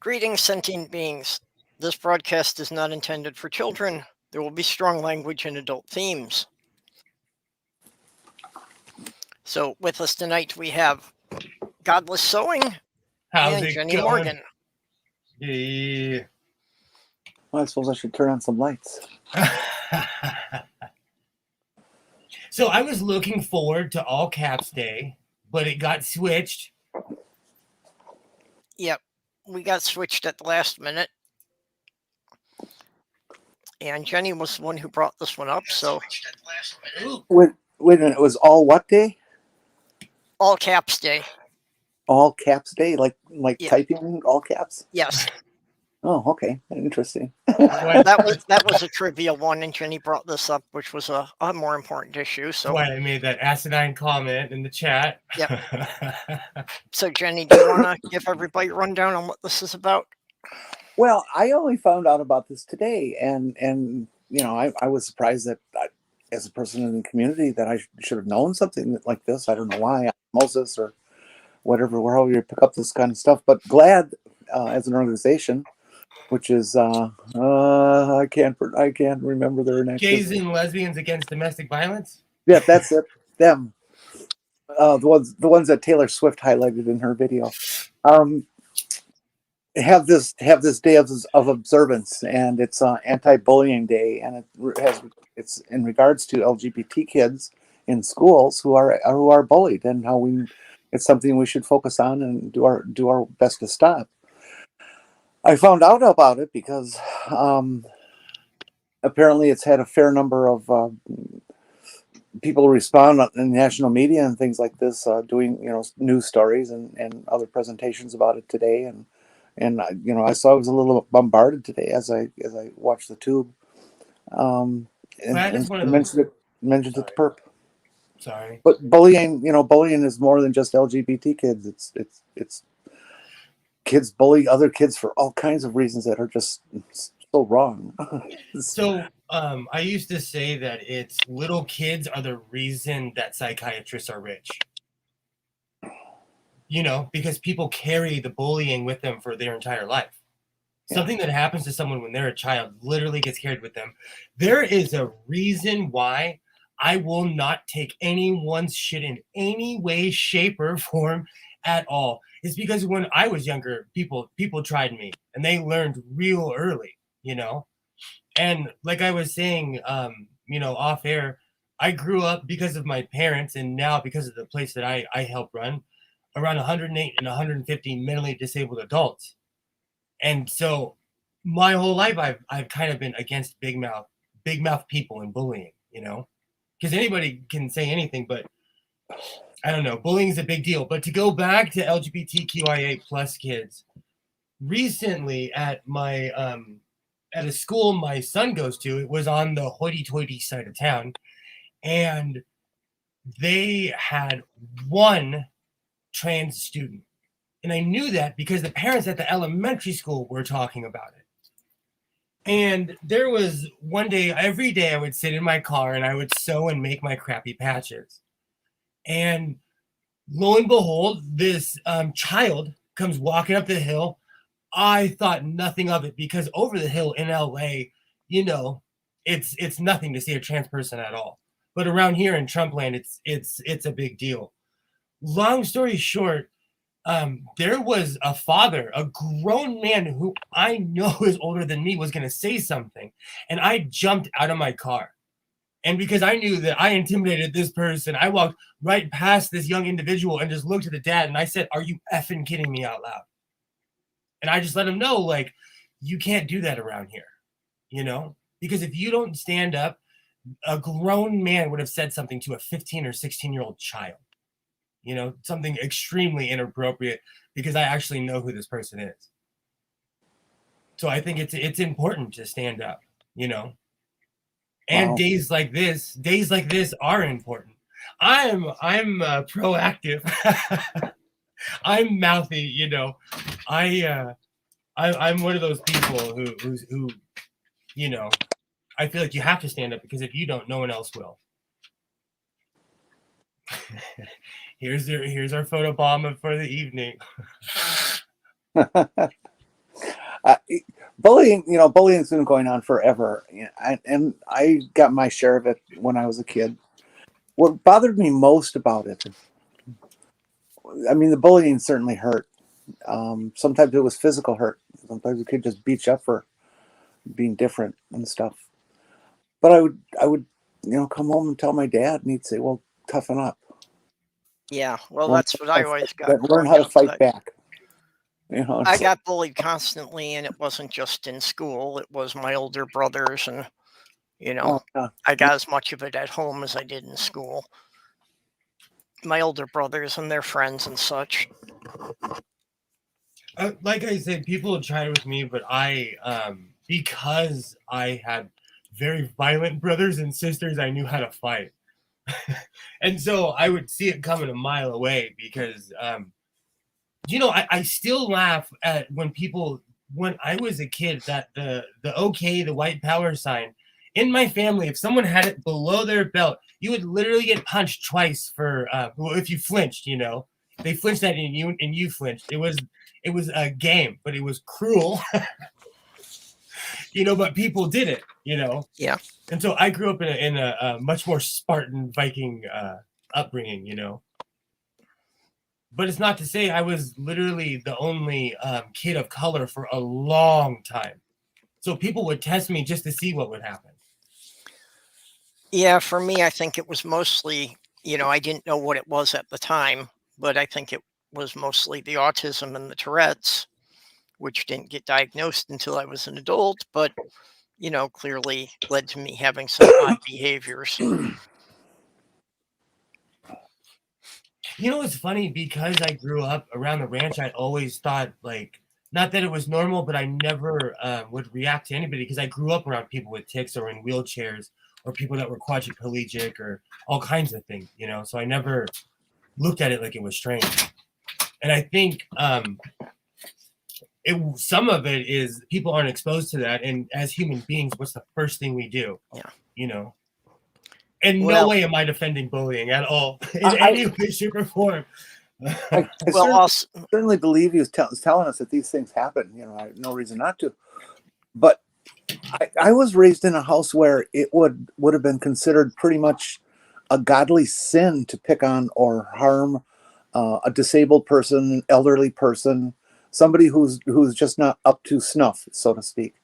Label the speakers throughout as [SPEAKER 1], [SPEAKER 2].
[SPEAKER 1] Greetings, sentient beings. This broadcast is not intended for children. There will be strong language and adult themes. So, with us tonight, we have Godless Sewing
[SPEAKER 2] How's
[SPEAKER 1] and
[SPEAKER 2] it
[SPEAKER 1] Jenny
[SPEAKER 2] going?
[SPEAKER 1] Morgan.
[SPEAKER 2] Yeah.
[SPEAKER 3] Well, I suppose I should turn on some lights.
[SPEAKER 2] So I was looking forward to All Caps Day, but it got switched.
[SPEAKER 1] Yep, we got switched at the last minute. And Jenny was the one who brought this one up, so.
[SPEAKER 3] Wait a minute. It was all what day?
[SPEAKER 1] All Caps Day.
[SPEAKER 3] All caps day? Like
[SPEAKER 1] Yeah.
[SPEAKER 3] typing all caps?
[SPEAKER 1] Yes.
[SPEAKER 3] Oh, okay. Interesting.
[SPEAKER 1] That was a trivial one, and Jenny brought this up, which was a more important issue. So
[SPEAKER 2] why I made that asinine comment in the chat.
[SPEAKER 1] Yep. So Jenny, do you want to give everybody a rundown on what this is about?
[SPEAKER 3] Well, I only found out about this today, and you know, I was surprised that as a person in the community that I should have known something like this. I don't know why, osmosis or whatever, however you pick up this kind of stuff. But GLAD, as an organization, which is I can't remember their name.
[SPEAKER 2] Gays and Lesbians Against Domestic Violence.
[SPEAKER 3] Yeah, that's it. Them. The ones that Taylor Swift highlighted in her video. Have this day of observance, and it's anti-bullying day, and it's in regards to LGBT kids in schools who are bullied, and how it's something we should focus on and do our best to stop. I found out about it because apparently it's had a fair number of people respond in national media and things like this, doing news stories and other presentations about it today, and I saw I was a little bombarded today as I watched the tube. And mentioned it to Perp.
[SPEAKER 2] Sorry,
[SPEAKER 3] but bullying is more than just LGBT kids. It's kids bully other kids for all kinds of reasons that are just so wrong.
[SPEAKER 2] So I used to say that it's little kids are the reason that psychiatrists are rich. Because people carry the bullying with them for their entire life. Yeah. Something that happens to someone when they're a child literally gets carried with them. There is a reason why I will not take anyone's shit in any way, shape, or form at all. It's because when I was younger, people tried me, and they learned real early, And like I was saying, off air, I grew up because of my parents, and now because of the place that I help run, around 108 and 150 mentally disabled adults. And so my whole life I've kind of been against big mouth people and bullying, because anybody can say anything, but I don't know, bullying is a big deal. But to go back to LGBTQIA plus kids, recently at my at a school my son goes to, it was on the hoity-toity side of town, and they had one trans student. And I knew that because the parents at the elementary school were talking about it. And there was one day, every day I would sit in my car and I would sew and make my crappy patches. And lo and behold, this child comes walking up the hill. I thought nothing of it because over the hill in LA, it's nothing to see a trans person at all. But around here in Trumpland, it's a big deal. Long story short, there was a father, a grown man who I know is older than me, was going to say something. And I jumped out of my car. And because I knew that I intimidated this person, I walked right past this young individual and just looked at the dad. And I said, "Are you effing kidding me out loud?" And I just let him know, like, you can't do that around here, because if you don't stand up, a grown man would have said something to a 15 or 16-year-old child. Something extremely inappropriate, because I actually know who this person is. So I think it's important to stand up, And wow. Days like this are important. I'm proactive. I'm mouthy, I'm one of those people who I feel like you have to stand up, because if you don't, no one else will. Here's our photo bomb for the evening.
[SPEAKER 3] bullying, bullying's been going on forever. And I got my share of it when I was a kid. What bothered me most about it, I mean, the bullying certainly hurt. Sometimes it was physical hurt. Sometimes a kid just beat you up for being different and stuff. But I would, come home and tell my dad, and he'd say, "Well, toughen up.
[SPEAKER 1] Yeah, well,
[SPEAKER 3] Learn
[SPEAKER 1] that's what I always got.
[SPEAKER 3] learn
[SPEAKER 1] growing
[SPEAKER 3] how to
[SPEAKER 1] up,
[SPEAKER 3] fight
[SPEAKER 1] that
[SPEAKER 3] back."
[SPEAKER 1] I
[SPEAKER 3] It's like,
[SPEAKER 1] got bullied constantly, and it wasn't just in school. It was my older brothers, and
[SPEAKER 3] oh, yeah.
[SPEAKER 1] I got as much of it at home as I did in school. My older brothers and their friends and such.
[SPEAKER 2] Like I said, people would try with me, but because I had very violent brothers and sisters, I knew how to fight. And so I would see it coming a mile away because, I still laugh at when I was a kid, that the white power sign in my family, if someone had it below their belt, you would literally get punched twice for, if you flinched, they flinched at you and you flinched. It was a game, but it was cruel, but people did it,
[SPEAKER 1] Yeah.
[SPEAKER 2] And so I grew up in a much more Spartan Viking upbringing, But it's not to say I was literally the only kid of color for a long time. So people would test me just to see what would happen.
[SPEAKER 1] Yeah, for me, I think it was mostly, I didn't know what it was at the time, but I think it was mostly the autism and the Tourette's, which didn't get diagnosed until I was an adult, but, clearly led to me having some odd behaviors.
[SPEAKER 2] It's funny, because I grew up around the ranch, I always thought, like, not that it was normal, but I never would react to anybody because I grew up around people with tics or in wheelchairs or people that were quadriplegic or all kinds of things, So I never looked at it like it was strange. And I think some of it is people aren't exposed to that. And as human beings, what's the first thing we do?
[SPEAKER 1] Yeah.
[SPEAKER 2] In no way am I defending bullying at all in any way, shape, or form.
[SPEAKER 3] I
[SPEAKER 1] Well,
[SPEAKER 3] certainly believe he was telling us that these things happen. I have no reason not to. But I was raised in a house where it would have been considered pretty much a godly sin to pick on or harm a disabled person, an elderly person, somebody who's just not up to snuff, so to speak.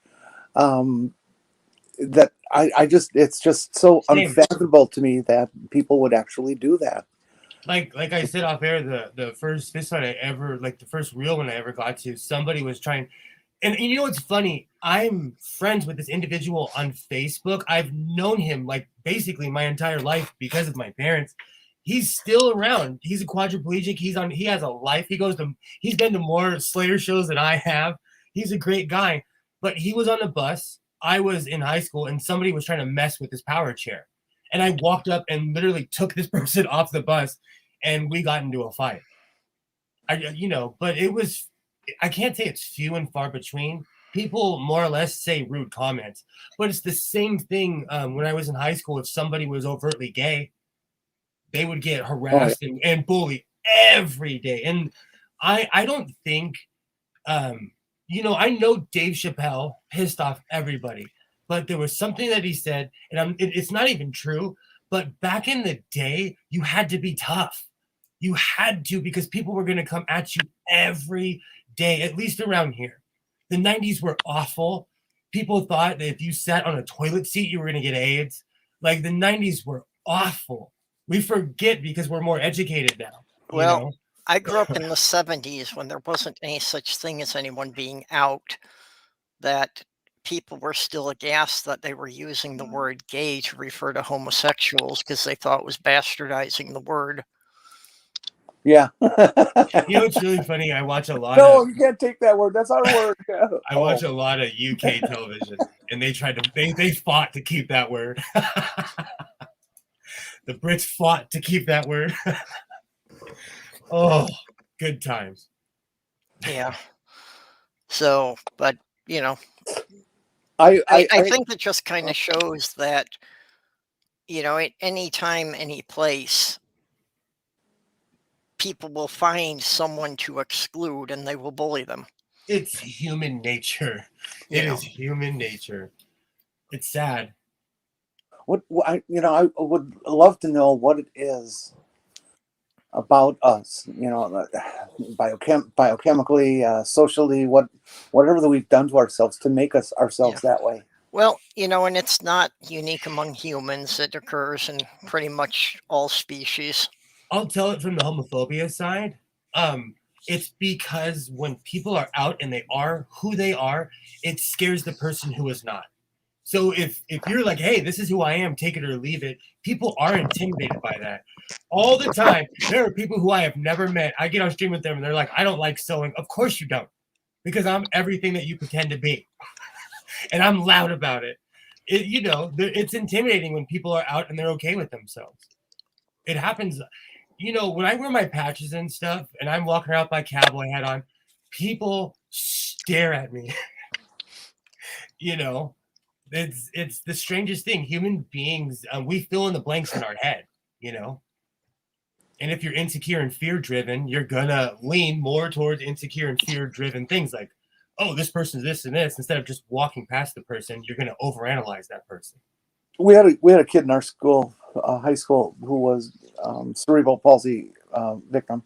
[SPEAKER 3] That it's just so unfathomable to me that people would actually do that.
[SPEAKER 2] Like I said off air, the first fist fight I ever, like the first real one I ever got to, somebody was trying. And what's funny? I'm friends with this individual on Facebook. I've known him like basically my entire life because of my parents. He's still around. He's a quadriplegic. He has a life. He's been to more Slayer shows than I have. He's a great guy. But he was on a bus. I was in high school and somebody was trying to mess with his power chair. And I walked up and literally took this person off the bus and we got into a fight. But it was, I can't say it's few and far between. People more or less say rude comments, but it's the same thing when I was in high school. If somebody was overtly gay, they would get harassed and bullied every day. And I don't think, I know Dave Chappell pissed off everybody, but there was something that he said, and it's not even true, but back in the day, you had to be tough. You had to, because people were going to come at you every day, at least around here. The 90s were awful. People thought that if you sat on a toilet seat, you were going to get AIDS. Like, the 90s were awful. We forget because we're more educated now.
[SPEAKER 1] Well, I grew up in the 70s when there wasn't any such thing as anyone being out, that people were still aghast that they were using the word gay to refer to homosexuals because they thought it was bastardizing the word.
[SPEAKER 3] Yeah.
[SPEAKER 2] It's really funny. I watch a lot
[SPEAKER 3] No, you can't take that word. That's our word.
[SPEAKER 2] I watch a lot of UK television, and they fought to keep that word. The Brits fought to keep that word. Oh, good times.
[SPEAKER 1] Yeah. So, but
[SPEAKER 3] I
[SPEAKER 1] think it just kind of shows that, at any time, any place, people will find someone to exclude and they will bully them.
[SPEAKER 2] It's human nature. It is human nature. It's sad.
[SPEAKER 3] I would love to know what it is about us, biochemically, socially, whatever that we've done to ourselves to make us ourselves that way.
[SPEAKER 1] Well, and it's not unique among humans. It occurs in pretty much all species.
[SPEAKER 2] I'll tell it from the homophobia side. It's because when people are out and they are who they are, it scares the person who is not. So if you're like, hey, this is who I am, take it or leave it, people are intimidated by that. All the time, there are people who I have never met. I get on stream with them and they're like, I don't like sewing. Of course you don't, because I'm everything that you pretend to be. And I'm loud about it. It's intimidating when people are out and they're okay with themselves. It happens. When I wear my patches and stuff and I'm walking around with my cowboy hat on, people stare at me. It's the strangest thing. Human beings, we fill in the blanks in our head, And if you're insecure and fear-driven, you're gonna lean more towards insecure and fear-driven things like, oh, this person's this and this. Instead of just walking past the person, you're gonna overanalyze that person.
[SPEAKER 3] We had a kid in our school, high school, who was cerebral palsy victim,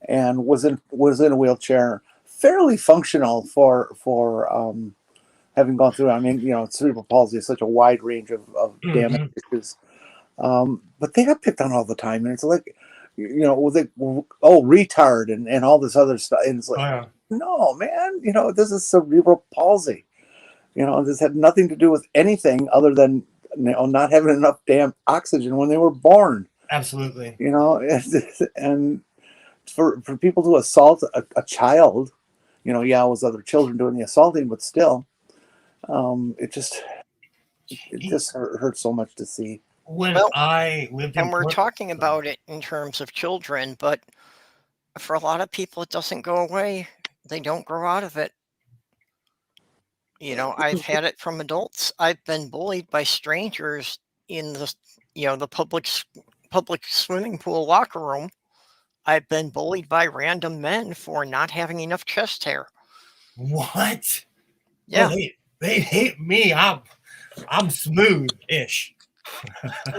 [SPEAKER 3] and was in a wheelchair, fairly functional for having gone through. I mean, cerebral palsy is such a wide range of damage issues, but they got picked on all the time, and it's like, retard and all this other stuff, and it's like, no, man, this is cerebral palsy. This had nothing to do with anything other than not having enough damn oxygen when they were born.
[SPEAKER 2] Absolutely.
[SPEAKER 3] And for people to assault a child, it was other children doing the assaulting, but still, it just hurts so much to see.
[SPEAKER 2] I lived in,
[SPEAKER 1] and we're talking about it in terms of children, but for a lot of people, it doesn't go away. They don't grow out of it. I've had it from adults. I've been bullied by strangers in the public swimming pool locker room. I've been bullied by random men for not having enough chest hair.
[SPEAKER 2] What?
[SPEAKER 1] Yeah.
[SPEAKER 2] Oh, they hate me. I'm smooth-ish.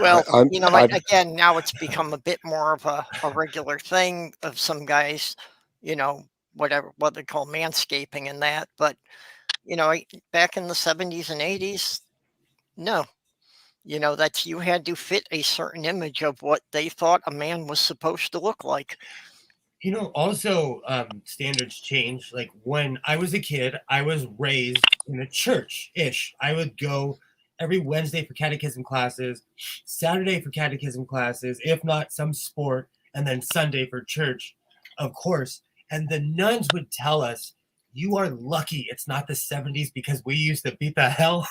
[SPEAKER 1] Well, again, now it's become a bit more of a regular thing of some guys, what they call manscaping and that. But, back in the 70s and 80s, no. That you had to fit a certain image of what they thought a man was supposed to look like.
[SPEAKER 2] Also, standards change. Like when I was a kid, I was raised in a church-ish. I would go every Wednesday for catechism classes, Saturday for catechism classes, if not some sport, and then Sunday for church, of course. And the nuns would tell us, you are lucky it's not the 70s because we used to beat the hell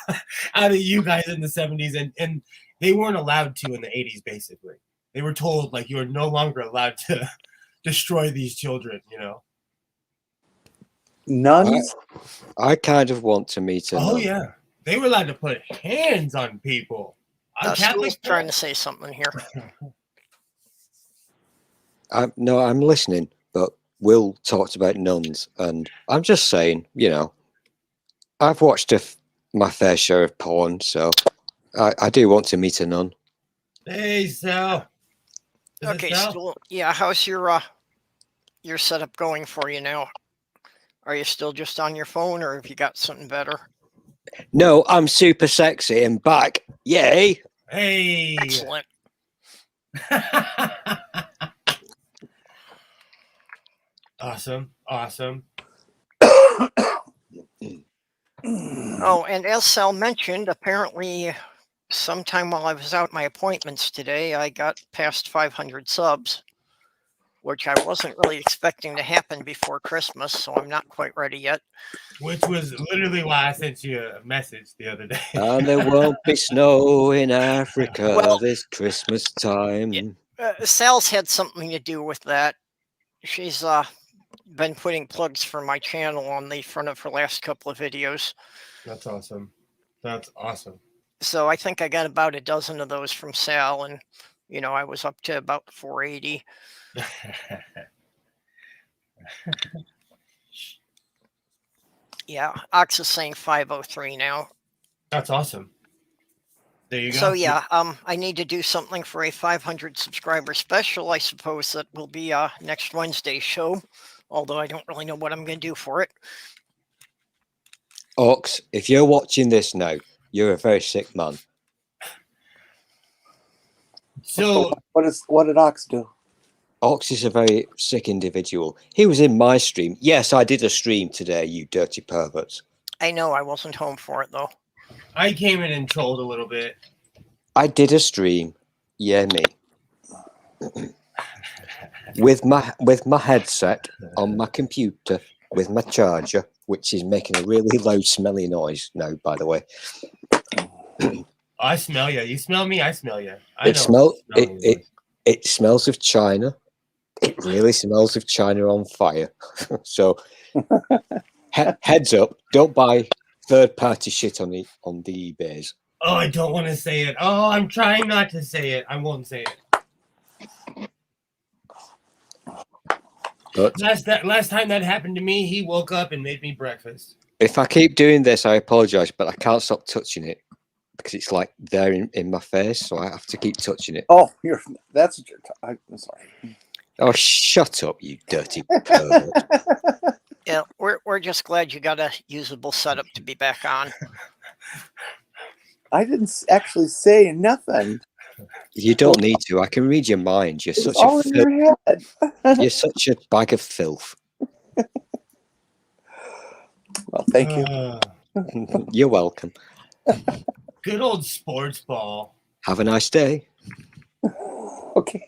[SPEAKER 2] out of you guys in the 70s. And they weren't allowed to in the 80s, basically. They were told, like, you are no longer allowed to destroy these children,
[SPEAKER 3] Nuns?
[SPEAKER 4] I kind of want to meet a nun.
[SPEAKER 2] Oh, yeah. They were allowed to put hands on people.
[SPEAKER 1] Stu's trying to say something here.
[SPEAKER 4] No, I'm listening, but Will talked about nuns, and I'm just saying, I've watched my fair share of porn, so I do want to meet a nun.
[SPEAKER 2] Hey, Sal.
[SPEAKER 1] Okay, Stu, how's your setup going for you now? Are you still just on your phone, or have you got something better?
[SPEAKER 4] No, I'm super sexy and back. Yay!
[SPEAKER 2] Hey!
[SPEAKER 1] Excellent.
[SPEAKER 2] Awesome.
[SPEAKER 1] Oh, and as Sal mentioned, apparently sometime while I was out my appointments today, I got past 500 subs, which I wasn't really expecting to happen before Christmas, so I'm not quite ready yet.
[SPEAKER 2] Which was literally why I sent you a message the other day.
[SPEAKER 4] And there won't be snow in Africa this Christmas time.
[SPEAKER 1] Sal's had something to do with that. She's been putting plugs for my channel on the front of her last couple of videos.
[SPEAKER 2] That's awesome.
[SPEAKER 1] So I think I got about a dozen of those from Sal, and I was up to about 480. Yeah, Ox is saying 503 now.
[SPEAKER 2] That's awesome. There you go.
[SPEAKER 1] So yeah, I need to do something for a 500 subscriber special. I suppose that will be next Wednesday's show, although I don't really know what I'm going to do for it.
[SPEAKER 4] Ox, if you're watching this now, you're a very sick man.
[SPEAKER 2] So
[SPEAKER 3] what did Ox do?
[SPEAKER 4] Ox is a very sick individual. He was in my stream. Yes, I did a stream today, you dirty perverts.
[SPEAKER 1] I know I wasn't home for it though.
[SPEAKER 2] I came in and trolled a little bit.
[SPEAKER 4] I did a stream. Yeah, me. with my headset on my computer with my charger, which is making a really loud smelly noise now, by the way.
[SPEAKER 2] I smell you. You smell me, I smell you.
[SPEAKER 4] It smells of China. It really smells of China on fire. So heads up, don't buy third-party shit on the eBays.
[SPEAKER 2] Oh, I don't want to say it. Oh, I'm trying not to say it. I won't say it.
[SPEAKER 4] But
[SPEAKER 2] last time that happened to me, he woke up and made me breakfast.
[SPEAKER 4] if I keep doing this, I apologize, but I can't stop touching it because it's like there in my face, so I have to keep touching it.
[SPEAKER 3] Oh, I'm sorry.
[SPEAKER 4] Oh, shut up, you dirty pervert.
[SPEAKER 1] Yeah, we're just glad you got a usable setup to be back on.
[SPEAKER 3] I didn't actually say nothing.
[SPEAKER 4] You don't need to. I can read your mind. You're
[SPEAKER 3] It's
[SPEAKER 4] such
[SPEAKER 3] all
[SPEAKER 4] a
[SPEAKER 3] in your head.
[SPEAKER 4] you're such a bag of filth.
[SPEAKER 3] Well, thank you.
[SPEAKER 4] You're welcome.
[SPEAKER 2] Good old sports ball.
[SPEAKER 4] Have a nice day.
[SPEAKER 3] Okay.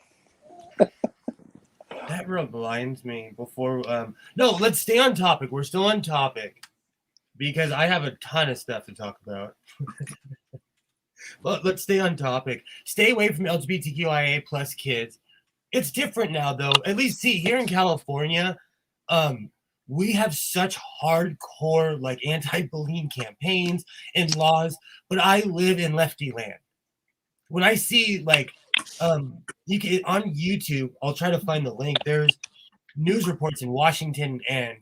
[SPEAKER 2] That reminds me before no, let's stay on topic. We're still on topic because I have a ton of stuff to talk about. But let's stay on topic. Stay away from LGBTQIA plus kids. It's different now though. At least see here in California, we have such hardcore like anti-bullying campaigns and laws, but I live in lefty land. When I see like you can on YouTube, I'll try to find the link. There's news reports in Washington and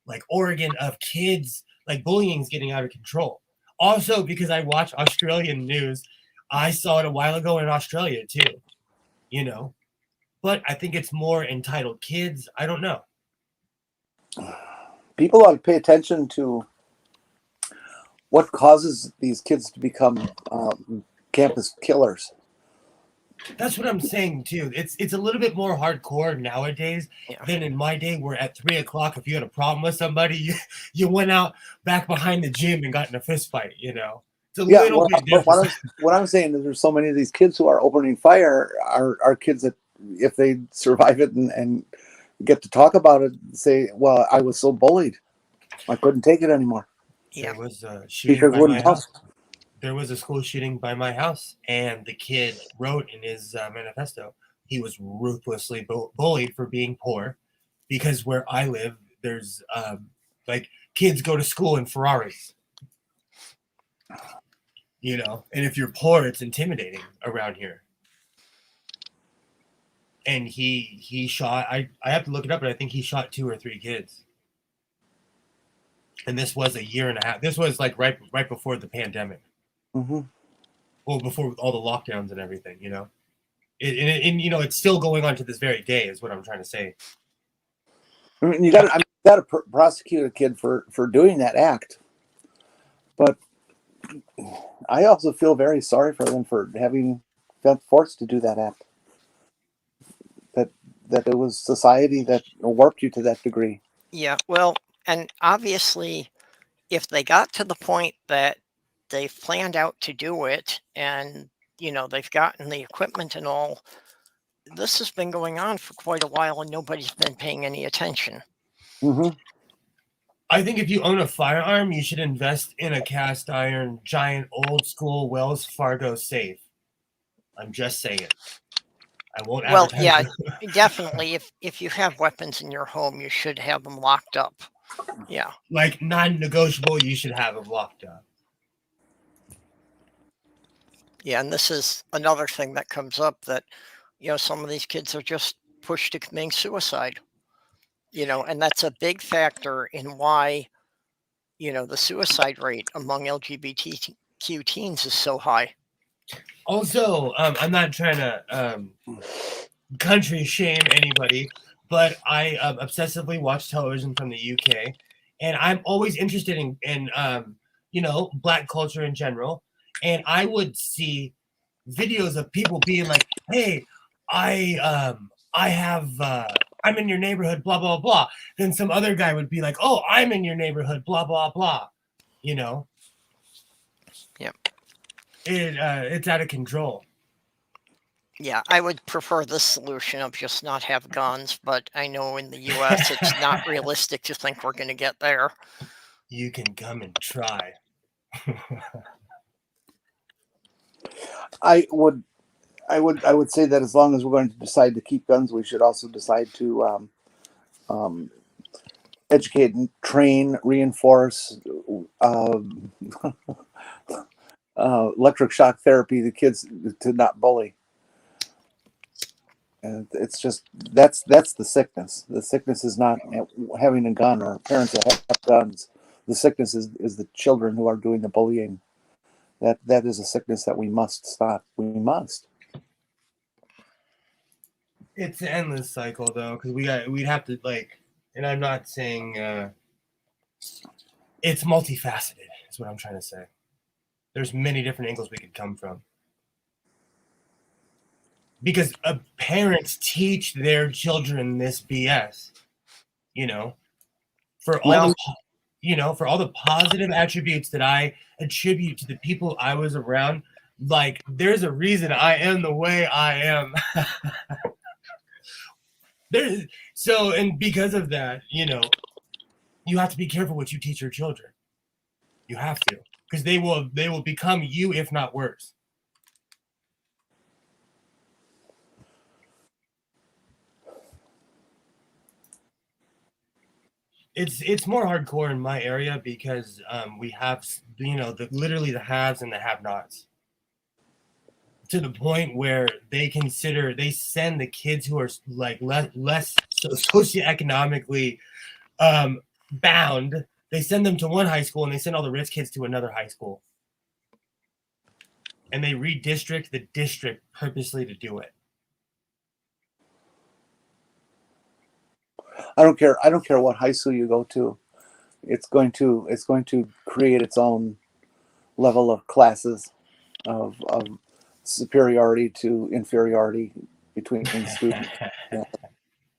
[SPEAKER 2] like Oregon of kids like bullying's getting out of control. Also, because I watch Australian news, I saw it a while ago in Australia too. You know, but I think it's more entitled kids. I don't know.
[SPEAKER 3] People ought to pay attention to what causes these kids to become campus killers.
[SPEAKER 2] That's what I'm saying too. It's a little bit more hardcore nowadays than in my day, where at 3 o'clock, if you had a problem with somebody, you went out back behind the gym and got in a fist fight. You know, it's a little bit different.
[SPEAKER 3] What I'm saying is, there's so many of these kids who are opening fire are kids that, if they survive it and get to talk about it, say, "Well, I was so bullied, I couldn't take it anymore."
[SPEAKER 1] Yeah,
[SPEAKER 2] There was a shooting
[SPEAKER 3] Because
[SPEAKER 2] by my house. There was a school shooting by my house, and the kid wrote in his manifesto he was ruthlessly bullied for being poor, because where I live, there's like kids go to school in Ferraris, you know, and if you're poor, it's intimidating around here. And he shot. I have to look it up, but I think he shot 2 or 3 kids. And this was a year and a half. This was like right before the pandemic.
[SPEAKER 3] Mm-hmm.
[SPEAKER 2] Well, before all the lockdowns and everything, you know, and you know, it's still going on to this very day, is what I'm trying to say.
[SPEAKER 3] I mean, you got to prosecute a kid for doing that act, but I also feel very sorry for them for having been forced to do that act. That it was society that warped you to that degree.
[SPEAKER 1] yeah. Well, and obviously, if they got to the point that they've planned out to do it, and you know they've gotten the equipment and all, this has been going on for quite a while, and nobody's been paying any attention.
[SPEAKER 3] Mm-hmm.
[SPEAKER 2] I think if you own a firearm, you should invest in a cast iron, giant, old school Wells Fargo safe. I'm just saying. I won't.
[SPEAKER 1] Well, yeah, definitely. If you have weapons in your home, you should have them locked up. Yeah,
[SPEAKER 2] like non-negotiable. You should have them locked up.
[SPEAKER 1] yeah, and this is another thing that comes up, that you know some of these kids are just pushed to committing suicide. You know, and that's a big factor in why the suicide rate among LGBTQ teens is so high.
[SPEAKER 2] Also, I'm not trying to country shame anybody, but I obsessively watch television from the UK, and I'm always interested in Black culture in general. And I would see videos of people being like, "Hey, I'm in your neighborhood, blah blah blah." Then some other guy would be like, "Oh, I'm in your neighborhood, blah blah blah." You know.
[SPEAKER 1] Yep.
[SPEAKER 2] It's out of control.
[SPEAKER 1] Yeah, I would prefer the solution of just not have guns, but I know in the US it's not realistic to think we're going to get there.
[SPEAKER 2] You can come and try.
[SPEAKER 3] I would say that as long as we're going to decide to keep guns, we should also decide to educate and train, reinforce, electric shock therapy the kids to not bully. And it's just that's the sickness. The sickness is not having a gun or parents that have guns. The sickness is the children who are doing the bullying. That is a sickness that we must stop. We must.
[SPEAKER 2] It's an endless cycle though, because we'd have to and I'm not saying it's multifaceted, is what I'm trying to say. There's many different angles we could come from. Because parents teach their children this BS, for all the positive attributes that I attribute to the people I was around. Like, there's a reason I am the way I am. And because of that, you have to be careful what you teach your children. You have to, because they will become you, if not worse. It's more hardcore in my area because we have literally the haves and the have-nots, to the point where they send the kids who are like less socioeconomically bound. They send them to one high school and they send all the rich kids to another high school, and they redistrict the district purposely to do it.
[SPEAKER 3] I don't care what high school you go to. It's going to create its own level of classes of superiority to inferiority between students. Yeah.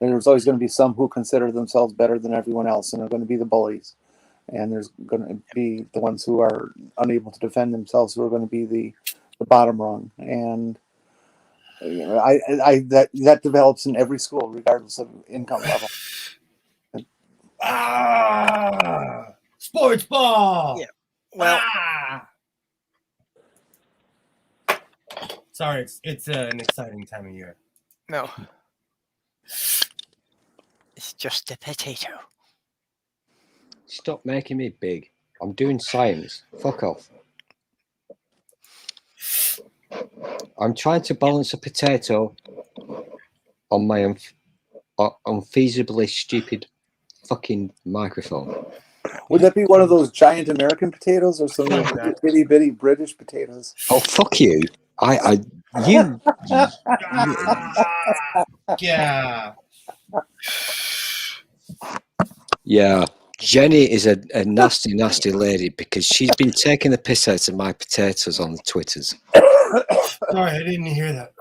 [SPEAKER 3] There's always going to be some who consider themselves better than everyone else, and they're going to be the bullies. And there's going to be the ones who are unable to defend themselves, who are going to be the bottom rung. And that develops in every school, regardless of income level.
[SPEAKER 2] Sports ball.
[SPEAKER 1] Yeah. Well,
[SPEAKER 2] sorry, it's an exciting time of year.
[SPEAKER 1] no. It's just a potato.
[SPEAKER 4] Stop making me big. I'm doing science. Fuck off. I'm trying to balance a potato on my unfeasibly stupid fucking microphone.
[SPEAKER 3] Would that be one of those giant American potatoes or some bitty bitty British potatoes?
[SPEAKER 4] Oh, fuck you. You.
[SPEAKER 2] Yeah.
[SPEAKER 4] Yeah. Jenny is a nasty, nasty lady because she's been taking the piss out of my potatoes on the Twitters.
[SPEAKER 2] Sorry, I didn't hear that.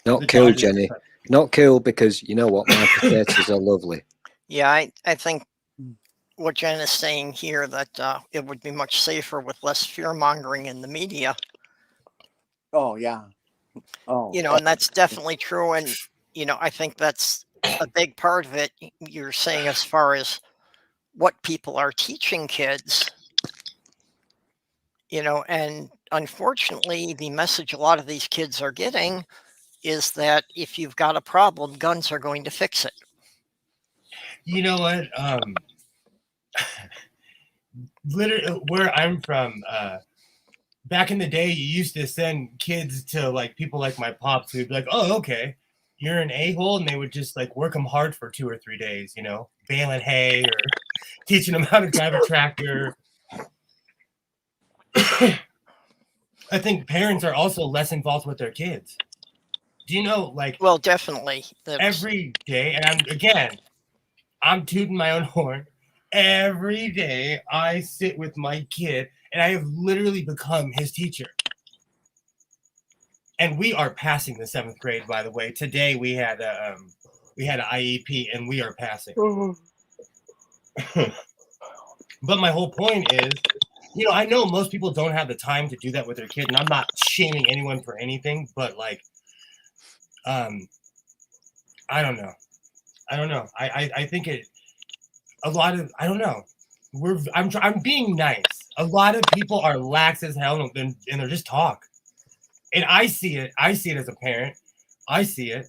[SPEAKER 4] Not cool, Jenny. Not cool, because you know what? My potatoes are lovely.
[SPEAKER 1] Yeah, I think what Jen is saying here, that it would be much safer with less fear-mongering in the media.
[SPEAKER 3] Oh, yeah. Oh,
[SPEAKER 1] and that's definitely true. And, I think that's a big part of it. You're saying as far as what people are teaching kids, and unfortunately, the message a lot of these kids are getting is that if you've got a problem, guns are going to fix it.
[SPEAKER 2] You know what? Literally, where I'm from, back in the day, you used to send kids to people like my pops who'd be like, "Oh, okay," you're an a-hole, and they would just like work them hard for 2 or 3 days, you know, baling hay or teaching them how to drive a tractor. I think parents are also less involved with their kids. Do you know, like,
[SPEAKER 1] Well, definitely.
[SPEAKER 2] every day, and I'm tooting my own horn. Every day I sit with my kid, and I have literally become his teacher. And we are passing the 7th grade, by the way. Today we had an IEP, and we are passing. But my whole point is, you know, I know most people don't have the time to do that with their kid, and I'm not shaming anyone for anything, but like, I don't know. I think a lot of, I don't know. I'm being nice. A lot of people are lax as hell, and they're just talk. And I see it as a parent. I see it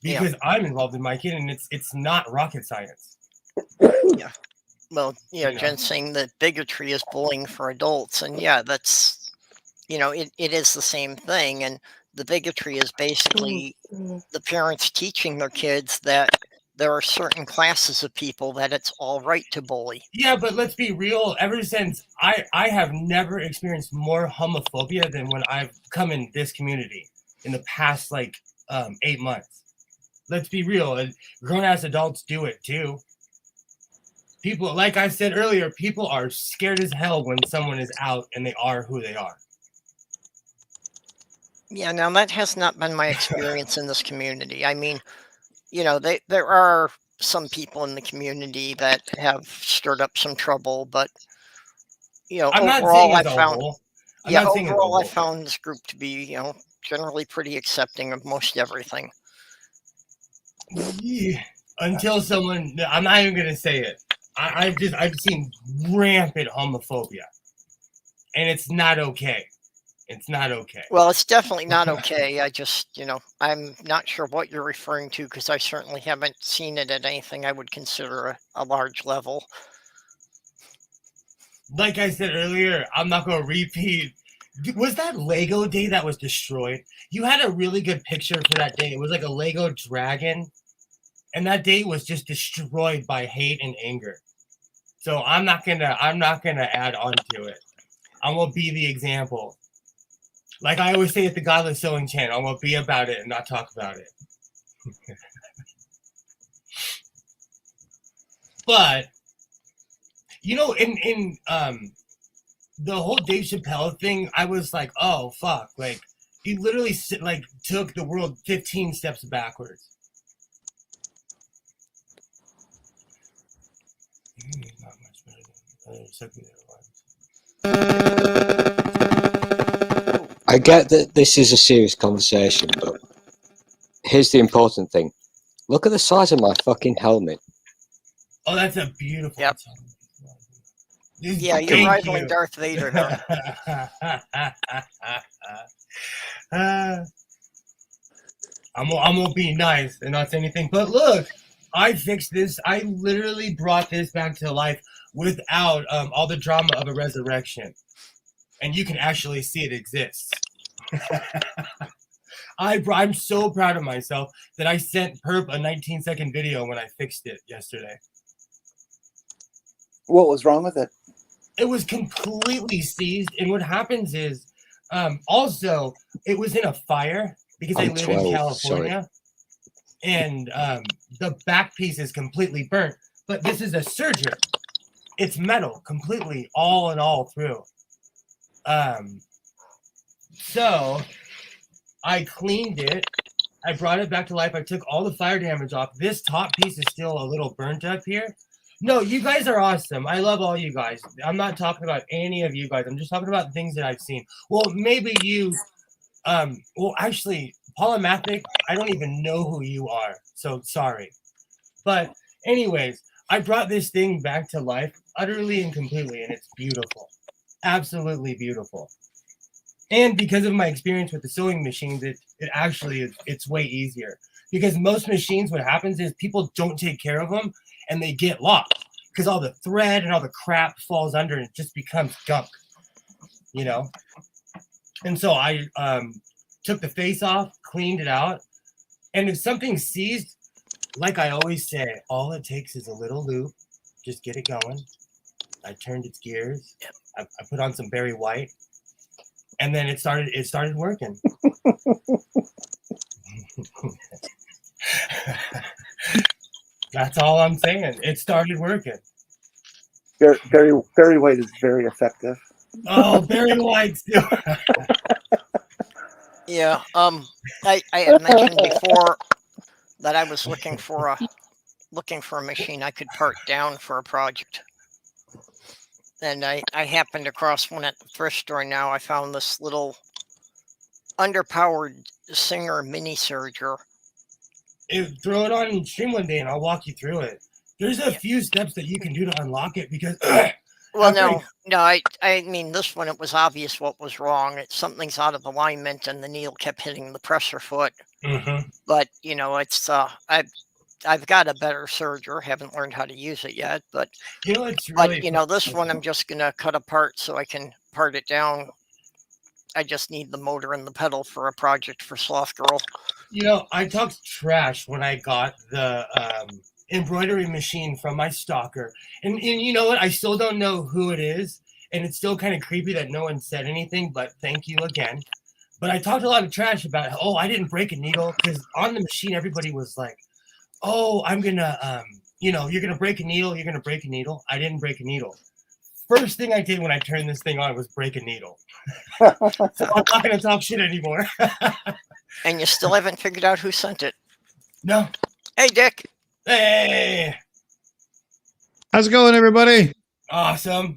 [SPEAKER 2] because I'm involved in my kid, and it's not rocket science.
[SPEAKER 1] Yeah. Well, yeah,
[SPEAKER 2] You know.
[SPEAKER 1] Jen's saying that bigotry is bullying for adults. And yeah, that's, you know, it is the same thing. And the bigotry is basically the parents teaching their kids that there are certain classes of people that it's all right to bully.
[SPEAKER 2] Yeah, but let's be real. Ever since I have never experienced more homophobia than when I've come in this community in the past like 8 months. Let's be real. And grown-ass adults do it too. People, like I said earlier, people are scared as hell when someone is out and they are who they are.
[SPEAKER 1] Yeah, now that has not been my experience in this community. I mean, you know, there are some people in the community that have stirred up some trouble, but you know,
[SPEAKER 2] I'm not
[SPEAKER 1] overall
[SPEAKER 2] saying
[SPEAKER 1] I
[SPEAKER 2] as a
[SPEAKER 1] found
[SPEAKER 2] whole. I'm
[SPEAKER 1] yeah,
[SPEAKER 2] not saying as a
[SPEAKER 1] overall I
[SPEAKER 2] whole.
[SPEAKER 1] found this group to be, you know, generally pretty accepting of most everything.
[SPEAKER 2] Yeah. Until someone, I'm not even gonna say it. I've seen rampant homophobia, and it's not okay. It's not okay.
[SPEAKER 1] Well, it's definitely not okay. I just, you know, I'm not sure what you're referring to because I certainly haven't seen it at anything I would consider a large level.
[SPEAKER 2] Like I said earlier, I'm not gonna repeat. Was that Lego day that was destroyed? You had a really good picture for that day. It was like a Lego dragon, and that day was just destroyed by hate and anger. So I'm not gonna add on to it. I'm gonna be the example. Like I always say at the Godless Sewing channel, I'm gonna be about it and not talk about it. But you know, in the whole Dave Chappell thing, I was like, oh fuck, like he literally like took the world 15 steps backwards. Not much better than
[SPEAKER 4] I get that this is a serious conversation, but here's the important thing. Look at the size of my fucking helmet.
[SPEAKER 2] Oh, that's a beautiful.
[SPEAKER 1] Yep. Yeah, you're
[SPEAKER 2] Thank
[SPEAKER 1] rivaling
[SPEAKER 2] you.
[SPEAKER 1] Darth Vader there.
[SPEAKER 2] I'm gonna be nice and not say anything. But look, I fixed this. I literally brought this back to life without all the drama of a resurrection, and you can actually see it exists. I'm so proud of myself that I sent Perp a 19-second video when I fixed it yesterday.
[SPEAKER 3] What was wrong with it?
[SPEAKER 2] It was completely seized, and what happens is, also it was in a fire because I
[SPEAKER 4] I'm
[SPEAKER 2] live
[SPEAKER 4] 12,
[SPEAKER 2] in California, and the back piece is completely burnt. But this is a serger; it's metal, completely all and all through. So I cleaned it. I brought it back to life. I took all the fire damage off. This top piece is still a little burnt up here. No, you guys are awesome. I love all you guys. I'm not talking about any of you guys. I'm just talking about things that I've seen. Well, maybe you, well, actually, Polymathic, I don't even know who you are. So sorry. But anyways, I brought this thing back to life utterly and completely, and it's beautiful. Absolutely beautiful. And because of my experience with the sewing machines, it actually it's way easier. Because most machines, what happens is people don't take care of them and they get lost because all the thread and all the crap falls under and it just becomes gunk, you know? And so I took the face off, cleaned it out, And if something's seized, like I always say, all it takes is a little loop. Just get it going. I turned its gears. I put on some Barry White, and then it started working. That's all I'm saying. It started working.
[SPEAKER 3] Barry White is very effective.
[SPEAKER 2] Oh, Barry White's too.
[SPEAKER 1] Yeah. I had mentioned before that I was looking for a machine I could part down for a project. And I happened across one at the thrift store. Now I found this little underpowered Singer mini serger.
[SPEAKER 2] Throw it on stream one day and I'll walk you through it. There's a few steps that you can do to unlock it because
[SPEAKER 1] well, no, I mean, this one, it was obvious what was wrong. Something's out of alignment and the needle kept hitting the pressure foot.
[SPEAKER 2] Mm-hmm.
[SPEAKER 1] But, you know, it's, I've got a better serger, haven't learned how to use it yet, but,
[SPEAKER 2] you know, it's really,
[SPEAKER 1] but, you know, this one I'm just going to cut apart so I can part it down. I just need the motor and the pedal for a project for Sloth Girl.
[SPEAKER 2] You know, I talked trash when I got the embroidery machine from my stalker. And you know what? I still don't know who it is. And it's still kind of creepy that no one said anything, but thank you again. But I talked a lot of trash about, oh, I didn't break a needle. Because on the machine, everybody was like, oh, I'm going to, you know, you're going to break a needle. You're going to break a needle. I didn't break a needle. First thing I did when I turned this thing on was break a needle. So I'm not going to talk shit anymore.
[SPEAKER 1] And you still haven't figured out who sent it?
[SPEAKER 2] No.
[SPEAKER 1] Hey, Dick.
[SPEAKER 2] Hey.
[SPEAKER 5] How's it going, everybody?
[SPEAKER 2] Awesome.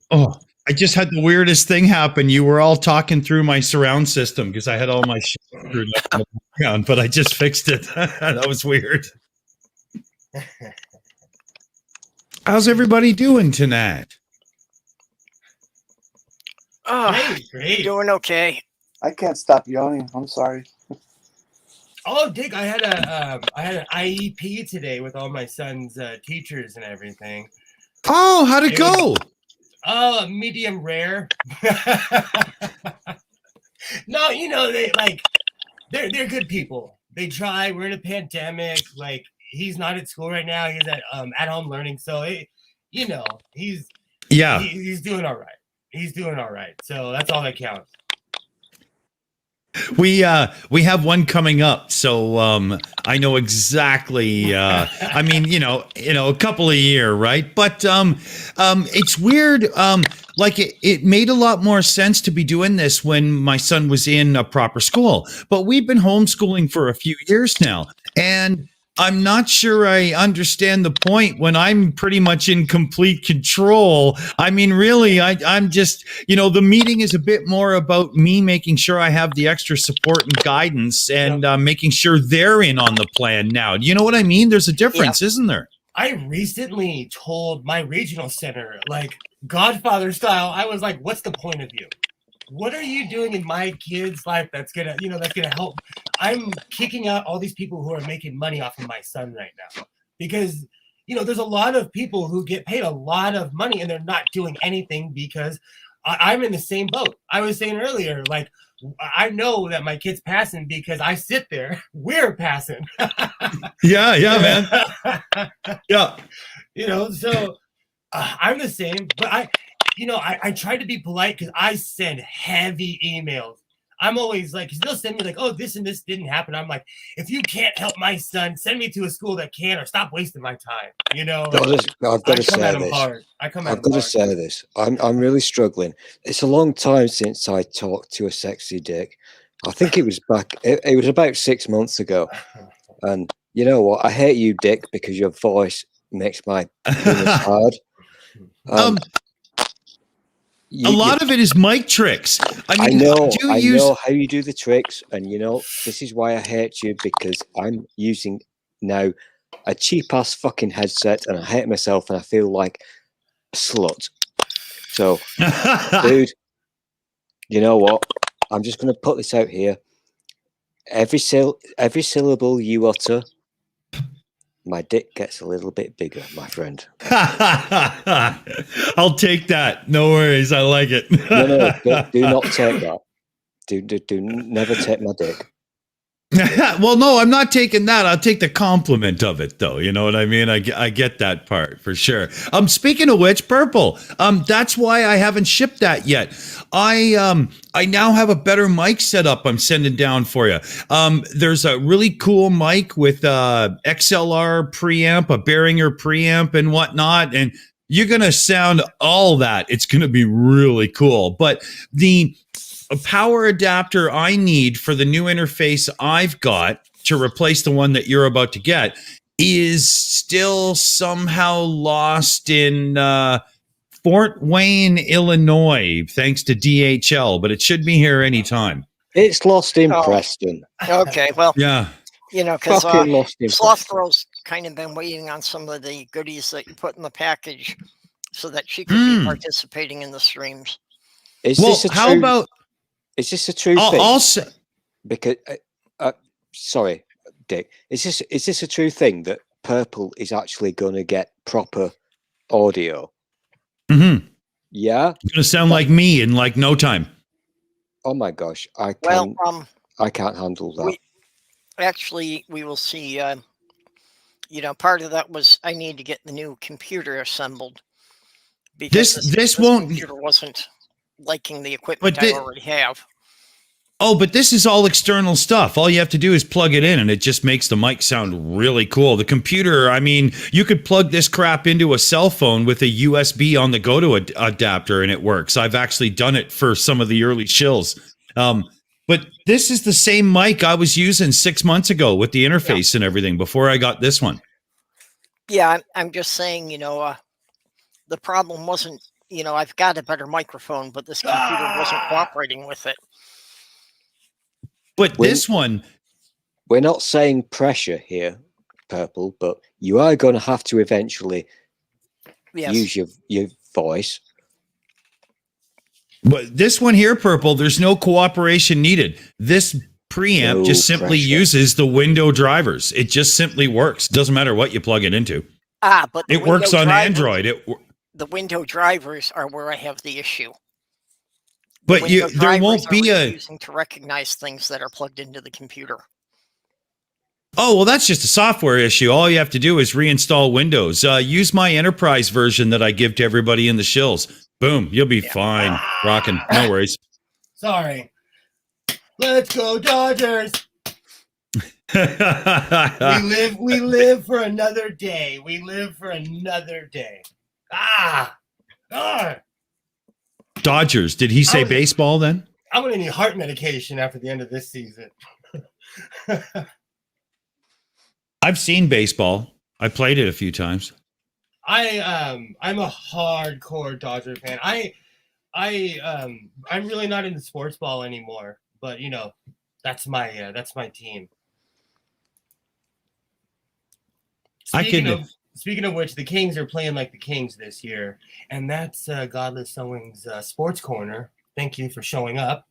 [SPEAKER 5] Oh, I just had the weirdest thing happen. You were all talking through my surround system because I had all my shit screwed up in the background, but I just fixed it. That was weird. How's everybody doing tonight?
[SPEAKER 1] Oh,
[SPEAKER 2] Great.
[SPEAKER 1] doing okay.
[SPEAKER 3] I can't stop yawning. I'm sorry.
[SPEAKER 2] Oh, Dick, I had an IEP today with all my son's teachers and everything.
[SPEAKER 5] Oh, how'd it go?
[SPEAKER 2] Oh, medium rare. No, you know, they're good people. They try. We're in a pandemic. Like, he's not at school right now. He's at home learning. So, you know, he's doing all right. He's doing all right. So that's all that counts.
[SPEAKER 5] We have one coming up, so I know exactly. I mean, you know, a couple a year, right? But it's weird. Like it made a lot more sense to be doing this when my son was in a proper school. But we've been homeschooling for a few years now, and I'm not sure I understand the point when I'm pretty much in complete control. I mean, really, I'm just, you know, the meeting is a bit more about me making sure I have the extra support and guidance and making sure they're in on the plan now. You know what I mean? There's a difference, isn't there?
[SPEAKER 2] I recently told my regional center, like Godfather style, I was like, what's the point of you? What are you doing in my kid's life that's gonna help? I'm kicking out all these people who are making money off of my son right now because, you know, there's a lot of people who get paid a lot of money and they're not doing anything because I'm in the same boat. I was saying earlier, like, I know that my kid's passing because I sit there. We're passing.
[SPEAKER 5] Yeah, man. Yeah.
[SPEAKER 2] You know, so I'm the same, but I try to be polite because I send heavy emails. I'm always like, because they'll send me like, oh, this and this didn't happen. I'm like, if you can't help my son, send me to a school that can, or stop wasting my time. You know,
[SPEAKER 4] I've got to say this. I'm really struggling. It's a long time since I talked to a sexy dick. I think it was back. It was about 6 months ago. And you know what? I hate you, Dick, because your voice makes my penis hard.
[SPEAKER 5] A lot of it is mic tricks. I mean,
[SPEAKER 4] I know how you do the tricks, and you know this is why I hate you, because I'm using now a cheap ass fucking headset, and I hate myself, and I feel like a slut. So, dude, you know what? I'm just going to put this out here. Every syllable you utter, my dick gets a little bit bigger, my friend.
[SPEAKER 5] I'll take that. No worries. I like it.
[SPEAKER 4] No, do not take that. Do never take my dick.
[SPEAKER 5] Well, no, I'm not taking that. I'll take the compliment of it, though. You know what I mean? I get that part for sure. Speaking of which, Purple. That's why I haven't shipped that yet. I now have a better mic set up. I'm sending down for you. There's a really cool mic with XLR preamp, a Behringer preamp, and whatnot, and you're gonna sound all that. It's gonna be really cool. But the power adapter I need for the new interface I've got to replace the one that you're about to get is still somehow lost in Fort Wayne, Illinois, thanks to DHL, but it should be here anytime.
[SPEAKER 4] It's lost in
[SPEAKER 1] Oh.
[SPEAKER 4] Preston.
[SPEAKER 1] Okay, well,
[SPEAKER 5] Yeah.
[SPEAKER 1] because
[SPEAKER 4] Fucking lost in
[SPEAKER 1] Sloth
[SPEAKER 4] Preston.
[SPEAKER 1] Girl's kind of been waiting on some of the goodies that you put in the package so that she could be participating in the streams.
[SPEAKER 4] Is
[SPEAKER 5] Well,
[SPEAKER 4] this a
[SPEAKER 5] how
[SPEAKER 4] true,
[SPEAKER 5] about
[SPEAKER 4] is this a true thing?
[SPEAKER 5] also?
[SPEAKER 4] Because sorry, Dick, is this a true thing that Purple is actually going to get proper audio?
[SPEAKER 5] Mm-hmm.
[SPEAKER 4] Yeah.
[SPEAKER 5] It's gonna sound like me in like no time.
[SPEAKER 4] Oh my gosh, I
[SPEAKER 1] Well,
[SPEAKER 4] can't handle that.
[SPEAKER 1] we will see. Part of that was I need to get the new computer assembled because
[SPEAKER 5] This won't.
[SPEAKER 1] computer wasn't liking the equipment
[SPEAKER 5] But
[SPEAKER 1] I already have.
[SPEAKER 5] Oh, but this is all external stuff. All you have to do is plug it in and it just makes the mic sound really cool. The computer, I mean, you could plug this crap into a cell phone with a USB on the go to adapter and it works. I've actually done it for some of the early shills. But this is the same mic I was using 6 months ago with the interface and everything before I got this one.
[SPEAKER 1] Yeah, I'm just saying, the problem wasn't, I've got a better microphone, but this computer wasn't cooperating with it.
[SPEAKER 5] But this one,
[SPEAKER 4] we're not saying pressure here, Purple, but you are going to have to eventually use your voice.
[SPEAKER 5] but this one here, Purple, there's no cooperation needed. This preamp just simply uses the window drivers. It just simply works. Doesn't matter what you plug it into.
[SPEAKER 1] But
[SPEAKER 5] it works on Android.
[SPEAKER 1] The window drivers are where I have the issue.
[SPEAKER 5] But there won't be
[SPEAKER 1] using to recognize things that are plugged into the computer.
[SPEAKER 5] Oh, well, that's just a software issue. All you have to do is reinstall Windows. Use my enterprise version that I give to everybody in the shills. Boom, you'll be fine. Rocking. No worries.
[SPEAKER 2] Sorry. Let's go Dodgers. we live for another day. We live for another day.
[SPEAKER 5] Dodgers. Did he say baseball then?
[SPEAKER 2] I'm gonna need heart medication after the end of this season.
[SPEAKER 5] I've seen baseball. I played it a few times.
[SPEAKER 2] I'm a hardcore Dodger fan. I'm really not into sports ball anymore, but that's my team. Speaking of which, the Kings are playing like the Kings this year, and that's Godless Sewing's Sports Corner. Thank you for showing up.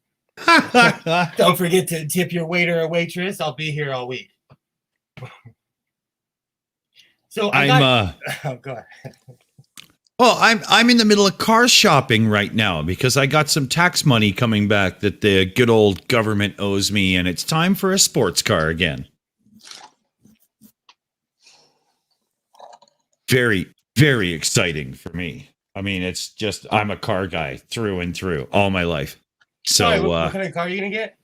[SPEAKER 2] Don't forget to tip your waiter or waitress. I'll be here all week. So go ahead.
[SPEAKER 5] Well, I'm in the middle of car shopping right now because I got some tax money coming back that the good old government owes me, and it's time for a sports car again. Very, very exciting for me. I mean, it's just I'm a car guy through and through all my life. So,
[SPEAKER 2] what kind of car are you gonna get?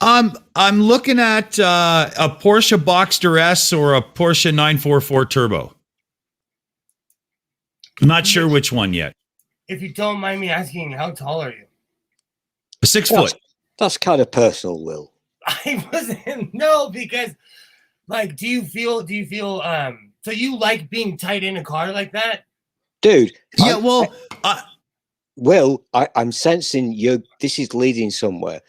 [SPEAKER 5] I'm looking at a Porsche Boxster S or a Porsche 944 Turbo. I'm not sure which one yet.
[SPEAKER 2] If you don't mind me asking, how tall are you?
[SPEAKER 5] 6 foot.
[SPEAKER 4] That's kind of personal, Will.
[SPEAKER 2] I wasn't because do you feel so you like being tight in a car like that?
[SPEAKER 4] Dude.
[SPEAKER 5] Yeah,
[SPEAKER 4] Will, I'm sensing this is leading somewhere.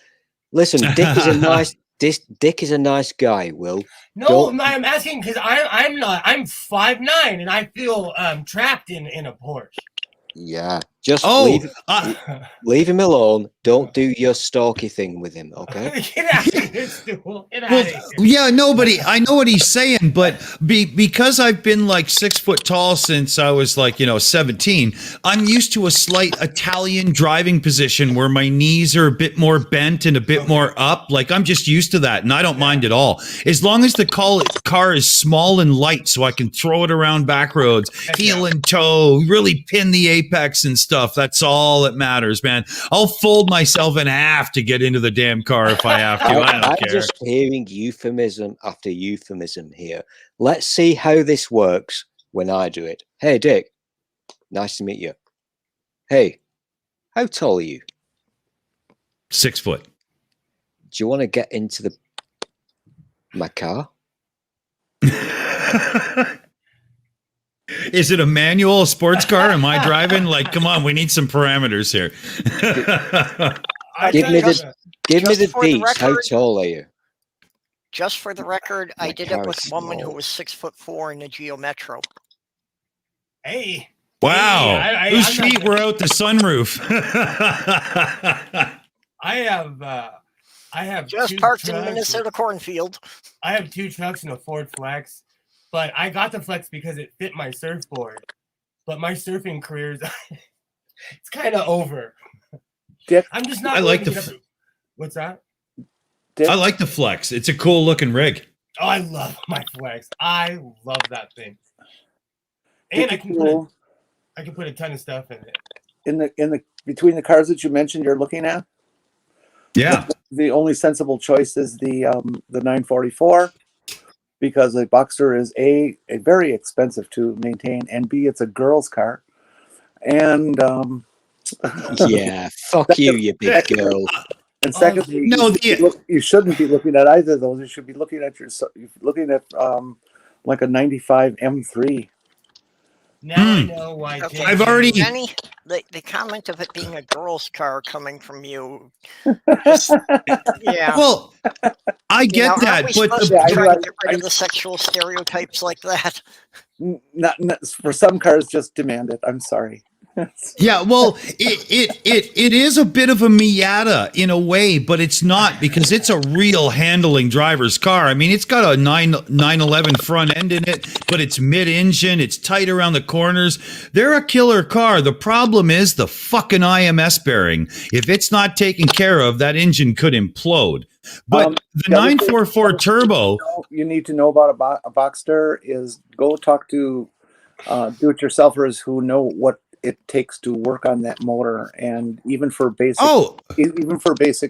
[SPEAKER 4] Listen, Dick is a nice Dick is a nice guy, Will.
[SPEAKER 2] No, I'm asking because I'm not. I'm 5'9" and I feel trapped in a Porsche.
[SPEAKER 4] Yeah, Just leave him alone. Don't do your stalky thing with him, okay?
[SPEAKER 2] Get out of here, Stu. Get out
[SPEAKER 5] Well,
[SPEAKER 2] of here.
[SPEAKER 5] yeah, nobody. I know what he's saying, but because I've been like 6 foot tall since I was like 17, I'm used to a slight Italian driving position where my knees are a bit more bent and a bit more up. Like I'm just used to that, and I don't mind at all, as long as the car is small and light, so I can throw it around back roads, heel and toe, really pin the apex and stuff. That's all that matters, man. I'll fold myself in half to get into the damn car if I have to. I don't
[SPEAKER 4] I'm
[SPEAKER 5] care.
[SPEAKER 4] just hearing euphemism after euphemism here. Let's see how this works when I do it. Hey, Dick. Nice to meet you. Hey, how tall are you?
[SPEAKER 5] 6 foot.
[SPEAKER 4] Do you want to get into my car?
[SPEAKER 5] Is it a manual, a sports car? Am I driving? Like, come on, we need some parameters here.
[SPEAKER 4] Give me the
[SPEAKER 1] for the
[SPEAKER 4] deets. How
[SPEAKER 1] record-
[SPEAKER 4] tall are you?
[SPEAKER 1] Just for the record, I
[SPEAKER 4] My
[SPEAKER 1] did
[SPEAKER 4] car
[SPEAKER 1] it with
[SPEAKER 4] is
[SPEAKER 1] a woman who
[SPEAKER 4] small.
[SPEAKER 1] was 6'4" in the Geo Metro.
[SPEAKER 2] Hey.
[SPEAKER 5] Wow.
[SPEAKER 2] Hey,
[SPEAKER 5] Whose
[SPEAKER 2] I'm not-
[SPEAKER 5] feet were out the sunroof?
[SPEAKER 2] I have
[SPEAKER 1] Just
[SPEAKER 2] two
[SPEAKER 1] parked in
[SPEAKER 2] trucks.
[SPEAKER 1] Minnesota cornfield.
[SPEAKER 2] I have 2 trucks and a Ford Flex, but I got the Flex because it fit my surfboard. But my surfing career is it's kind of over.
[SPEAKER 3] Dick,
[SPEAKER 2] I'm just not.
[SPEAKER 5] I like
[SPEAKER 2] willing to
[SPEAKER 5] the
[SPEAKER 2] get up- What's that?
[SPEAKER 3] Dick,
[SPEAKER 5] I like the Flex. It's a cool looking rig.
[SPEAKER 2] Oh, I love my Flex. I love that thing. And
[SPEAKER 3] Dick,
[SPEAKER 2] I can put a ton of stuff in it.
[SPEAKER 3] in the between the cars that you mentioned you're looking at,
[SPEAKER 5] Yeah.
[SPEAKER 3] the only sensible choice is the 944, because a Boxster is a very expensive to maintain, and B, it's a girl's car, and
[SPEAKER 4] Yeah, fuck you big girl.
[SPEAKER 3] and secondly,
[SPEAKER 5] No,
[SPEAKER 3] you shouldn't be looking at either of those. You should be looking at like a 95 M3.
[SPEAKER 2] Now I know why.
[SPEAKER 1] Okay,
[SPEAKER 2] Jim-
[SPEAKER 5] I've already-
[SPEAKER 1] Jenny, the comment of it being a girl's car coming from you. Just, yeah.
[SPEAKER 5] Well, I
[SPEAKER 1] You
[SPEAKER 5] get
[SPEAKER 1] know, aren't
[SPEAKER 5] that,
[SPEAKER 1] we
[SPEAKER 5] but
[SPEAKER 1] supposed
[SPEAKER 3] Yeah,
[SPEAKER 1] to try
[SPEAKER 3] I-
[SPEAKER 1] to get rid of the sexual stereotypes like that?
[SPEAKER 3] Not for some cars, just demand it. I'm sorry.
[SPEAKER 5] yeah, well, it is a bit of a Miata in a way, but it's not, because it's a real handling driver's car. I mean, it's got a 911 front end in it, but it's mid-engine. It's tight around the corners. They're a killer car. The problem is the fucking IMS bearing. If it's not taken care of, that engine could implode. But the
[SPEAKER 3] the other thing-
[SPEAKER 5] 944 turbo.
[SPEAKER 3] You need to know about a Boxster is go talk to do-it-yourselfers who know what it takes to work on that motor, and even for basic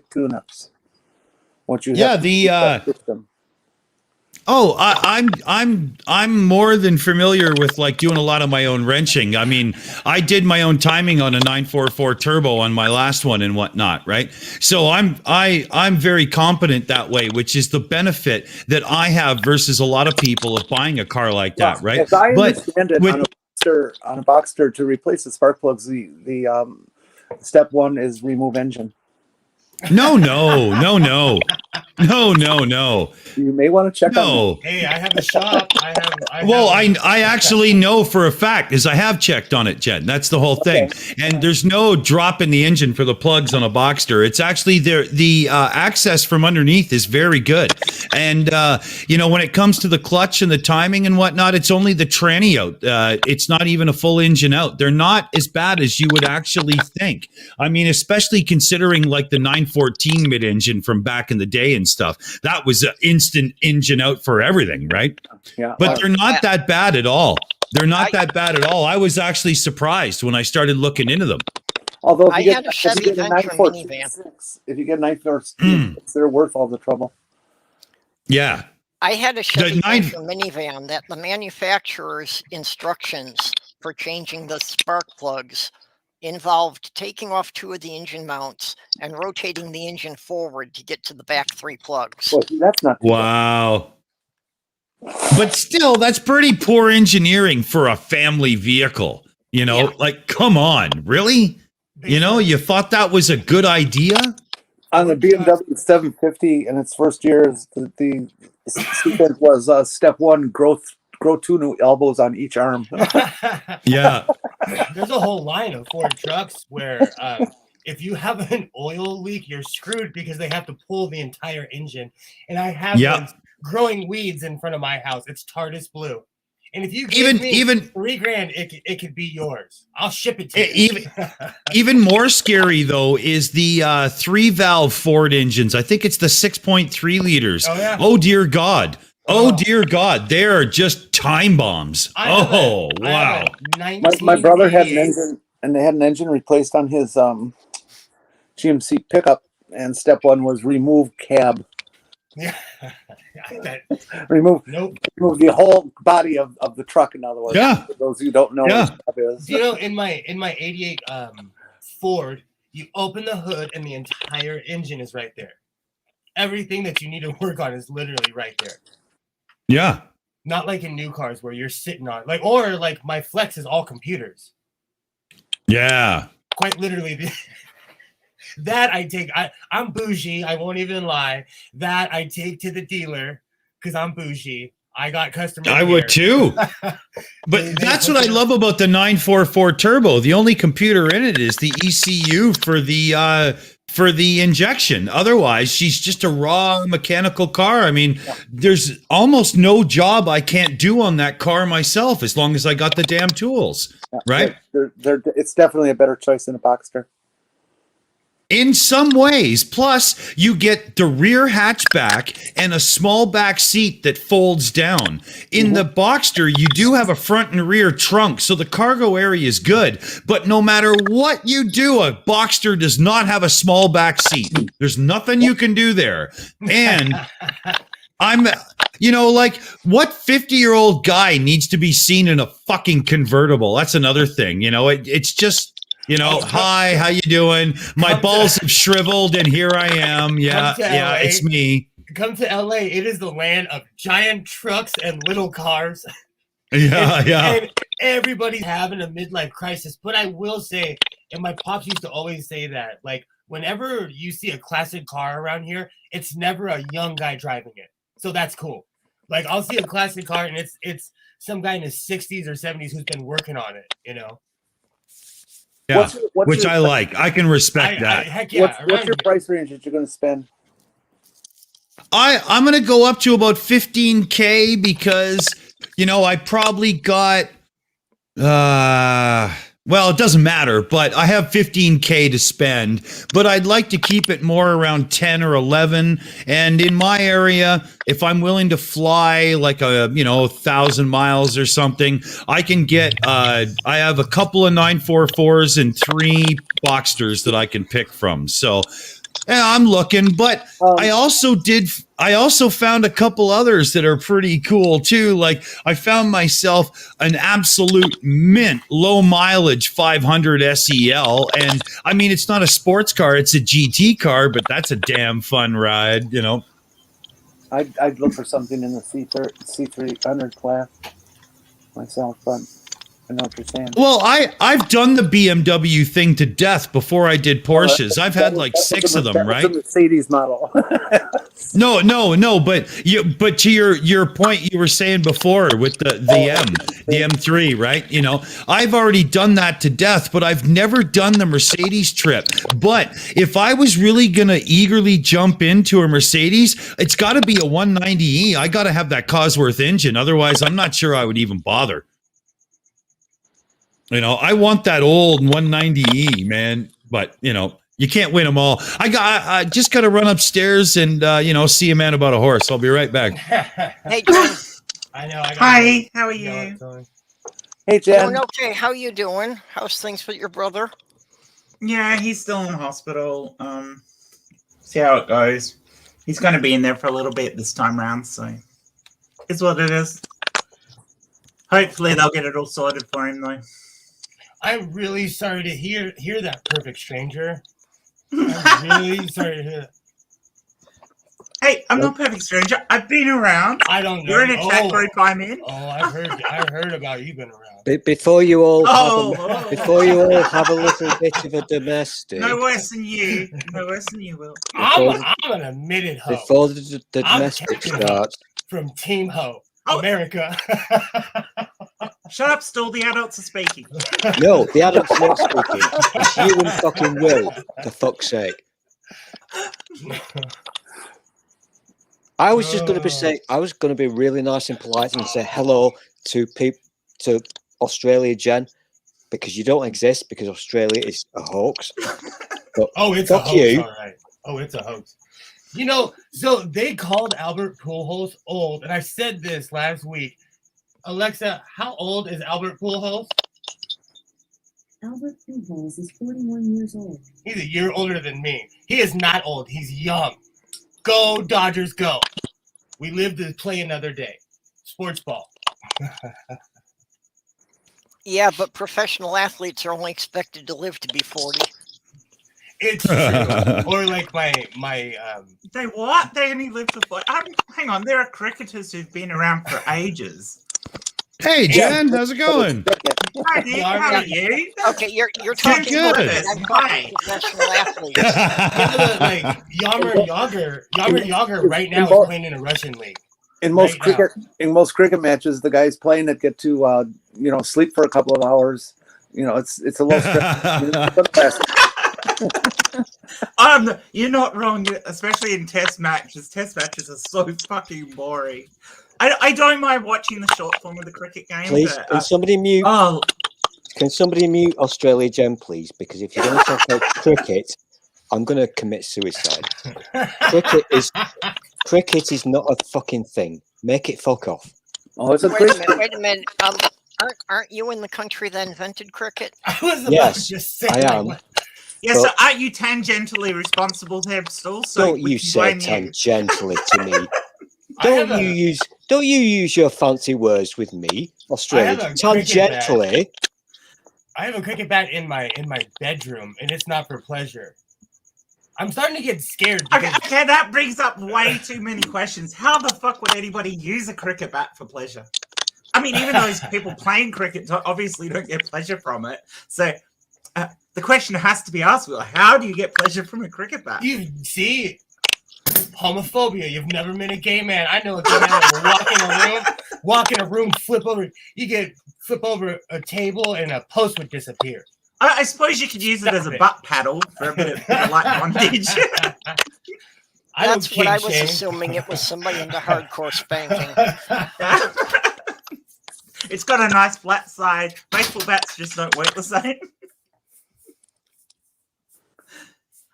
[SPEAKER 3] tune-ups. What you
[SPEAKER 5] Yeah,
[SPEAKER 3] have to
[SPEAKER 5] the,
[SPEAKER 3] keep that system.
[SPEAKER 5] Oh, I'm more than familiar with like doing a lot of my own wrenching. I mean, I did my own timing on a 944 turbo on my last one and whatnot, right? So I'm very competent that way, which is the benefit that I have versus a lot of people of buying a car like that, right?
[SPEAKER 3] As I
[SPEAKER 5] But
[SPEAKER 3] understand it,
[SPEAKER 5] with-
[SPEAKER 3] on a Boxster, to replace the spark plugs, the step one is remove engine.
[SPEAKER 5] no.
[SPEAKER 3] You may want to check on
[SPEAKER 5] No.
[SPEAKER 2] Hey, I have a shop.
[SPEAKER 5] Well, I actually know for a fact, because I have checked on it, Jen. That's the whole thing. And there's no drop in the engine for the plugs on a Boxster. It's actually the access from underneath is very good. And when it comes to the clutch and the timing and whatnot, it's only the tranny out. It's not even a full engine out. They're not as bad as you would actually think. I mean, especially considering like the 914 mid-engine from back in the day and stuff. That was an instant engine out for everything, right?
[SPEAKER 3] Yeah.
[SPEAKER 5] But they're not that bad at all. They're not that bad at all. I was actually surprised when I started looking into them.
[SPEAKER 3] Although
[SPEAKER 1] I
[SPEAKER 3] if you
[SPEAKER 1] had a
[SPEAKER 3] get,
[SPEAKER 1] Chevy
[SPEAKER 3] if you get a
[SPEAKER 1] Venture
[SPEAKER 3] 946, if you get a 946, they're worth all the trouble.
[SPEAKER 5] Yeah.
[SPEAKER 1] I had a Chevy
[SPEAKER 5] nine-
[SPEAKER 1] Venture minivan that the manufacturer's instructions for changing the spark plugs involved taking off 2 of the engine mounts and rotating the engine forward to get to the back 3 plugs.
[SPEAKER 3] Well, that's not too bad.
[SPEAKER 5] Wow. But still, that's pretty poor engineering for a family vehicle.
[SPEAKER 1] Yeah.
[SPEAKER 5] Like, come on, really? You thought that was a good idea?
[SPEAKER 3] On the BMW 750 in its first years, the sequence was step one: grow 2 new elbows on each arm.
[SPEAKER 5] Yeah.
[SPEAKER 2] there's a whole line of Ford trucks where if you have an oil leak, you're screwed because they have to pull the entire engine. And I have ones growing weeds in front of my house. It's TARDIS blue. And if you give me $3,000, it could be yours. I'll ship it to you.
[SPEAKER 5] Even more scary though is the 3-valve Ford engines. I think it's the 6.3 liters.
[SPEAKER 2] Oh, yeah.
[SPEAKER 5] Oh dear God. Oh dear God. They're just time bombs. Wow.
[SPEAKER 3] My brother had an engine, and they had an engine replaced on his GMC pickup, and step one was remove cab.
[SPEAKER 2] Yeah.
[SPEAKER 3] remove the whole body of the truck, in other words.
[SPEAKER 5] Yeah.
[SPEAKER 3] For those who don't know what cab is.
[SPEAKER 2] You know, in my 88 Ford, you open the hood and the entire engine is right there. Everything that you need to work on is literally right there.
[SPEAKER 5] Yeah.
[SPEAKER 2] Not like in new cars where you're sitting on or my Flex is all computers.
[SPEAKER 5] Yeah.
[SPEAKER 2] Quite literally. That I take. I'm bougie. I won't even lie. That I take to the dealer because I'm bougie. I got customers.
[SPEAKER 5] I would too. But that's what I love about the 944 Turbo. The only computer in it is the ECU for the injection. Otherwise, she's just a raw mechanical car. I mean, there's almost no job I can't do on that car myself as long as I got the damn tools. Right?
[SPEAKER 3] It's definitely a better choice than a Boxster.
[SPEAKER 5] In some ways, plus you get the rear hatchback and a small back seat that folds down. In the Boxster, you do have a front and rear trunk, so the cargo area is good. But no matter what you do, a Boxster does not have a small back seat. There's nothing you can do there. And what 50-year-old guy needs to be seen in a fucking convertible? That's another thing. It's just... hi, how you doing? My balls have shriveled, and here I am. Yeah, it's me.
[SPEAKER 2] Come to LA. It is the land of giant trucks and little cars.
[SPEAKER 5] Yeah.
[SPEAKER 2] And everybody's having a midlife crisis. But I will say, and my pops used to always say that, whenever you see a classic car around here, it's never a young guy driving it. So that's cool. I'll see a classic car, and it's some guy in his 60s or 70s who's been working on it,
[SPEAKER 5] Yeah, which I like. I can respect that.
[SPEAKER 2] Heck yeah.
[SPEAKER 3] What's your price range that you're going to spend?
[SPEAKER 5] I'm going to go up to about $15K because, I probably got, it doesn't matter, but I have $15K to spend, but I'd like to keep it more around 10 or 11. And in my area, if I'm willing to fly 1,000 miles or something, I can get, I have a couple of 944s and 3 Boxsters that I can pick from. So I'm looking, but I also found a couple others that are pretty cool too. I found myself an absolute mint low mileage 500 SEL. And I mean, it's not a sports car, it's a GT car, but that's a damn fun ride,
[SPEAKER 3] I'd look for something in the C300 class myself, but I know what you're saying.
[SPEAKER 5] Well, I've done the BMW thing to death before I did Porsches. I've had 6 of them, right?
[SPEAKER 3] That's a Mercedes model.
[SPEAKER 5] No, but to your point you were saying before with the M3, right? I've already done that to death, but I've never done the Mercedes trip. But if I was really going to eagerly jump into a Mercedes, it's got to be a 190E. I got to have that Cosworth engine. Otherwise, I'm not sure I would even bother. I want that old 190E, man, but you can't win them all. I just got to run upstairs and see a man about a horse. I'll be right back.
[SPEAKER 1] Hey, Jen.
[SPEAKER 2] I know.
[SPEAKER 6] Hi, how are you?
[SPEAKER 3] Hey, Jen.
[SPEAKER 1] Doing okay. How you doing? How's things with your brother?
[SPEAKER 6] Yeah, he's still in hospital. See how it goes. He's going to be in there for a little bit this time around, so it's what it is. Hopefully they'll get it all sorted for him, though.
[SPEAKER 2] I'm really sorry to hear that, perfect stranger. I'm really sorry to hear that.
[SPEAKER 6] Hey, I'm not perfect stranger. I've been around.
[SPEAKER 2] I don't know.
[SPEAKER 6] You're in a chat group I'm in.
[SPEAKER 2] Oh, I've heard about you been around.
[SPEAKER 4] Before you all have a little bit of a domestic.
[SPEAKER 6] No worse than you. No worse than you, Will.
[SPEAKER 2] I'm an admitted hoe.
[SPEAKER 4] Before the domestic starts.
[SPEAKER 2] From Team Ho,
[SPEAKER 6] Oh.
[SPEAKER 2] America.
[SPEAKER 6] Shut up, Stool. The adults are speaking.
[SPEAKER 4] No, the adults are not speaking. It's you and fucking Will, for fuck's sake. I was just going to be really nice and polite and say hello to Australia, Jen, because you don't exist, because Australia is a hoax. But
[SPEAKER 2] it's a
[SPEAKER 4] fuck
[SPEAKER 2] hoax,
[SPEAKER 4] you.
[SPEAKER 2] all right. Oh, it's a hoax. You know, so they called Albert Pujols old, and I said this last week. Alexa, how old is Albert Pujols?
[SPEAKER 7] Albert Pujols is 41 years old.
[SPEAKER 2] He's a year older than me. He is not old. He's young. Go, Dodgers, go. We live to play another day. Sports ball.
[SPEAKER 1] Yeah, but professional athletes are only expected to live to be 40.
[SPEAKER 2] It's true. Or like my
[SPEAKER 6] They what? They only live to 40. Hang on, there are cricketers who've been around for ages.
[SPEAKER 5] Hey, Jen, how's it going?
[SPEAKER 6] Hi, Nick, how are you?
[SPEAKER 1] Okay, you're talking
[SPEAKER 5] good.
[SPEAKER 1] about it. I'm talking professional athletes.
[SPEAKER 2] like Yammer Yager right now is playing in a Russian league.
[SPEAKER 3] In most cricket matches, the guys playing it get to sleep for a couple of hours. It's a low stress.
[SPEAKER 6] You're not wrong, especially in test matches. Test matches are so fucking boring. I don't mind watching the short form of the cricket game.
[SPEAKER 4] Please,
[SPEAKER 6] but,
[SPEAKER 4] can somebody mute?
[SPEAKER 6] Oh,
[SPEAKER 4] Can somebody mute Australia, Jen, please? Because if you're going to talk about cricket, I'm going to commit suicide. Cricket is not a fucking thing. Make it fuck off.
[SPEAKER 3] Oh, it's a
[SPEAKER 1] Wait a minute. Aren't you in the country that invented cricket?
[SPEAKER 2] I was about
[SPEAKER 4] Yes,
[SPEAKER 2] to just say
[SPEAKER 4] I am.
[SPEAKER 6] yeah.
[SPEAKER 4] But-
[SPEAKER 6] So aren't you tangentially responsible there, Stool? So
[SPEAKER 4] Don't
[SPEAKER 6] we
[SPEAKER 4] you
[SPEAKER 6] can
[SPEAKER 4] say
[SPEAKER 6] blame
[SPEAKER 4] it
[SPEAKER 6] you.
[SPEAKER 4] tangentially to me.
[SPEAKER 2] I have
[SPEAKER 4] Don't you use your fancy words with me, Australia?
[SPEAKER 2] I have a cricket
[SPEAKER 4] Tangentially.
[SPEAKER 2] I have a cricket bat in my bedroom, and it's not for pleasure. I'm starting to get scared.
[SPEAKER 6] Okay, that brings up way too many questions. How the fuck would anybody use a cricket bat for pleasure? I mean, even those people playing cricket obviously don't get pleasure from it. So the question has to be asked, Will, how do you get pleasure from a cricket bat?
[SPEAKER 2] You see, homophobia. You've never met a gay man. I know a gay man that will walk in a room, flip over a table, and a post would disappear.
[SPEAKER 6] I suppose you could use it as a butt paddle for a bit of light bondage.
[SPEAKER 1] That's what I was assuming. It was somebody into hardcore spanking.
[SPEAKER 6] It's got a nice flat side. Baseball bats just don't work the same.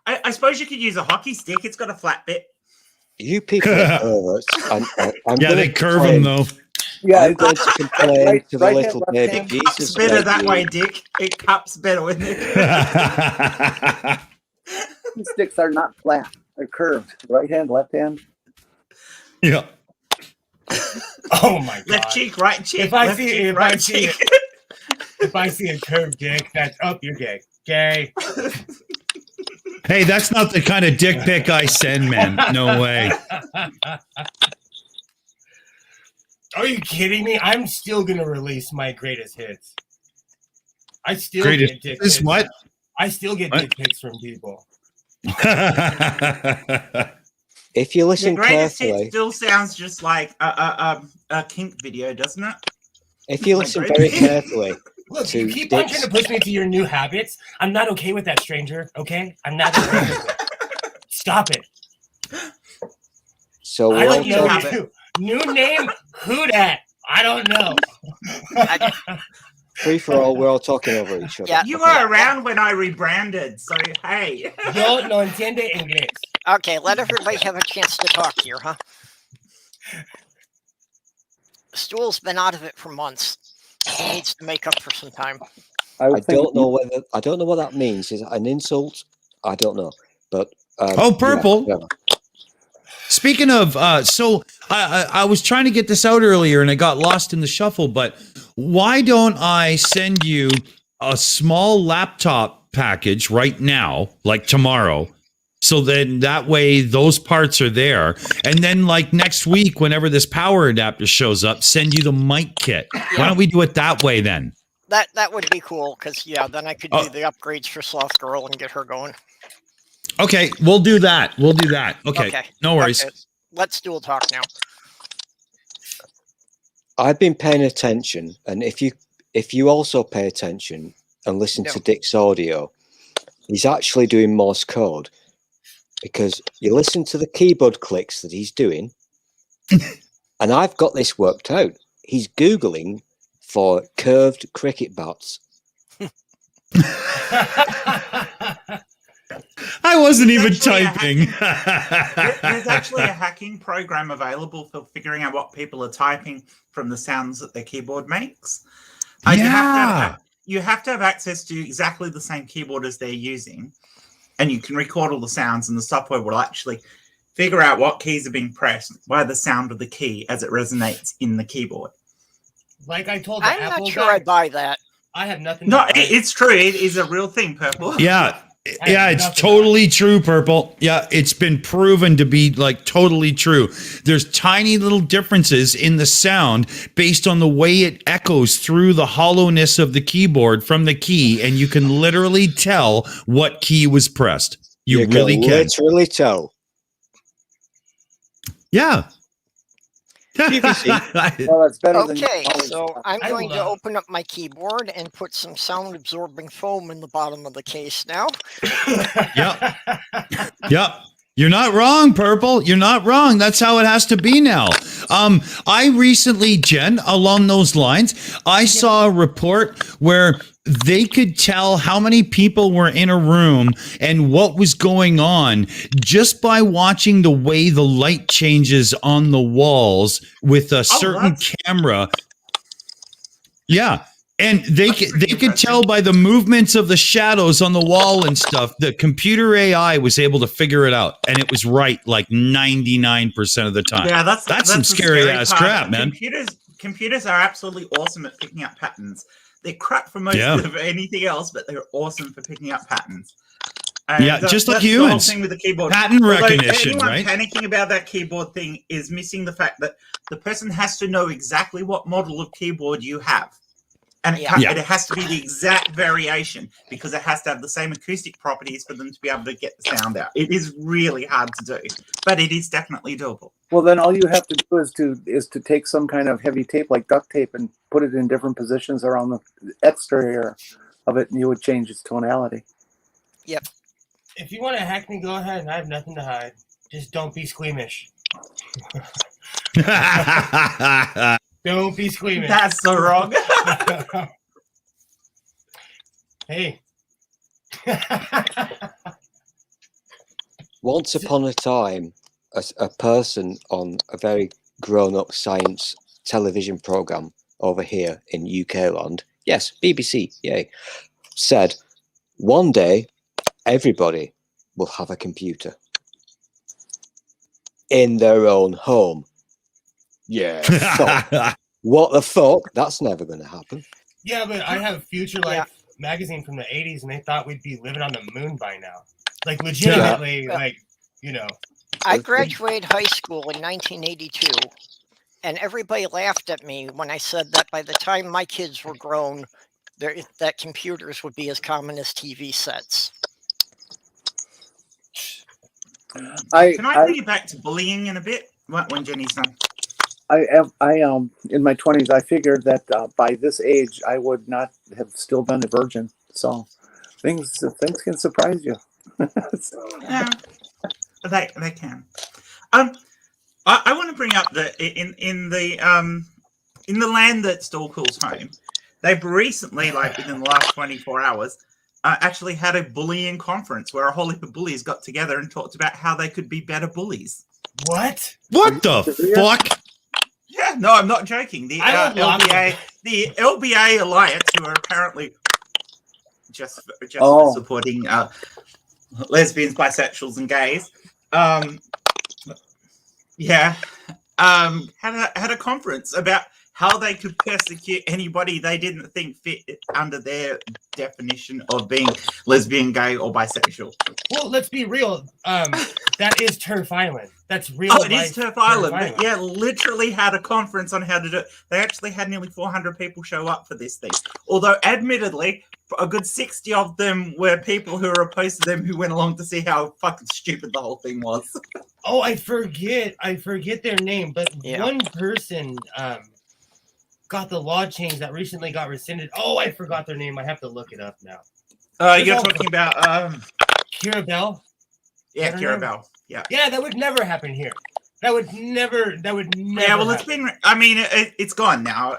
[SPEAKER 6] I suppose you could use a hockey stick. It's got a flat bit.
[SPEAKER 4] You people are perverts.
[SPEAKER 5] They curve them though.
[SPEAKER 3] Yeah,
[SPEAKER 4] I'm going to complain to the
[SPEAKER 3] right
[SPEAKER 4] little
[SPEAKER 3] hand, left
[SPEAKER 4] baby
[SPEAKER 3] hand.
[SPEAKER 6] Cups
[SPEAKER 4] Jesus.
[SPEAKER 6] better
[SPEAKER 4] like
[SPEAKER 6] that
[SPEAKER 4] you.
[SPEAKER 6] way, Dick. It cups better with it.
[SPEAKER 3] These sticks are not flat; they're curved. Right hand, left hand.
[SPEAKER 5] Yeah.
[SPEAKER 2] Oh my god!
[SPEAKER 6] Left cheek, right cheek.
[SPEAKER 2] If I
[SPEAKER 6] left
[SPEAKER 2] see
[SPEAKER 6] cheek,
[SPEAKER 2] if
[SPEAKER 6] right
[SPEAKER 2] I see
[SPEAKER 6] cheek.
[SPEAKER 2] if I see a curved dick, that's you're gay. Gay.
[SPEAKER 5] Hey, that's not the kind of dick pic I send, man. No way.
[SPEAKER 2] Are you kidding me? I'm still gonna release my greatest hits. I still
[SPEAKER 5] Greatest
[SPEAKER 2] get dick
[SPEAKER 5] hits,
[SPEAKER 2] pics.
[SPEAKER 5] what?
[SPEAKER 2] I still get
[SPEAKER 5] What?
[SPEAKER 2] dick pics from people.
[SPEAKER 4] If you
[SPEAKER 6] The
[SPEAKER 4] listen
[SPEAKER 6] greatest
[SPEAKER 4] carefully,
[SPEAKER 6] hit still sounds just like a kink video, doesn't it?
[SPEAKER 4] if you
[SPEAKER 6] My
[SPEAKER 4] listen
[SPEAKER 6] greatest
[SPEAKER 4] very
[SPEAKER 6] hit.
[SPEAKER 4] carefully,
[SPEAKER 2] Look,
[SPEAKER 4] to
[SPEAKER 2] you keep on
[SPEAKER 4] dicks.
[SPEAKER 2] trying to push me to your new habits. I'm not okay with that, stranger. Okay, I'm not okay with it. Stop it.
[SPEAKER 4] So
[SPEAKER 2] I
[SPEAKER 4] we're
[SPEAKER 2] don't
[SPEAKER 6] you
[SPEAKER 2] know
[SPEAKER 6] have
[SPEAKER 2] you. New name? Who dat? I don't know.
[SPEAKER 4] free for all. We're all talking over each other.
[SPEAKER 1] Yeah.
[SPEAKER 6] You
[SPEAKER 4] Okay.
[SPEAKER 6] were around when I rebranded, so hey.
[SPEAKER 2] Yo no entiende inglés.
[SPEAKER 1] Okay, let everybody have a chance to talk here, huh? Stool's been out of it for months. He needs to make up for some time.
[SPEAKER 3] I
[SPEAKER 4] I don't know what that means. Is it an insult? I don't know. But
[SPEAKER 5] Oh, purple.
[SPEAKER 4] yeah, whatever.
[SPEAKER 5] Speaking of, so I was trying to get this out earlier and I got lost in the shuffle, but why don't I send you a small laptop package right now, like tomorrow? So then that way those parts are there. And then like next week, whenever this power adapter shows up, send you the mic kit. Why don't we do it that way then?
[SPEAKER 1] That would be cool, because then I could do the upgrades for Sloth Girl and get her going.
[SPEAKER 5] Okay, we'll do that. Okay, no worries.
[SPEAKER 1] Okay. Let's Stool talk now.
[SPEAKER 4] I've been paying attention, and if you also pay attention and listen to Dick's audio, he's actually doing Morse code, because you listen to the keyboard clicks that he's doing, and I've got this worked out. He's Googling for curved cricket bats.
[SPEAKER 5] I wasn't even
[SPEAKER 6] There's actually
[SPEAKER 5] typing.
[SPEAKER 6] There's actually a hacking program available for figuring out what people are typing from the sounds that their keyboard makes.
[SPEAKER 5] Yeah.
[SPEAKER 6] You have to have access to exactly the same keyboard as they're using, and you can record all the sounds, and the software will actually figure out what keys are being pressed by the sound of the key as it resonates in the keyboard.
[SPEAKER 2] Like I told the
[SPEAKER 1] I'm
[SPEAKER 2] Apple
[SPEAKER 1] not sure
[SPEAKER 2] guy,
[SPEAKER 1] I buy that.
[SPEAKER 2] I have nothing.
[SPEAKER 6] No,
[SPEAKER 2] to
[SPEAKER 6] it's true. It is a real thing, Purple.
[SPEAKER 5] Yeah.
[SPEAKER 2] I
[SPEAKER 5] Yeah,
[SPEAKER 2] have
[SPEAKER 5] it's
[SPEAKER 2] nothing
[SPEAKER 5] totally true, Purple. Yeah, it's been proven to be like totally true. There's tiny little differences in the sound based on the way it echoes through the hollowness of the keyboard from the key, and you can literally tell what key was pressed. You really can.
[SPEAKER 4] Literally tell.
[SPEAKER 5] Yeah.
[SPEAKER 4] BBC.
[SPEAKER 3] Well, that's better than
[SPEAKER 1] Okay, so I'm
[SPEAKER 2] I
[SPEAKER 1] going to
[SPEAKER 2] love-
[SPEAKER 1] open up my keyboard and put some sound absorbing foam in the bottom of the case now.
[SPEAKER 5] Yep. Yep. You're not wrong, Purple. You're not wrong. That's how it has to be now. I recently, Jen, along those lines, I saw a report where they could tell how many people were in a room and what was going on just by watching the way the light changes on the walls with a certain camera. Yeah. And they could tell by the movements of the shadows on the wall and stuff. The computer AI was able to figure it out, and it was right like 99% of the time.
[SPEAKER 6] Yeah, that's
[SPEAKER 5] some
[SPEAKER 6] the
[SPEAKER 5] scary ass
[SPEAKER 6] part.
[SPEAKER 5] crap, man.
[SPEAKER 6] Computers are absolutely awesome at picking up patterns. They're crap for most of anything else, but they're awesome for picking up patterns. And
[SPEAKER 5] Yeah, just like
[SPEAKER 6] that's
[SPEAKER 5] humans.
[SPEAKER 6] The whole thing with the keyboard.
[SPEAKER 5] Pattern
[SPEAKER 6] Although
[SPEAKER 5] recognition,
[SPEAKER 6] anyone
[SPEAKER 5] right?
[SPEAKER 6] panicking about that keyboard thing is missing the fact that the person has to know exactly what model of keyboard you have. And it has to be the exact variation, because it has to have the same acoustic properties for them to be able to get the sound out. It is really hard to do, but it is definitely doable.
[SPEAKER 3] Well, then all you have to do is to take some kind of heavy tape like duct tape and put it in different positions around the exterior of it, and you would change its tonality.
[SPEAKER 1] Yep.
[SPEAKER 2] If you want to hack me, go ahead. I have nothing to hide. Just don't be squeamish. Don't be squeamish.
[SPEAKER 6] That's so wrong.
[SPEAKER 2] Hey.
[SPEAKER 4] Once upon a time, a person on a very grown-up science television program over here in UK land, yes, BBC, yay, said, one day, everybody will have a computer in their own home. Yeah. Fuck. What the fuck? That's never going to happen.
[SPEAKER 2] Yeah, but I have Future Life magazine from the 80s, and they thought we'd be living on the moon by now. Like, legitimately, like, you know.
[SPEAKER 1] I graduated high school in 1982, and everybody laughed at me when I said that by the time my kids were grown, that computers would be as common as TV sets.
[SPEAKER 6] Can I bring you back to bullying in a bit? When Jenny's done.
[SPEAKER 3] I in my 20s, I figured that by this age, I would not have still been a virgin. So things can surprise you.
[SPEAKER 6] Yeah, they can. I want to bring up that in the land that still calls home, they've recently, like within the last 24 hours, actually had a bullying conference where a whole heap of bullies got together and talked about how they could be better bullies.
[SPEAKER 2] What?
[SPEAKER 5] What the fuck?
[SPEAKER 6] Yeah, no, I'm not joking. The LBA Alliance, who are apparently just supporting lesbians, bisexuals, and gays, had a conference about how they could persecute anybody they didn't think fit under their definition of being lesbian, gay, or bisexual.
[SPEAKER 2] Well, let's be real. That is Turf Island. That's real.
[SPEAKER 6] Oh, it is Turf Island. But yeah, literally had a conference on how to do it. They actually had nearly 400 people show up for this thing. Although, admittedly, a good 60 of them were people who were opposed to them who went along to see how fucking stupid the whole thing was.
[SPEAKER 2] Oh, I forget their name, but one person got the law change that recently got rescinded. Oh, I forgot their name. I have to look it up now.
[SPEAKER 6] You're talking about
[SPEAKER 2] Kira Bell?
[SPEAKER 6] yeah, Kira Bell. Yeah.
[SPEAKER 2] Yeah, that would never happen here. That would never.
[SPEAKER 6] Yeah, well, it's been. I mean, it's gone now.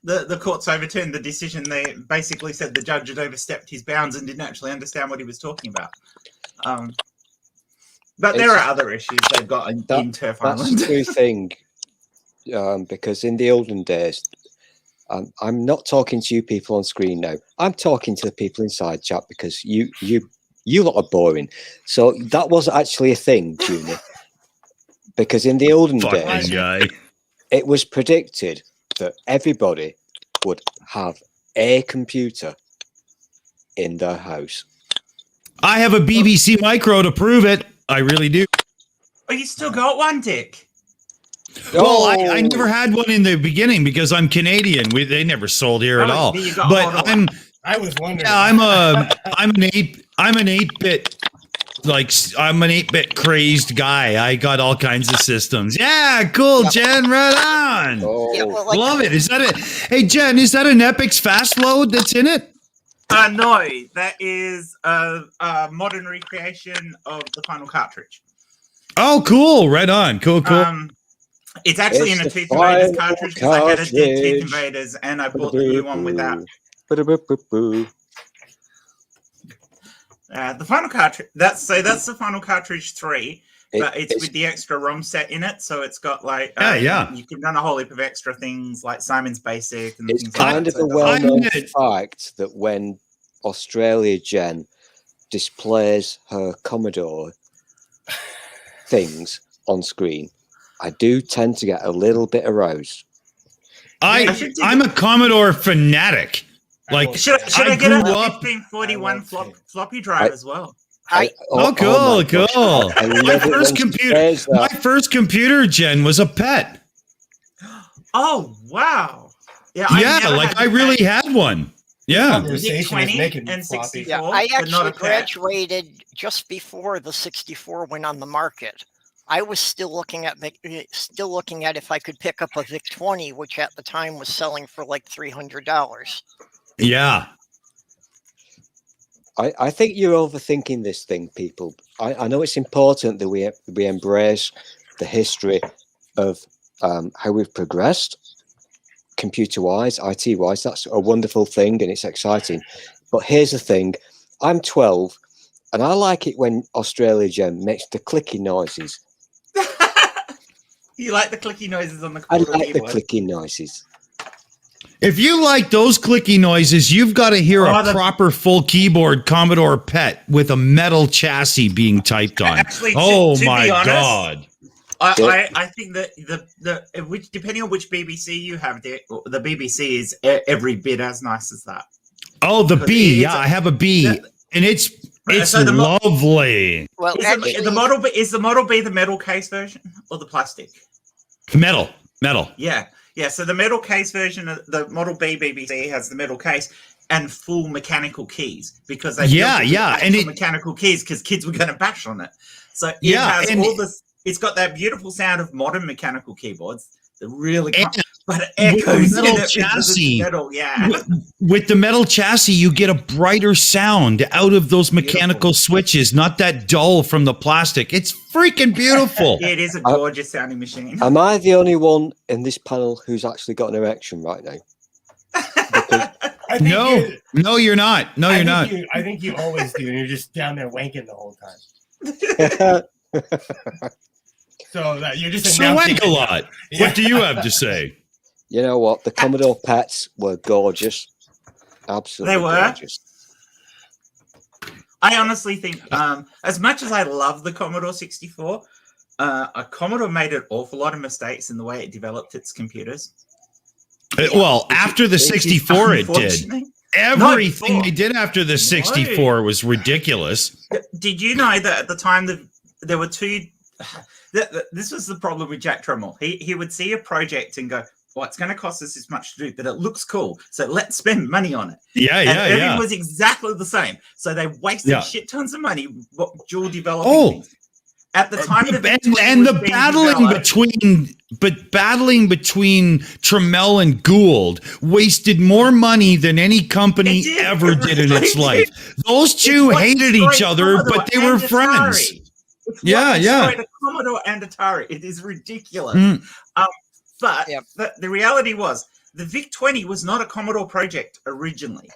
[SPEAKER 6] The court's overturned the decision. They basically said the judge had overstepped his bounds and didn't actually understand what he was talking about. But there are other issues they've got in Turf Island.
[SPEAKER 4] That's a true thing, because in the olden days, I'm not talking to you people on screen now. I'm talking to the people inside chat because you lot are boring. So that was actually a thing, Junior. Because in the olden days, it was predicted that everybody would have a computer in their house.
[SPEAKER 5] I have a BBC Micro to prove it. I really do.
[SPEAKER 6] Oh, you still got one, Dick?
[SPEAKER 5] Well, I never had one in the beginning because I'm Canadian. They never sold here at all. But
[SPEAKER 2] I was wondering.
[SPEAKER 5] Yeah, I'm an 8-bit. Like, I'm an 8-bit crazed guy. I got all kinds of systems. Yeah, cool, Jen. Right on.
[SPEAKER 1] Yeah, well, like,
[SPEAKER 5] Love it. Is that it? Hey, Jen, is that an Epic's fast load that's in it?
[SPEAKER 6] No, that is a modern recreation of the final cartridge.
[SPEAKER 5] Oh, cool. Right on. Cool.
[SPEAKER 6] It's actually in a Tooth Invaders cartridge because I had a dead Tooth Invaders and I bought the new one with that. The final cartridge. That's the final cartridge 3, but it's with the extra ROM set in it, so it's got like you can run a whole heap of extra things like Simon's Basic and
[SPEAKER 4] it's
[SPEAKER 6] things
[SPEAKER 4] kind
[SPEAKER 6] like that.
[SPEAKER 4] of a well-known fact that when Australia Jen displays her Commodore things on screen, I do tend to get a little bit aroused.
[SPEAKER 5] I'm a Commodore fanatic. Like,
[SPEAKER 6] should I get a 1541 floppy drive as well?
[SPEAKER 5] Cool. My first computer, Jen, was a PET.
[SPEAKER 6] Oh wow!
[SPEAKER 5] Yeah, I really had one. Yeah,
[SPEAKER 6] and 64.
[SPEAKER 1] Yeah, I actually graduated just before the 64 went on the market. I was still looking at if I could pick up a VIC 20, which at the time was selling for like $300.
[SPEAKER 5] Yeah.
[SPEAKER 4] I think you're overthinking this thing, people. I know it's important that we embrace the history of how we've progressed, computer-wise, IT-wise. That's a wonderful thing and it's exciting. But here's the thing. I'm 12 and I like it when Australia Jen makes the clicky noises.
[SPEAKER 6] You like the clicky noises on the
[SPEAKER 4] keyboard? I like the clicky noises.
[SPEAKER 5] If you like those clicky noises, you've got to hear a proper full keyboard Commodore PET with a metal chassis being typed on.
[SPEAKER 6] Actually,
[SPEAKER 5] to
[SPEAKER 6] my
[SPEAKER 5] honest, God.
[SPEAKER 6] I think that depending on which BBC you have, the BBC is every bit as nice as that.
[SPEAKER 5] Oh, the B. I have a B. And it's lovely.
[SPEAKER 6] Well, is the Model B the metal case version or the plastic?
[SPEAKER 5] Metal.
[SPEAKER 6] Yeah. So the metal case version of the Model B BBC has the metal case and full mechanical keys because they and mechanical keys because kids were going to bash on it. So it has all this. It's got that beautiful sound of modern mechanical keyboards. That really, but it echoes in it chassis. Metal,
[SPEAKER 5] with the metal chassis, you get a brighter sound out of those mechanical switches, not that dull from the plastic. It's freaking beautiful.
[SPEAKER 6] It is a gorgeous sounding machine.
[SPEAKER 4] Am I the only one in this panel who's actually got an erection right now?
[SPEAKER 5] No, you're not. No, you're not.
[SPEAKER 2] I think you always do, and you're just down there wanking the whole time. So that you're just
[SPEAKER 5] wank a lot. What do you have to say?
[SPEAKER 4] You know what? The Commodore PETs were gorgeous. Absolutely,
[SPEAKER 6] they were
[SPEAKER 4] gorgeous.
[SPEAKER 6] I honestly think, as much as I love the Commodore 64, a Commodore made an awful lot of mistakes in the way it developed its computers.
[SPEAKER 5] After the 64, it did. Everything they did after the 64 was ridiculous.
[SPEAKER 6] Did you know that at the time there were two? This was the problem with Jack Tramiel. He would see a project and go, well, it's going to cost us this much to do, but it looks cool. So let's spend money on it. Everything was exactly the same. So they wasted shit tons of money dual developing things. At the time
[SPEAKER 5] and the battling between but battling between Trammell and Gould wasted more money than any company ever did in its life. Those two hated each other, but they were friends. Yeah.
[SPEAKER 6] The Commodore and Atari. It is ridiculous. But the reality was the VIC-20 was not a Commodore project originally.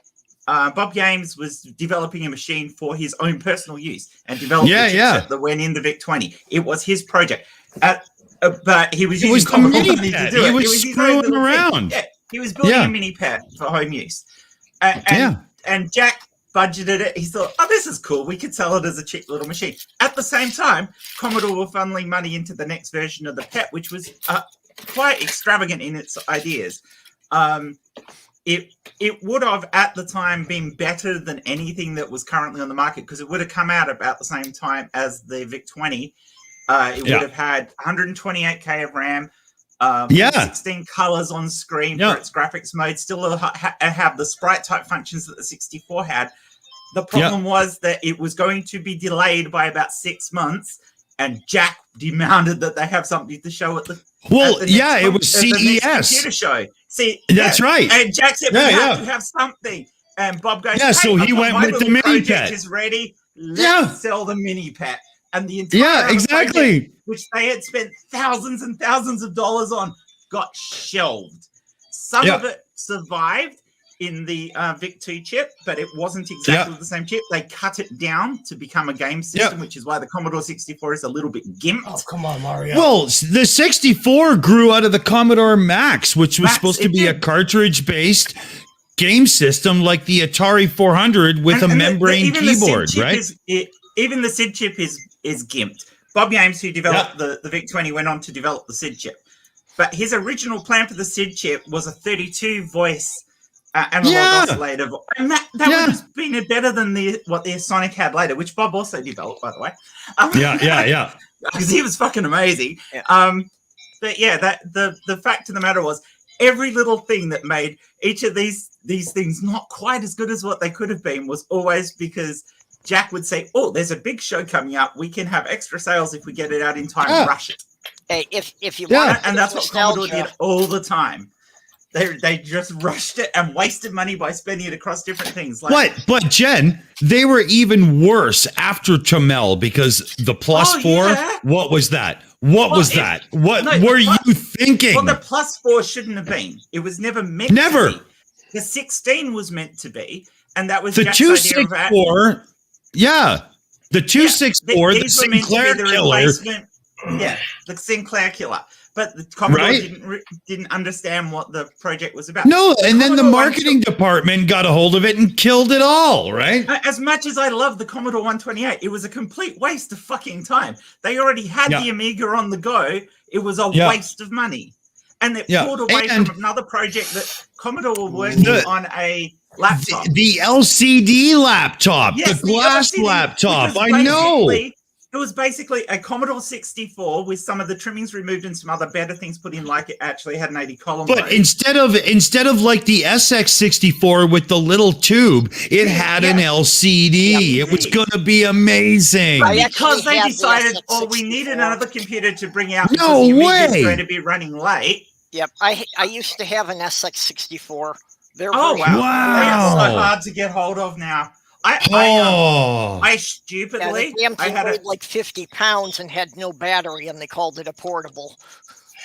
[SPEAKER 6] Bob Games was developing a machine for his own personal use and developed the chipset that went in the VIC-20. It was his project. But he was using Commodore money to do it.
[SPEAKER 5] He was screwing around.
[SPEAKER 6] Yeah, he was building a mini pet for home use. And Jack budgeted it. He thought, oh, this is cool. We could sell it as a cheap little machine. At the same time, Commodore were funneling money into the next version of the pet, which was quite extravagant in its ideas. It would have, at the time, been better than anything that was currently on the market because it would have come out about the same time as the VIC-20. It would have had 128K of RAM, 16 colors on screen for its graphics mode, still have the sprite type functions that the 64 had. The problem was that it was going to be delayed by about 6 months, and Jack demanded that they have something to show at the
[SPEAKER 5] it was CES
[SPEAKER 6] computer show. See,
[SPEAKER 5] that's right.
[SPEAKER 6] And Jack said, "We have to have something." And Bob goes, "Hey,
[SPEAKER 5] so he went with the mini pet.
[SPEAKER 6] Is ready. Let's sell the mini pet." And the entire project, which they had spent thousands and thousands of dollars on, got shelved. Some of it survived in the VIC-2 chip, but it wasn't exactly the same chip. They cut it down to become a game system, which is why the Commodore 64 is a little bit gimped.
[SPEAKER 2] Oh, come on, Mario.
[SPEAKER 5] Well, the 64 grew out of the Commodore Max, which was supposed to be a cartridge-based game system like the Atari 400 with a membrane keyboard, right?
[SPEAKER 6] Even the SID chip is gimped. Bob Games, who developed the VIC-20, went on to develop the SID chip. But his original plan for the SID chip was a 32-voice analog oscillator. And that would have been better than what the Sonic had later, which Bob also developed, by the way. Because he was fucking amazing. But the fact of the matter was, every little thing that made each of these things not quite as good as what they could have been was always because Jack would say, "Oh, there's a big show coming up. We can have extra sales if we get it out in time. Rush it."
[SPEAKER 1] Hey, if you want,
[SPEAKER 6] and that's what Commodore did all the time. They just rushed it and wasted money by spending it across different things.
[SPEAKER 5] But Jen, they were even worse after Trammell because the +4. What was that? What was that? What were you thinking?
[SPEAKER 6] Well, the +4 shouldn't have been. It was never meant to be. The 16 was meant to be, and that was
[SPEAKER 5] the
[SPEAKER 6] Jack's
[SPEAKER 5] 264. The 264, the Sinclair killer.
[SPEAKER 6] The Sinclair killer. But the Commodore didn't understand what the project was about.
[SPEAKER 5] No, and then the marketing department got a hold of it and killed it all, right?
[SPEAKER 6] As much as I love the Commodore 128, it was a complete waste of fucking time. They already had the Amiga on the go. It was a waste of money. And it pulled away from another project that Commodore were working on a laptop.
[SPEAKER 5] The LCD laptop, the glass laptop. I know.
[SPEAKER 6] It was basically a Commodore 64 with some of the trimmings removed and some other better things put in, like it actually had an 80-column.
[SPEAKER 5] But instead of like the SX64 with the little tube, it had an LCD. It was going to be amazing.
[SPEAKER 6] Because they decided, we need another computer to bring out.
[SPEAKER 5] No way.
[SPEAKER 6] It's going to be running late.
[SPEAKER 1] Yep, I used to have an SX64.
[SPEAKER 6] Wow! They are so hard to get hold of now. I stupidly,
[SPEAKER 1] I had like 50 pounds and had no battery, and they called it a portable.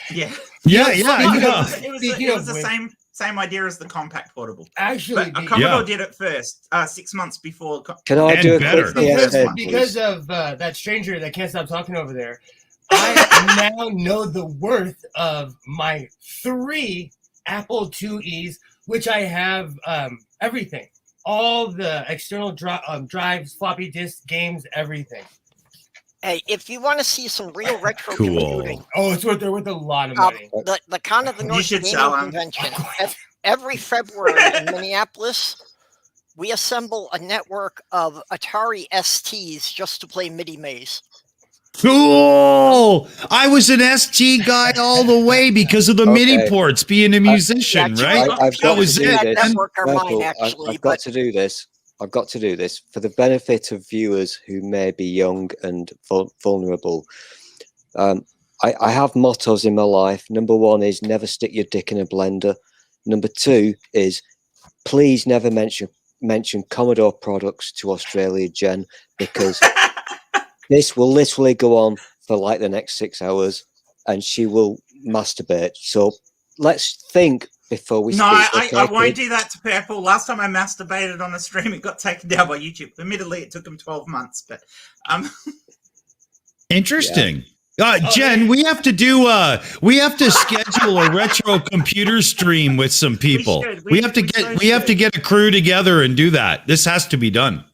[SPEAKER 6] It was the same idea as the compact portable.
[SPEAKER 2] Actually,
[SPEAKER 6] but Commodore did it first, 6 months before.
[SPEAKER 4] Can I do a quick
[SPEAKER 2] because of that stranger that can't stop talking over there? I now know the worth of my 3 Apple IIes, which I have everything. All the external drives, floppy disk, games, everything.
[SPEAKER 1] Hey, if you want to see some real retro computing,
[SPEAKER 2] it's worth a lot of money.
[SPEAKER 1] The Con of the North Gaming Convention every February in Minneapolis, we assemble a network of Atari STs just to play MIDI Maze.
[SPEAKER 5] Cool. I was an ST guy all the way because of the MIDI ports, being a musician, right?
[SPEAKER 4] I've got to do this.
[SPEAKER 1] I've
[SPEAKER 4] got to do this. I've got to do this for the benefit of viewers who may be young and vulnerable. I have mottos in my life. Number 1 is never stick your dick in a blender. Number 2 is please never mention Commodore products to Australia Jen, because this will literally go on for like the next 6 hours and she will masturbate. So let's think before we
[SPEAKER 6] No,
[SPEAKER 4] speak.
[SPEAKER 6] I won't do that to people. Last time I masturbated on a stream, it got taken down by YouTube. Admittedly, it took them 12 months, but
[SPEAKER 5] Interesting. Jen, we have to schedule a retro computer stream with some people. We have to get a crew together and do that. This has to be done.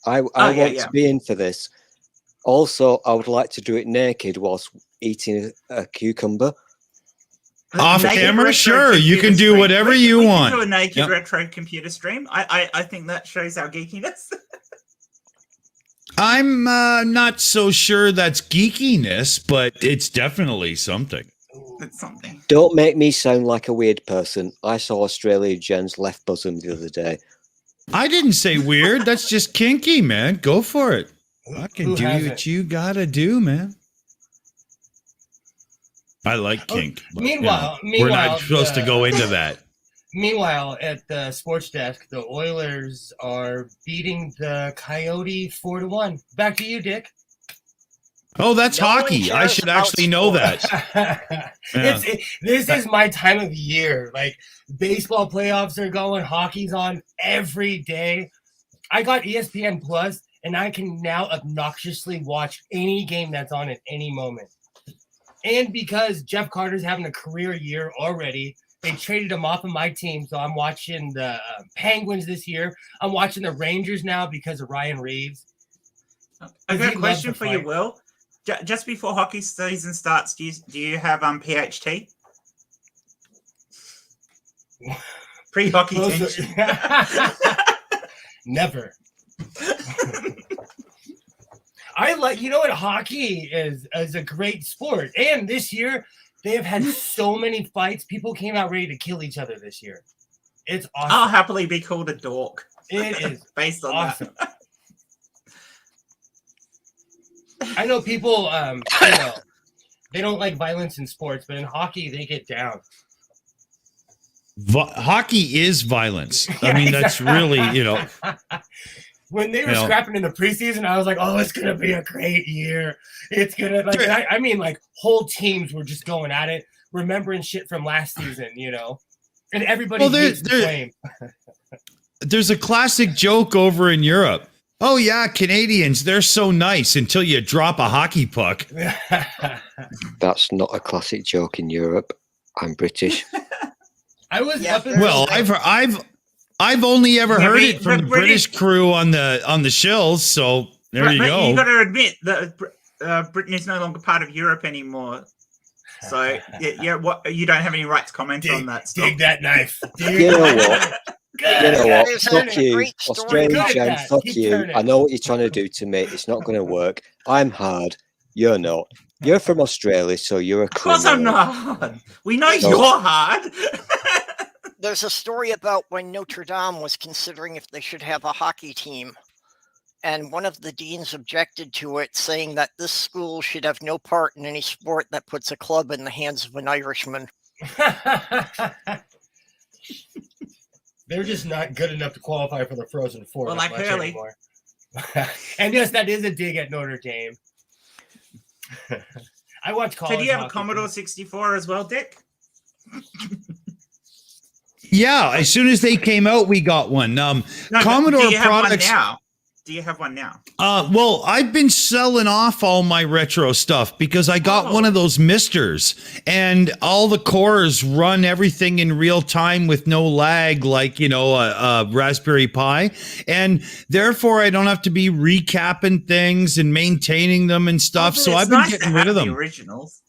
[SPEAKER 4] I want to be in for this. Also, I would like to do it naked whilst eating a cucumber.
[SPEAKER 5] Off
[SPEAKER 6] naked
[SPEAKER 5] camera,
[SPEAKER 6] retro
[SPEAKER 5] sure. You
[SPEAKER 6] computer
[SPEAKER 5] can do
[SPEAKER 6] stream.
[SPEAKER 5] whatever
[SPEAKER 6] We
[SPEAKER 5] you
[SPEAKER 6] can
[SPEAKER 5] want.
[SPEAKER 6] do a naked
[SPEAKER 5] Yep.
[SPEAKER 6] retro computer stream. I think that shows our geekiness.
[SPEAKER 5] I'm not so sure that's geekiness, but it's definitely something.
[SPEAKER 6] It's something.
[SPEAKER 4] Don't make me sound like a weird person. I saw Australia Jen's left bosom the other day.
[SPEAKER 5] I didn't say weird. That's just kinky, man. Go for it. Fucking
[SPEAKER 2] Who
[SPEAKER 5] do
[SPEAKER 2] hasn't?
[SPEAKER 5] what you gotta do, man. I like kink. but,
[SPEAKER 2] Meanwhile,
[SPEAKER 5] we're not supposed to go into that.
[SPEAKER 2] Meanwhile, at the sports desk, the Oilers are beating the Coyote 4-1. Back to you, Dick.
[SPEAKER 5] Oh, that's
[SPEAKER 1] No one
[SPEAKER 5] hockey. I
[SPEAKER 1] cares
[SPEAKER 5] should
[SPEAKER 1] about
[SPEAKER 5] actually know that. Yeah.
[SPEAKER 2] This is my time of year. Like, baseball playoffs are going, hockey's on every day. I got ESPN Plus, and I can now obnoxiously watch any game that's on at any moment. And because Jeff Carter's having a career year already, they traded him off of my team, so I'm watching the Penguins this year. I'm watching the Rangers now because of Ryan Reeves.
[SPEAKER 6] I've got
[SPEAKER 2] He
[SPEAKER 6] a
[SPEAKER 2] loves
[SPEAKER 6] question
[SPEAKER 2] to
[SPEAKER 6] for you,
[SPEAKER 2] fight.
[SPEAKER 6] Will. Just before hockey season starts, do you have PHT? Pre-hockey tension.
[SPEAKER 2] Never. I like, you know what, hockey is a great sport. And this year, they have had so many fights. People came out ready to kill each other this year. It's awesome.
[SPEAKER 6] I'll happily be called a dork.
[SPEAKER 2] It is
[SPEAKER 6] based on
[SPEAKER 2] awesome.
[SPEAKER 6] that.
[SPEAKER 2] I know people, you know, they don't like violence in sports, but in hockey, they get down.
[SPEAKER 5] Hockey is violence. I
[SPEAKER 2] Yeah,
[SPEAKER 5] mean, that's really,
[SPEAKER 2] When they were scrapping in the preseason, I was like, "Oh, it's gonna be a great year. It's gonna like." I mean, like whole teams were just going at it, remembering shit from last season, you know, and everybody hates the flame.
[SPEAKER 5] There's a classic joke over in Europe. Oh yeah, Canadians, they're so nice until you drop a hockey puck.
[SPEAKER 4] That's not a classic joke in Europe. I'm British.
[SPEAKER 2] I was
[SPEAKER 1] Yeah,
[SPEAKER 2] up in
[SPEAKER 5] Well, I've only ever heard it from the British crew on the shills. So there you go.
[SPEAKER 6] You got to admit that Britain is no longer part of Europe anymore. So what you don't have any right to comment on that stuff.
[SPEAKER 2] Dig that knife.
[SPEAKER 4] You know what? You know what?
[SPEAKER 1] There's
[SPEAKER 4] Fuck
[SPEAKER 1] a
[SPEAKER 4] you,
[SPEAKER 1] great story
[SPEAKER 4] Australian
[SPEAKER 1] about
[SPEAKER 4] Jen.
[SPEAKER 2] that.
[SPEAKER 4] Fuck
[SPEAKER 2] Keep
[SPEAKER 4] you.
[SPEAKER 2] turning.
[SPEAKER 4] I know what you're trying to do to me. It's not going to work. I'm hard. You're not. You're from Australia, so you're a
[SPEAKER 6] Of course I'm
[SPEAKER 4] criminal.
[SPEAKER 6] not hard. We know
[SPEAKER 4] So-
[SPEAKER 6] you're hard.
[SPEAKER 1] There's a story about when Notre Dame was considering if they should have a hockey team. And one of the deans objected to it, saying that this school should have no part in any sport that puts a club in the hands of an Irishman.
[SPEAKER 2] They're just not good enough to qualify for the Frozen Four.
[SPEAKER 6] Well,
[SPEAKER 2] that
[SPEAKER 6] like
[SPEAKER 2] much
[SPEAKER 6] Hurley.
[SPEAKER 2] anymore. And yes, that is a dig at Notre Dame. I watch college.
[SPEAKER 6] So do you have a
[SPEAKER 2] hockey.
[SPEAKER 6] Commodore 64 as well, Dick?
[SPEAKER 5] Yeah, as soon as they came out, we got one.
[SPEAKER 6] No, but
[SPEAKER 5] Commodore
[SPEAKER 6] do you have
[SPEAKER 5] products.
[SPEAKER 6] one now? Do you have one now?
[SPEAKER 5] Well, I've been selling off all my retro stuff because I got one of those misters, and all the cores run everything in real time with no lag, like a Raspberry Pi, and therefore I don't have to be recapping things and maintaining them and stuff.
[SPEAKER 6] Well,
[SPEAKER 5] So
[SPEAKER 6] it's
[SPEAKER 5] I've been
[SPEAKER 6] nice to
[SPEAKER 5] getting rid of
[SPEAKER 6] have
[SPEAKER 5] them.
[SPEAKER 6] the originals.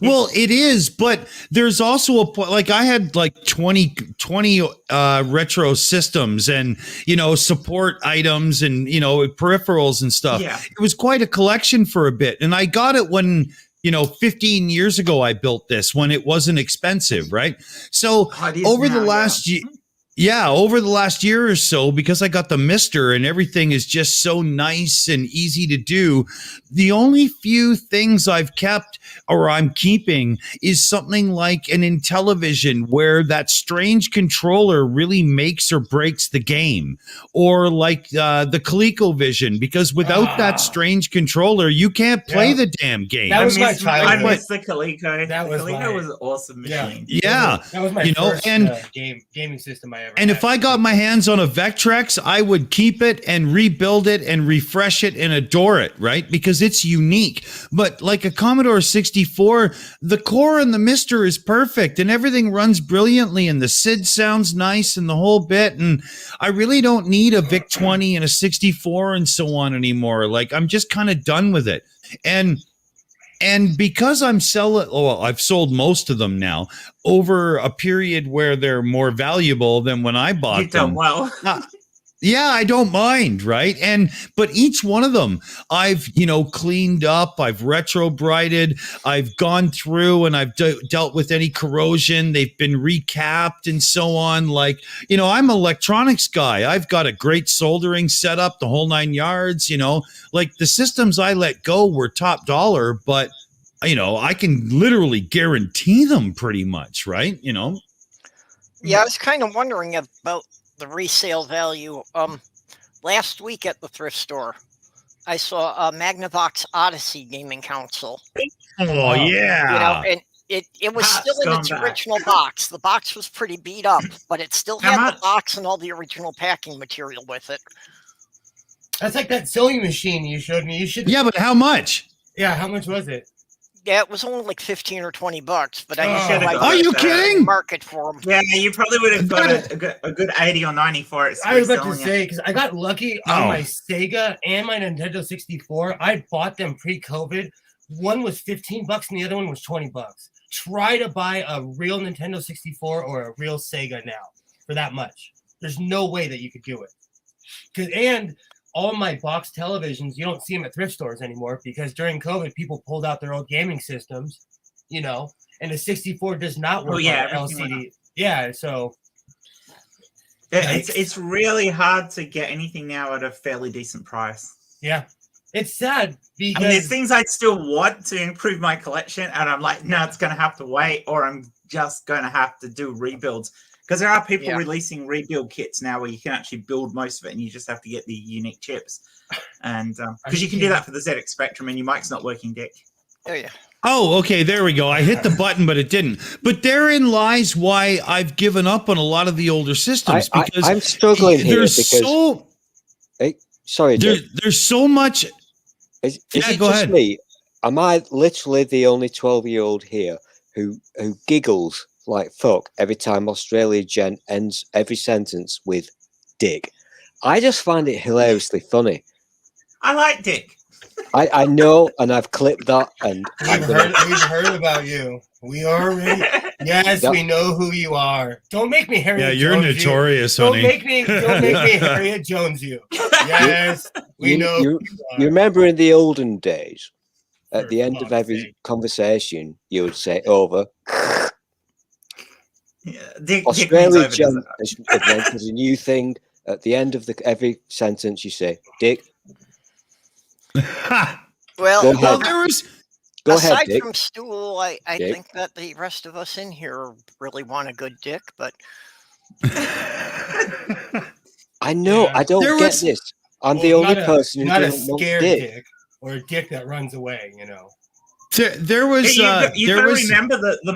[SPEAKER 5] Well, it is, but there's also a point. Like I had like 20 retro systems and support items and peripherals and stuff.
[SPEAKER 6] Yeah.
[SPEAKER 5] It was quite a collection for a bit, and I got it when 15 years ago I built this when it wasn't expensive, right? So
[SPEAKER 6] Oh, it is
[SPEAKER 5] over
[SPEAKER 6] now,
[SPEAKER 5] the last year. Yeah, over the last year or so, because I got the Mister and everything is just so nice and easy to do, the only few things I've kept or I'm keeping is something like an Intellivision where that strange controller really makes or breaks the game, or like the ColecoVision, because without that strange controller, you can't play the damn game.
[SPEAKER 2] That was my
[SPEAKER 6] I
[SPEAKER 2] childhood.
[SPEAKER 6] miss the Coleco.
[SPEAKER 2] That was
[SPEAKER 6] Coleco
[SPEAKER 2] my-
[SPEAKER 6] was an awesome
[SPEAKER 2] Yeah.
[SPEAKER 6] machine.
[SPEAKER 5] Yeah,
[SPEAKER 2] That was my
[SPEAKER 5] you know,
[SPEAKER 2] first
[SPEAKER 5] and
[SPEAKER 2] gaming system I ever
[SPEAKER 5] and
[SPEAKER 2] had.
[SPEAKER 5] if I got my hands on a Vectrex, I would keep it and rebuild it and refresh it and adore it, right? Because it's unique. But like a Commodore 64, the core and the Mister is perfect and everything runs brilliantly and the SID sounds nice and the whole bit. And I really don't need a VIC 20 and a 64 and so on anymore. Like I'm just kind of done with it. And because I've sold most of them now over a period where they're more valuable than when I bought
[SPEAKER 6] You've done
[SPEAKER 5] them.
[SPEAKER 6] well.
[SPEAKER 5] Yeah, I don't mind, right? But each one of them, I've cleaned up, I've retro-brighted, I've gone through and I've dealt with any corrosion. They've been recapped and so on. Like, I'm an electronics guy. I've got a great soldering setup, the whole 9 yards. Like the systems I let go were top dollar, but I can literally guarantee them pretty much, right?
[SPEAKER 1] Yeah, I was kind of wondering about the resale value. Last week at the thrift store, I saw a Magnavox Odyssey gaming console.
[SPEAKER 5] Oh yeah.
[SPEAKER 1] And it was
[SPEAKER 6] That's
[SPEAKER 1] still in its
[SPEAKER 6] gone back.
[SPEAKER 1] original box. The box was pretty beat up, but it still
[SPEAKER 6] How
[SPEAKER 1] had the
[SPEAKER 6] much?
[SPEAKER 1] box and all the original packing material with it.
[SPEAKER 2] That's like that sewing machine you showed me. You should.
[SPEAKER 5] Yeah, but how much?
[SPEAKER 2] Yeah. How much was it?
[SPEAKER 1] Yeah, it was only like $15 or $20, but I didn't
[SPEAKER 6] should've
[SPEAKER 1] know I
[SPEAKER 6] got
[SPEAKER 5] Are
[SPEAKER 1] could
[SPEAKER 5] you kidding?
[SPEAKER 1] market for them.
[SPEAKER 6] Yeah, you probably would have got a good 80 or 90 for it.
[SPEAKER 2] I was about to
[SPEAKER 6] reselling it.
[SPEAKER 2] say, because I got lucky on my Sega and my Nintendo 64. I bought them pre-COVID. One was $15 and the other one was $20. Try to buy a real Nintendo 64 or a real Sega now for that much. There's no way that you could do it. And all my box televisions, you don't see them at thrift stores anymore because during COVID, people pulled out their old gaming systems, and the 64 does not work on LCD. Yeah, so
[SPEAKER 6] it's really hard to get anything now at a fairly decent price.
[SPEAKER 2] yeah, it's sad because
[SPEAKER 6] there's things I still want to improve my collection, and I'm like, no, it's going to have to wait, or I'm just going to have to do rebuilds. Because there are people releasing rebuild kits now where you can actually build most of it and you just have to get the unique chips. And because you can do that for the ZX Spectrum and your mic's not working, Dick.
[SPEAKER 1] Oh, yeah.
[SPEAKER 5] Oh, okay, there we go. I hit the button, but it didn't. But therein lies why I've given up on a lot of the older systems because
[SPEAKER 4] I'm struggling here
[SPEAKER 5] there's
[SPEAKER 4] because sorry,
[SPEAKER 5] there's so much.
[SPEAKER 4] Is
[SPEAKER 5] Yeah,
[SPEAKER 4] it
[SPEAKER 5] go
[SPEAKER 4] just
[SPEAKER 5] ahead.
[SPEAKER 4] me? Am I literally the only 12-year-old here who giggles like fuck every time Australia Jen ends every sentence with dick? I just find it hilariously funny.
[SPEAKER 6] I like Dick.
[SPEAKER 4] I know, and I've clipped that, and
[SPEAKER 2] we've heard about you. We already, yes, we know who you are. Don't make me Harriet.
[SPEAKER 5] Yeah, you're
[SPEAKER 2] Jones
[SPEAKER 5] notorious,
[SPEAKER 2] you.
[SPEAKER 5] honey.
[SPEAKER 2] Don't make me Harriet Jones you. Yes, we know.
[SPEAKER 4] You remember in the olden days, at the end of every conversation, you would say over.
[SPEAKER 6] Yeah, Dick
[SPEAKER 4] Australia
[SPEAKER 6] Dick
[SPEAKER 4] Jen has invented a new thing. At the end of every sentence, you say dick.
[SPEAKER 1] Well,
[SPEAKER 4] Go
[SPEAKER 1] aside
[SPEAKER 4] ahead, Dick.
[SPEAKER 1] from Stool, I
[SPEAKER 4] Dick.
[SPEAKER 1] think that the rest of us in here really want a good dick, but
[SPEAKER 4] I know. I don't get this. I'm the only person who doesn't want dick.
[SPEAKER 2] Or a dick that runs away.
[SPEAKER 5] There was.
[SPEAKER 6] You got to
[SPEAKER 5] there was.
[SPEAKER 6] remember that the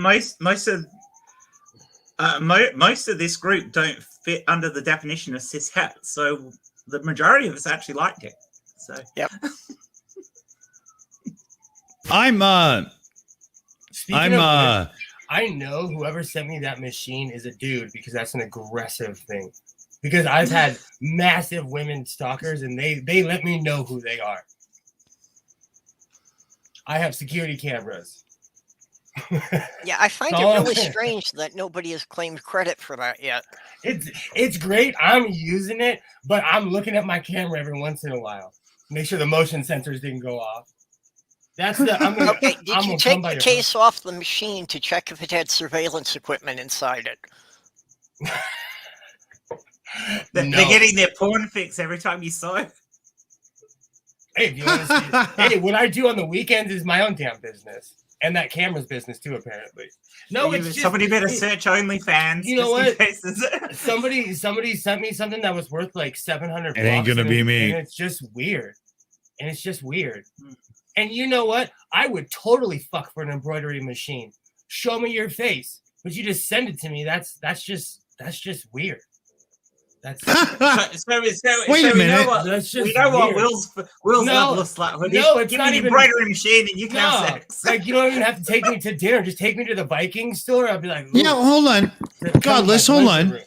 [SPEAKER 6] most of this group don't fit under the definition of cishet, so the majority of us actually like Dick. So
[SPEAKER 1] yep.
[SPEAKER 5] I
[SPEAKER 2] know whoever sent me that machine is a dude because that's an aggressive thing. Because I've had massive women stalkers and they let me know who they are. I have security cameras.
[SPEAKER 1] Yeah, I find it really strange that nobody has claimed credit for that yet.
[SPEAKER 2] It's great. I'm using it, but I'm looking at my camera every once in a while. Make sure the motion sensors didn't go off. That's the.
[SPEAKER 1] Okay, did you take the case off the machine to check if it had surveillance equipment inside it?
[SPEAKER 6] They're getting their porn fix every time you saw it.
[SPEAKER 2] Hey, if you want to see, hey, what I do on the weekends is my own damn business, and that camera's business too, apparently. No, it's just,
[SPEAKER 6] somebody better search OnlyFans.
[SPEAKER 2] You know what? Somebody sent me something that was worth like $700.
[SPEAKER 5] It ain't gonna be me.
[SPEAKER 2] And it's just weird. And you know what? I would totally fuck for an embroidery machine. Show me your face, but you just send it to me. That's just weird. That's
[SPEAKER 5] Wait a minute.
[SPEAKER 6] We know what Will's level of slut.
[SPEAKER 2] No, it's
[SPEAKER 6] give
[SPEAKER 2] not
[SPEAKER 6] me
[SPEAKER 2] even
[SPEAKER 6] an embroidery machine, and you can have sex.
[SPEAKER 2] Like, you don't even have to take me to dinner. Just take me to the Viking store. I'll be like,
[SPEAKER 5] yeah, hold on. Godless, hold on.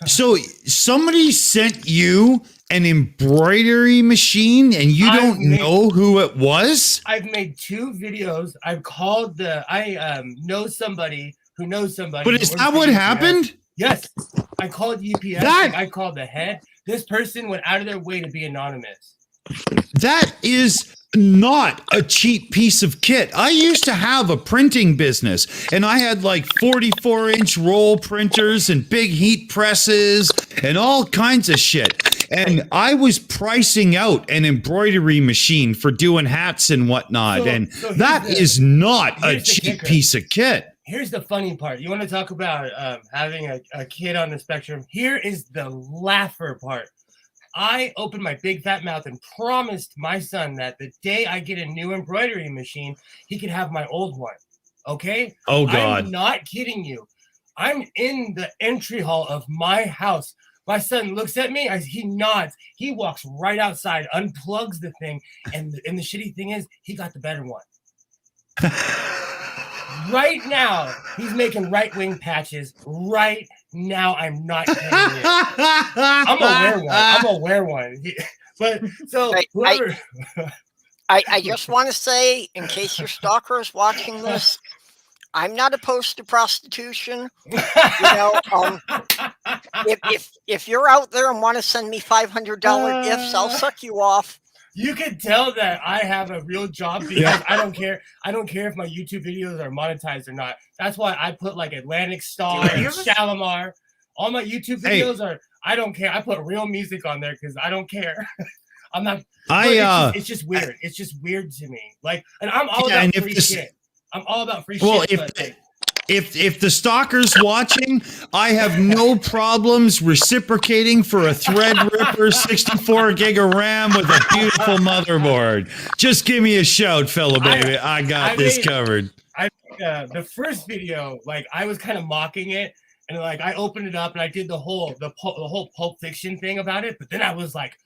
[SPEAKER 5] So somebody sent you an embroidery machine, and you don't know who it was?
[SPEAKER 2] I've made 2 videos. I've called I know somebody who knows somebody.
[SPEAKER 5] But is that what happened?
[SPEAKER 2] Yes. I called UPS. I called the head. This person went out of their way to be anonymous.
[SPEAKER 5] That is not a cheap piece of kit. I used to have a printing business, and I had like 44-inch roll printers and big heat presses and all kinds of shit. And I was pricing out an embroidery machine for doing hats and whatnot. So that is not a cheap piece of kit.
[SPEAKER 2] Here's the funny part. You want to talk about having a kid on the spectrum? Here is the laugher part. I opened my big fat mouth and promised my son that the day I get a new embroidery machine, he could have my old one. Okay?
[SPEAKER 5] Oh, God.
[SPEAKER 2] I'm not kidding you. I'm in the entry hall of my house. My son looks at me. He nods. He walks right outside, unplugs the thing. And the shitty thing is, he got the better one. Right now, he's making right-wing patches. Right now, I'm not kidding you. I'm gonna wear one. But so whoever.
[SPEAKER 1] I just want to say, in case your stalker is watching this, I'm not opposed to prostitution. You know, if you're out there and want to send me $500 gifts, I'll suck you off.
[SPEAKER 2] You can tell that I have a real job because I don't care. I don't care if my YouTube videos are monetized or not. That's why I put like Atlantic Star and Shalimar. All my YouTube videos are. I don't care. I put real music on there because I don't care. I'm not. It's just weird. It's just weird to me. Like, and I'm all about free shit. I'm all about free shit.
[SPEAKER 5] If the stalker's watching, I have no problems reciprocating for a Threadripper 64 gig of RAM with a beautiful motherboard. Just give me a shout, fellow baby. I got this covered.
[SPEAKER 2] The first video, like, I was kind of mocking it, and like I opened it up and I did the whole Pulp Fiction thing about it. But then I was like,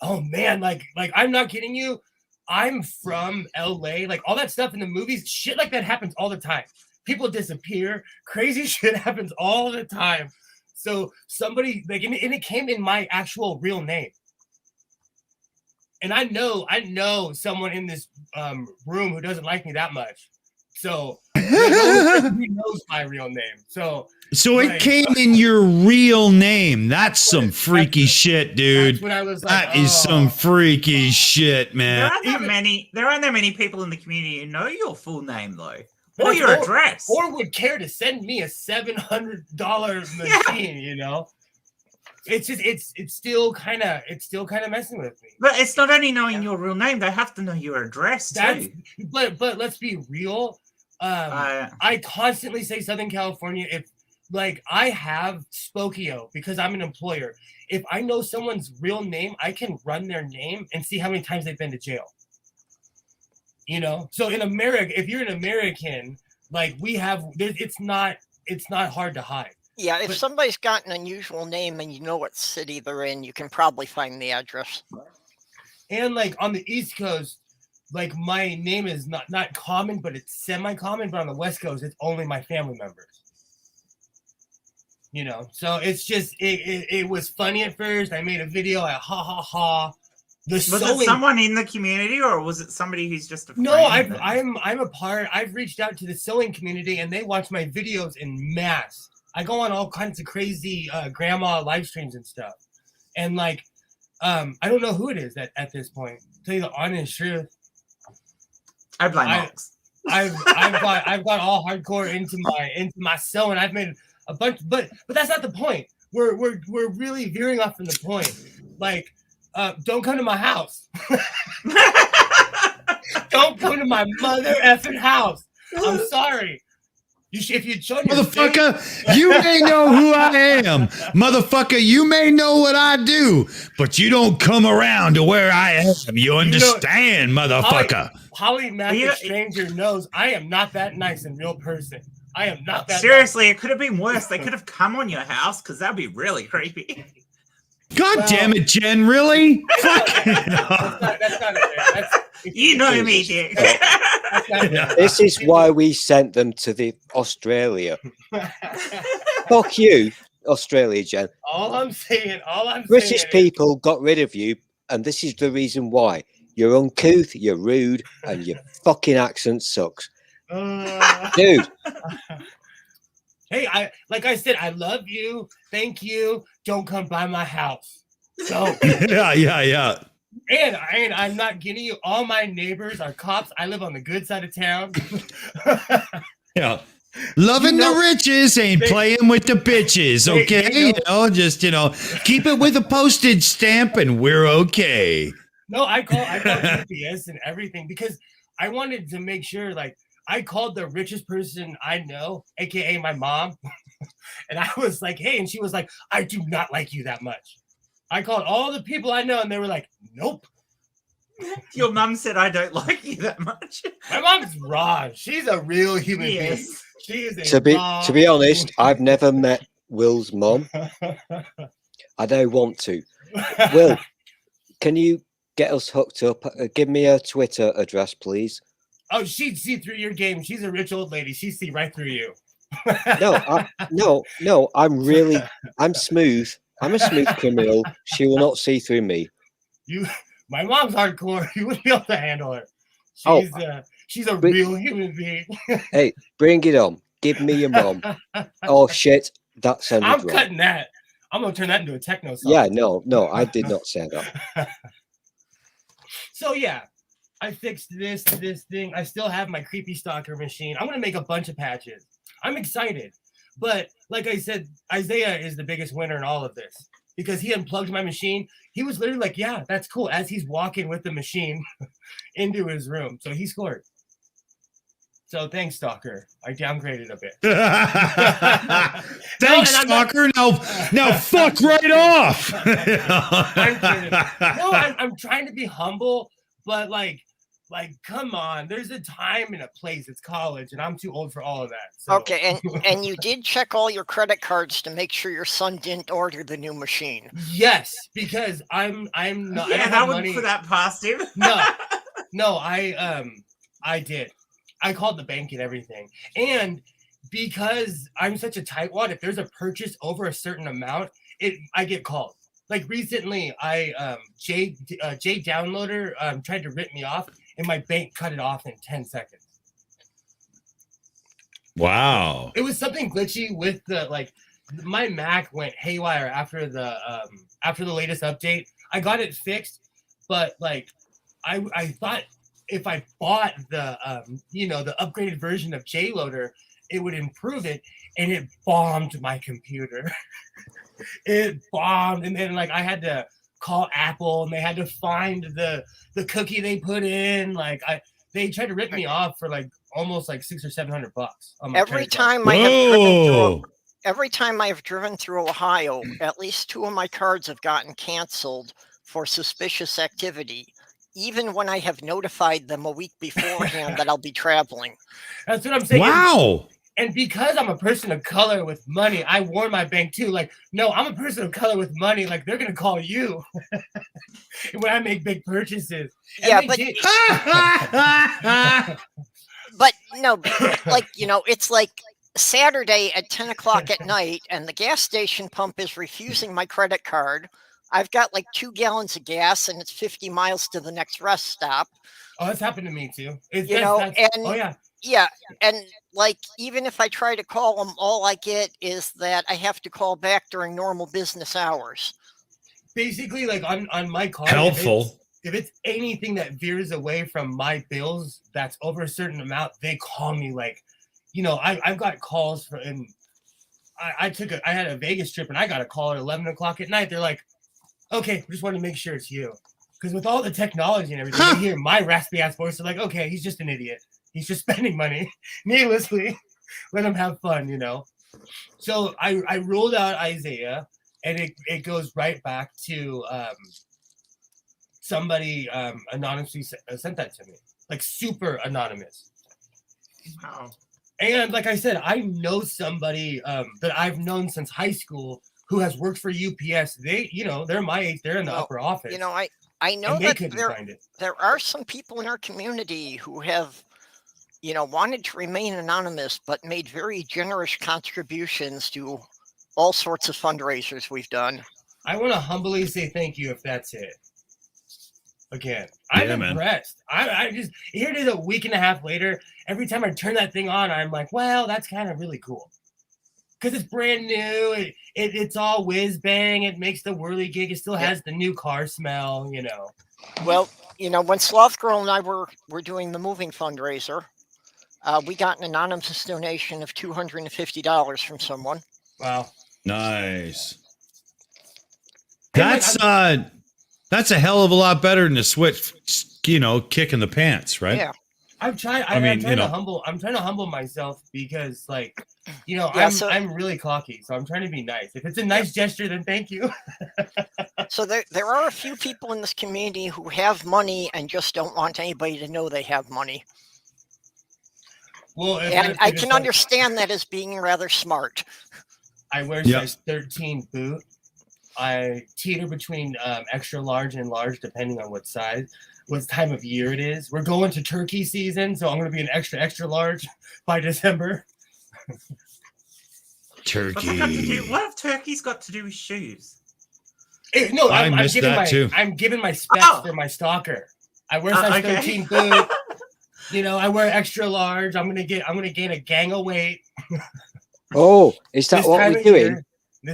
[SPEAKER 2] oh man, like I'm not kidding you. I'm from LA. Like, all that stuff in the movies, shit like that happens all the time. People disappear. Crazy shit happens all the time. So somebody, like, and it came in my actual real name. And I know someone in this room who doesn't like me that much. So he knows my real name. So
[SPEAKER 5] it came in your real name. That's some freaky shit, dude.
[SPEAKER 2] That's when I was like,
[SPEAKER 5] that is some freaky shit, man.
[SPEAKER 6] There aren't that many people in the community who know your full name, though. Or your address.
[SPEAKER 2] Or would care to send me a $700 machine, you know? It's just it's still kind of messing with me.
[SPEAKER 6] But it's not only knowing your real name, they have to know your address too.
[SPEAKER 2] But let's be real. I constantly say Southern California. If, like, I have Spokio because I'm an employer. If I know someone's real name, I can run their name and see how many times they've been to jail. You know, so in America, if you're an American, like we have, it's not hard to hide.
[SPEAKER 1] Yeah, if somebody's got an unusual name and you know what city they're in, you can probably find the address.
[SPEAKER 2] And like on the East Coast, like my name is not common, but it's semi-common. But on the West Coast, it's only my family members. You know, so it's just it was funny at first. I made a video, I ha ha ha.
[SPEAKER 6] Was it someone in the community, or was it somebody who's just a friend?
[SPEAKER 2] No, I'm a part. I've reached out to the sewing community, and they watch my videos in mass. I go on all kinds of crazy grandma live streams and stuff, and like, I don't know who it is at this point. To tell you the honest truth,
[SPEAKER 6] I blame Alex.
[SPEAKER 2] I've got all hardcore into my sewing. I've made a bunch, but that's not the point. we're really veering off from the point. Like, don't come to my house. Don't come to my mother effing house. I'm sorry. If you'd shown your
[SPEAKER 5] Motherfucker,
[SPEAKER 2] face,
[SPEAKER 5] you may know who I am. Motherfucker, you may know what I do, but you don't come around to where I am. You understand, motherfucker?
[SPEAKER 2] Holly Mack, the stranger, knows I am not that nice in real person. I am not that
[SPEAKER 6] Seriously, it could have been worse. They could have come on your house, because that'd be really creepy.
[SPEAKER 5] God damn it, Jen, really? Fuck.
[SPEAKER 2] That's not it.
[SPEAKER 6] You know me, Dick.
[SPEAKER 4] This is why we sent them to the Australia. Fuck you, Australia, Jen.
[SPEAKER 2] All I'm saying
[SPEAKER 4] British people got rid of you, and this is the reason why. You're uncouth, you're rude, and your fucking accent sucks. Dude.
[SPEAKER 2] Hey, like I said, I love you. Thank you. Don't come by my house. Don't.
[SPEAKER 5] Yeah.
[SPEAKER 2] And I'm not kidding you. All my neighbors are cops. I live on the good side of town.
[SPEAKER 5] Yeah. Loving the riches ain't playing with the bitches, okay? Just keep it with a postage stamp and we're okay.
[SPEAKER 2] No, I call GPS and everything because I wanted to make sure, like, I called the richest person I know, aka my mom, and I was like, hey, and she was like, I do not like you that much. I called all the people I know, and they were like, nope.
[SPEAKER 6] Your mom said I don't like you that much.
[SPEAKER 2] My mom's raw. She's a real human being. She is
[SPEAKER 4] to be honest, I've never met Will's mom. I don't want to. Will, can you get us hooked up? Give me her Twitter address, please.
[SPEAKER 2] Oh, she'd see through your game. She's a rich old lady. She'd see right through you.
[SPEAKER 4] No. I'm smooth. I'm a smooth criminal. She will not see through me.
[SPEAKER 2] My mom's hardcore. You wouldn't be able to handle her. She's a real human being.
[SPEAKER 4] Hey, bring it on. Give me your mom. Oh shit, that sounded wrong.
[SPEAKER 2] I'm cutting that. I'm gonna turn that into a techno song.
[SPEAKER 4] Yeah, no, I did not say that.
[SPEAKER 2] So yeah, I fixed this thing. I still have my creepy stalker machine. I'm gonna make a bunch of patches. I'm excited. But like I said, Isaiah is the biggest winner in all of this because he unplugged my machine. He was literally like, yeah, that's cool, as he's walking with the machine into his room. So he scored. So thanks, Stalker. I downgraded a bit.
[SPEAKER 5] Thanks, Stalker. Now fuck right off.
[SPEAKER 2] I'm trying to be humble, but like, come on. There's a time and a place. It's college, and I'm too old for all of that. So.
[SPEAKER 1] Okay, and you did check all your credit cards to make sure your son didn't order the new machine.
[SPEAKER 2] Yes, because I'm not.
[SPEAKER 6] Yeah, that would put that past him.
[SPEAKER 2] No, I did. I called the bank and everything, and because I'm such a tightwad, if there's a purchase over a certain amount, I get called. Like recently, Jay Downloader tried to rip me off, and my bank cut it off in 10 seconds.
[SPEAKER 5] Wow!
[SPEAKER 2] It was something glitchy with my Mac went haywire after the latest update. I got it fixed, but I thought if I bought the the upgraded version of JLoader, it would improve it, and it bombed my computer. It bombed, and then I had to call Apple, and they had to find the cookie they put in. They tried to rip me off for almost $600 or $700 on my
[SPEAKER 1] Every time I have driven through Ohio, at least 2 of my cards have gotten canceled for suspicious activity, even when I have notified them a week beforehand that I'll be traveling.
[SPEAKER 2] That's what I'm saying.
[SPEAKER 5] Wow.
[SPEAKER 2] And because I'm a person of color with money, I warn my bank too. No, I'm a person of color with money. They're going to call you when I make big purchases.
[SPEAKER 1] Yeah, but but no, it's Saturday at 10 o'clock at night, and the gas station pump is refusing my credit card. I've got 2 gallons of gas, and it's 50 miles to the next rest stop.
[SPEAKER 2] Oh, that's happened to me too.
[SPEAKER 1] Oh yeah. Yeah, and even if I try to call them, all I get is that I have to call back during normal business hours.
[SPEAKER 2] Basically, on my card,
[SPEAKER 5] helpful.
[SPEAKER 2] If it's anything that veers away from my bills that's over a certain amount, they call me. I've got calls I had a Vegas trip and I got a call at 11 o'clock at night. They're like, okay, we just want to make sure it's you. Because with all the technology and everything, they hear my raspy ass voice. They're like, okay, he's just an idiot. He's just spending money needlessly. Let him have fun, you know? So I ruled out Isaiah, and it goes right back to somebody anonymously sent that to me. Like super anonymous.
[SPEAKER 6] Wow.
[SPEAKER 2] And like I said, I know somebody that I've known since high school who has worked for UPS. They, you know, they're my age. They're in the upper office.
[SPEAKER 1] You know, I know
[SPEAKER 2] and they
[SPEAKER 1] that
[SPEAKER 2] couldn't find it.
[SPEAKER 1] there are some people in our community who have, you know, wanted to remain anonymous, but made very generous contributions to all sorts of fundraisers we've done.
[SPEAKER 2] I want to humbly say thank you if that's it. Again, I'm impressed. I just, here it is a week and a half later. Every time I turn that thing on, I'm like, well, that's kind of really cool. Because it's brand new. It's all whiz bang. It makes the whirligig. It still has the new car smell, you know.
[SPEAKER 1] Well, you know, when Sloth Girl and I were doing the moving fundraiser, we got an anonymous donation of $250 from someone.
[SPEAKER 2] Wow.
[SPEAKER 5] Nice. That's a hell of a lot better than a switch, you know, kick in the pants, right?
[SPEAKER 1] Yeah.
[SPEAKER 2] I'm trying to humble myself because, like, you know, I'm really cocky, so I'm trying to be nice. If it's a nice gesture, then thank you.
[SPEAKER 1] So there are a few people in this community who have money and just don't want anybody to know they have money. Well, and I can understand that as being rather smart.
[SPEAKER 2] I wear size 13 boot. I teeter between extra large and large, depending on what time of year it is. We're going to turkey season, so I'm going to be an extra large by December.
[SPEAKER 5] Turkey.
[SPEAKER 6] What have turkeys got to do with shoes?
[SPEAKER 2] I'm giving my specs for my stalker. I wear size 13 boot. You know, I wear extra large. I'm gonna gain a gang of weight.
[SPEAKER 4] Oh, is that what we're doing?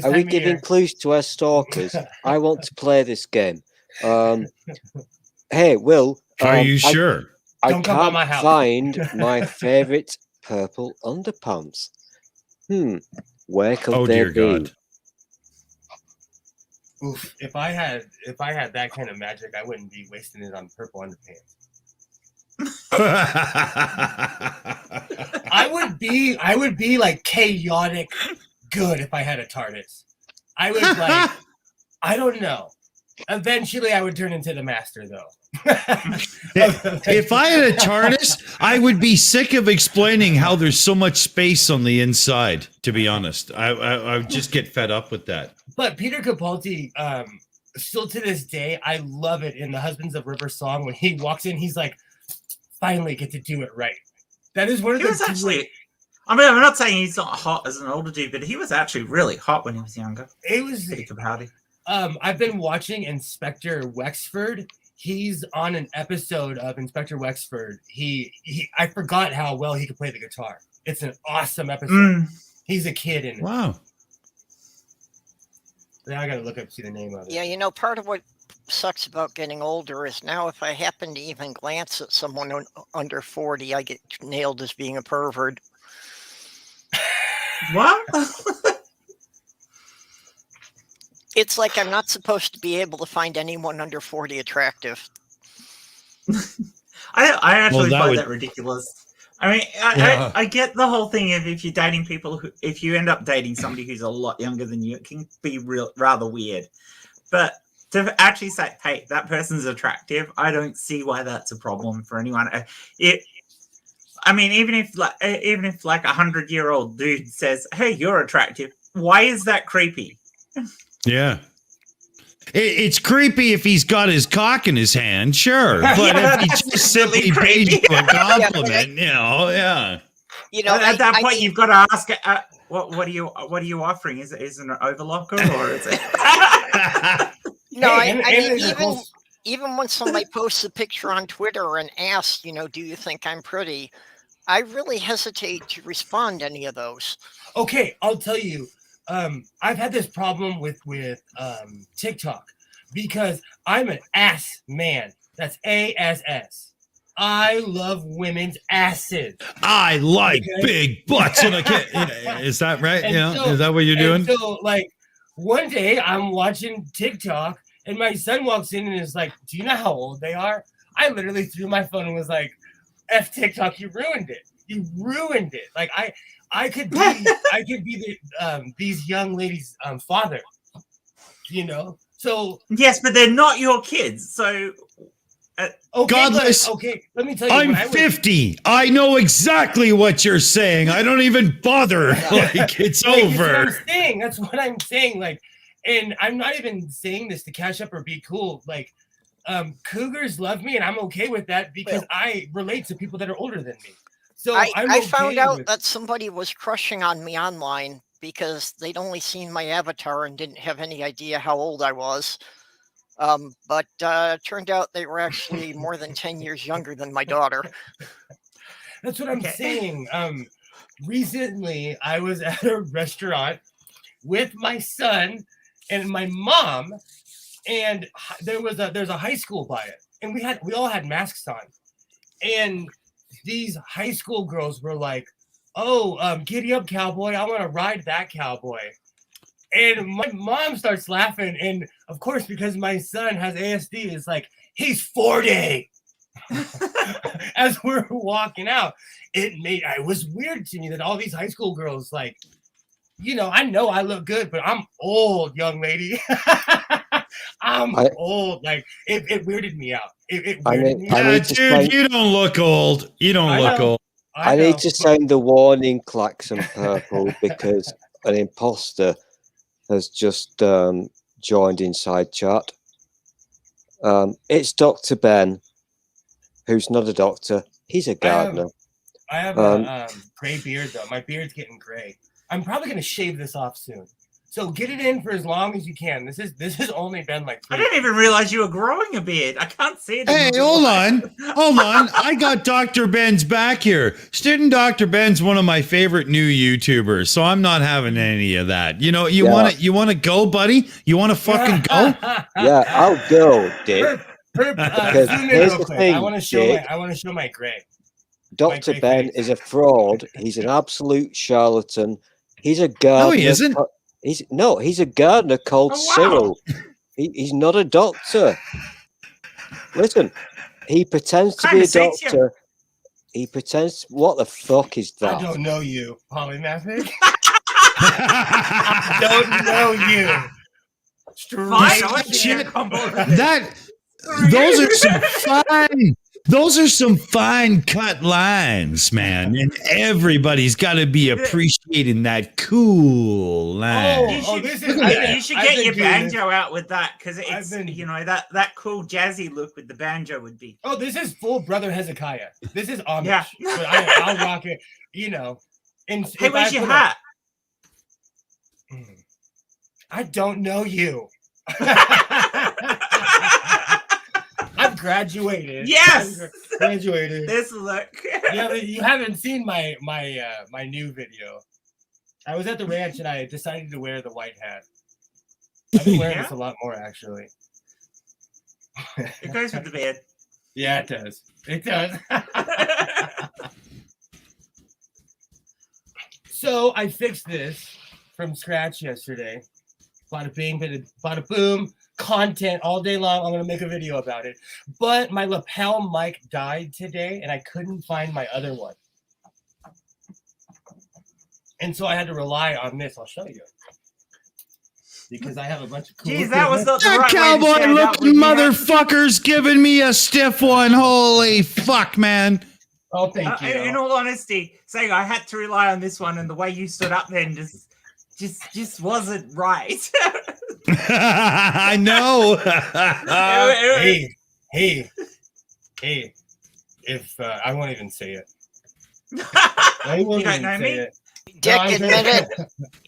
[SPEAKER 4] Are we giving clues to our stalkers? I want to play this game. Hey, Will.
[SPEAKER 5] Are you sure?
[SPEAKER 4] I can't find my favorite purple underpants. Where could they be? God.
[SPEAKER 2] Oof! If I had that kind of magic, I wouldn't be wasting it on purple underpants. I would be like chaotic good if I had a TARDIS. I would like, I don't know. Eventually, I would turn into the Master, though.
[SPEAKER 5] If I had a TARDIS, I would be sick of explaining how there's so much space on the inside. To be honest, I would just get fed up with that.
[SPEAKER 2] But Peter Capaldi, still to this day, I love it in the Husbands of River song when he walks in. He's like, "Finally, get to do it right." That is one of the
[SPEAKER 6] actually. I mean, I'm not saying he's not hot as an older dude, but he was actually really hot when he was younger.
[SPEAKER 2] It was
[SPEAKER 6] Peter Capaldi.
[SPEAKER 2] I've been watching Inspector Wexford. He's on an episode of Inspector Wexford. I forgot how well he could play the guitar. It's an awesome episode. He's a kid in it.
[SPEAKER 5] Wow.
[SPEAKER 2] Now I gotta look up see the name of it.
[SPEAKER 1] Yeah, you know, part of what sucks about getting older is now if I happen to even glance at someone under 40, I get nailed as being a pervert.
[SPEAKER 6] What?
[SPEAKER 1] It's like I'm not supposed to be able to find anyone under 40 attractive.
[SPEAKER 6] I actually find that ridiculous. I mean, I get the whole thing of if you're dating people if you end up dating somebody who's a lot younger than you, it can be rather weird. But to actually say, hey, that person's attractive, I don't see why that's a problem for anyone. I mean, even if like a 100-year-old dude says, "Hey, you're attractive," why is that creepy?
[SPEAKER 5] Yeah. It's creepy if he's got his cock in his hand, sure. But if he just simply paid you a compliment, you know,
[SPEAKER 1] You know,
[SPEAKER 6] at that point, you've got to ask, what are you offering? Is it an overlocker or is it?
[SPEAKER 1] No, I mean, even when somebody posts a picture on Twitter and asks, you know, do you think I'm pretty? I really hesitate to respond to any of those.
[SPEAKER 2] Okay, I'll tell you. I've had this problem with TikTok because I'm an ass man. That's ASS. I love women's asses.
[SPEAKER 5] I like
[SPEAKER 2] Okay.
[SPEAKER 5] big butts, and I can't. Is that right?
[SPEAKER 2] And so-
[SPEAKER 5] Is that what you're doing?
[SPEAKER 2] So, like, one day I'm watching TikTok, and my son walks in and is like, "Do you know how old they are?" I literally threw my phone and was like, "F TikTok, you ruined it. You ruined it." Like, I could be these young ladies' father. You know. So
[SPEAKER 6] Yes, but they're not your kids. So
[SPEAKER 2] okay,
[SPEAKER 5] Godless.
[SPEAKER 2] okay. Let me tell you.
[SPEAKER 5] I'm
[SPEAKER 2] when I was-
[SPEAKER 5] 50. I know exactly what you're saying. I don't even bother. Like, it's
[SPEAKER 2] Like,
[SPEAKER 5] over.
[SPEAKER 2] That's what I'm saying. That's what I'm saying. Like, and I'm not even saying this to cash up or be cool. Like, cougars love me, and I'm okay with that because I relate to people that are older than me. So
[SPEAKER 1] I
[SPEAKER 2] okay
[SPEAKER 1] found out
[SPEAKER 2] with-
[SPEAKER 1] that somebody was crushing on me online because they'd only seen my avatar and didn't have any idea how old I was. But turned out they were actually more than 10 years younger than my daughter.
[SPEAKER 2] That's what I'm
[SPEAKER 6] Okay.
[SPEAKER 2] saying. Recently I was at a restaurant with my son and my mom, and there's a high school by it, and we all had masks on, and these high school girls were like, "Oh, giddy up, cowboy! I want to ride that cowboy." And my mom starts laughing, and of course, because my son has ASD, it's like, "He's 40." As we're walking out, it was weird to me that all these high school girls, like, you know I look good, but I'm old, young lady. I'm old. Like, it weirded me out. It weirded me out.
[SPEAKER 5] Yeah, dude, you don't look old. You don't look old.
[SPEAKER 4] I need to sound the warning klaxon purple because an imposter has just joined inside chat. It's Dr. Ben, who's not a doctor. He's a gardener.
[SPEAKER 2] I have a gray beard, though. My beard's getting gray. I'm probably going to shave this off soon. So get it in for as long as you can. This has only been like 3
[SPEAKER 6] I didn't even realize you were growing a beard. I can't see it.
[SPEAKER 5] Hey, hold on. I got Dr. Ben's back here. Student Dr. Ben's one of my favorite new YouTubers, so I'm not having any of that. You know, you want to go, buddy? You want to fucking go?
[SPEAKER 4] Yeah, I'll go, Dick.
[SPEAKER 2] Zoom in
[SPEAKER 4] here's
[SPEAKER 2] real
[SPEAKER 4] the
[SPEAKER 2] quick.
[SPEAKER 4] thing,
[SPEAKER 2] I want to show my gray.
[SPEAKER 4] Dr.
[SPEAKER 2] gray
[SPEAKER 4] Ben
[SPEAKER 2] face.
[SPEAKER 4] is a fraud. He's an absolute charlatan. He's a gardener.
[SPEAKER 5] No, he isn't.
[SPEAKER 4] He's a gardener called Cyril. He's not a doctor. Listen, he pretends to be a doctor. He pretends. What the fuck is that?
[SPEAKER 2] I don't know you, polymathic. I don't know you.
[SPEAKER 5] Those are some fine cut lines, man. And everybody's got to be appreciating that cool line.
[SPEAKER 6] You should get your banjo out with that, because it's that cool jazzy look with the banjo would be.
[SPEAKER 2] Oh, this is full Brother Hezekiah. This is Amish. Yeah. But I'll rock it. You know. And
[SPEAKER 6] hey, where's your hat?
[SPEAKER 2] I don't know you. I've graduated.
[SPEAKER 6] Yes,
[SPEAKER 2] I've graduated.
[SPEAKER 6] This look.
[SPEAKER 2] Yeah, you haven't seen my new video. I was at the ranch and I decided to wear the white hat. I've been wearing this a lot more, actually.
[SPEAKER 6] It goes with the beard.
[SPEAKER 2] Yeah, it does. It does. So I fixed this from scratch yesterday. Bada bing, bada boom. Content all day long. I'm going to make a video about it. But my lapel mic died today and I couldn't find my other one. And so I had to rely on this. I'll show you. Because I have a bunch of cool.
[SPEAKER 6] Jeez, that was not the right
[SPEAKER 5] cowboy looking motherfucker's giving me a stiff one. Holy fuck, man.
[SPEAKER 2] Oh, thank you.
[SPEAKER 6] In all honesty, saying I had to rely on this one, and the way you stood up then just wasn't right.
[SPEAKER 5] I know.
[SPEAKER 2] Hey. If I won't even say it. I won't
[SPEAKER 6] You don't
[SPEAKER 2] even
[SPEAKER 6] know
[SPEAKER 2] say
[SPEAKER 6] me?
[SPEAKER 2] it.
[SPEAKER 1] Dick
[SPEAKER 2] No,
[SPEAKER 1] admitted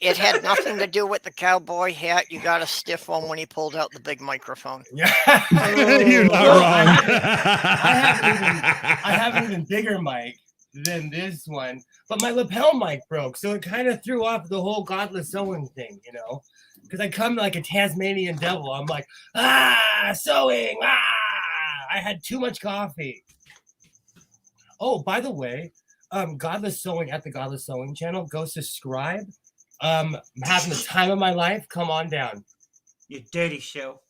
[SPEAKER 1] it had nothing to do with the cowboy hat. You got a stiff one when he pulled out the big microphone.
[SPEAKER 2] Yeah.
[SPEAKER 5] You're not wrong.
[SPEAKER 2] I have an even bigger mic than this one, but my lapel mic broke, so it kind of threw off the whole godless sewing thing, you know? Because I come like a Tasmanian devil. I'm like, sewing, I had too much coffee. Oh, by the way, Godless Sewing at the Godless Sewing channel. Go subscribe. I'm having the time of my life. Come on down.
[SPEAKER 6] You dirty show.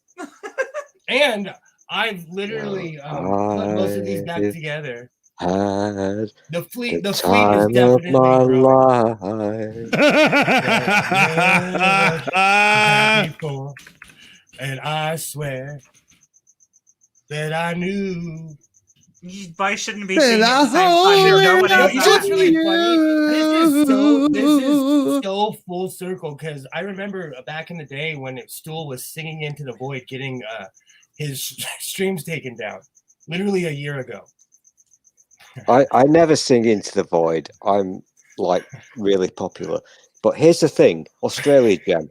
[SPEAKER 2] And I've literally put most of these back
[SPEAKER 4] I've
[SPEAKER 2] together.
[SPEAKER 4] had
[SPEAKER 2] The fleet
[SPEAKER 4] the
[SPEAKER 2] is
[SPEAKER 4] time of
[SPEAKER 2] definitely
[SPEAKER 4] my
[SPEAKER 2] growing.
[SPEAKER 4] life.
[SPEAKER 2] Before, and I swear that I knew.
[SPEAKER 6] You both shouldn't be
[SPEAKER 5] And
[SPEAKER 6] singing at
[SPEAKER 5] I
[SPEAKER 6] the same time.
[SPEAKER 5] hold
[SPEAKER 6] No
[SPEAKER 5] it
[SPEAKER 6] one
[SPEAKER 2] No,
[SPEAKER 6] else
[SPEAKER 2] you know
[SPEAKER 6] is.
[SPEAKER 2] what's really funny? This is so full circle because I remember back in the day when Stool was singing into the void, getting his streams taken down, literally a year ago.
[SPEAKER 4] I never sing into the void. I'm like really popular. But here's the thing, Australia Gem.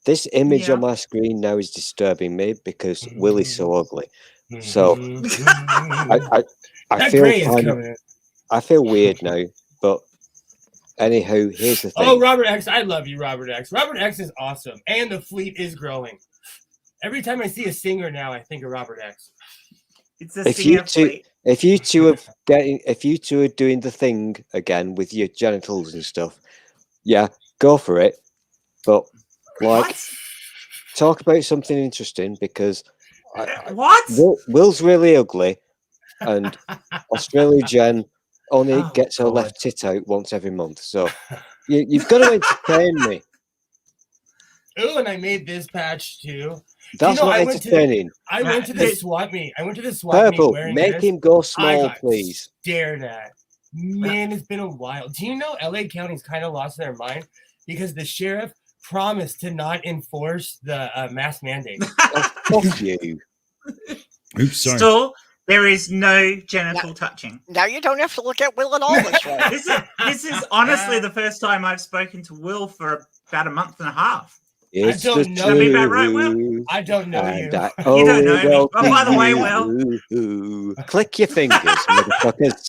[SPEAKER 4] This image
[SPEAKER 6] Yeah.
[SPEAKER 4] on my screen now is disturbing me because Willie's so ugly. So I
[SPEAKER 2] That
[SPEAKER 4] feel
[SPEAKER 2] gray is
[SPEAKER 4] kind of,
[SPEAKER 2] coming in.
[SPEAKER 4] I feel weird now. But anywho, here's the thing.
[SPEAKER 2] Oh, Robert X, I love you, Robert X. Robert X is awesome, and the fleet is growing. Every time I see a singer now, I think of Robert X.
[SPEAKER 6] It's a
[SPEAKER 4] If you
[SPEAKER 6] singer
[SPEAKER 4] two,
[SPEAKER 6] fleet.
[SPEAKER 4] if you two are doing the thing again with your genitals and stuff, yeah, go for it. But like,
[SPEAKER 6] What?
[SPEAKER 4] talk about something interesting because
[SPEAKER 6] What?
[SPEAKER 4] Will's really ugly, and Australia Jen only
[SPEAKER 2] Oh,
[SPEAKER 4] gets her
[SPEAKER 2] God.
[SPEAKER 4] left tit out once every month. So you've got to entertain me.
[SPEAKER 2] Oh, and I made this patch too.
[SPEAKER 4] That's
[SPEAKER 2] know,
[SPEAKER 4] not
[SPEAKER 2] I went to-
[SPEAKER 4] entertaining.
[SPEAKER 2] I went to the swap meet. I went to the swap meet
[SPEAKER 4] Purple,
[SPEAKER 2] wearing
[SPEAKER 4] make
[SPEAKER 2] this.
[SPEAKER 4] him go
[SPEAKER 2] I
[SPEAKER 4] small,
[SPEAKER 2] got
[SPEAKER 4] please.
[SPEAKER 2] stared at. Man, it's been a while. Do you know LA County's kind of lost their mind because the sheriff promised to not enforce the mask mandate?
[SPEAKER 4] Oh, fuck you.
[SPEAKER 5] Oops, sorry.
[SPEAKER 6] Still, there is no genital touching.
[SPEAKER 1] Now you don't have to look at Will at all this way.
[SPEAKER 6] This is honestly the first time I've spoken to Will for about a month and a half.
[SPEAKER 4] It's
[SPEAKER 2] don't
[SPEAKER 4] the
[SPEAKER 2] know.
[SPEAKER 6] Tell me about right, Will?
[SPEAKER 4] truth.
[SPEAKER 2] I don't know you.
[SPEAKER 4] And I
[SPEAKER 6] You don't know
[SPEAKER 4] owe it
[SPEAKER 6] me.
[SPEAKER 4] all
[SPEAKER 6] Oh,
[SPEAKER 4] to
[SPEAKER 6] by the way,
[SPEAKER 4] you. Click your fingers, motherfuckers.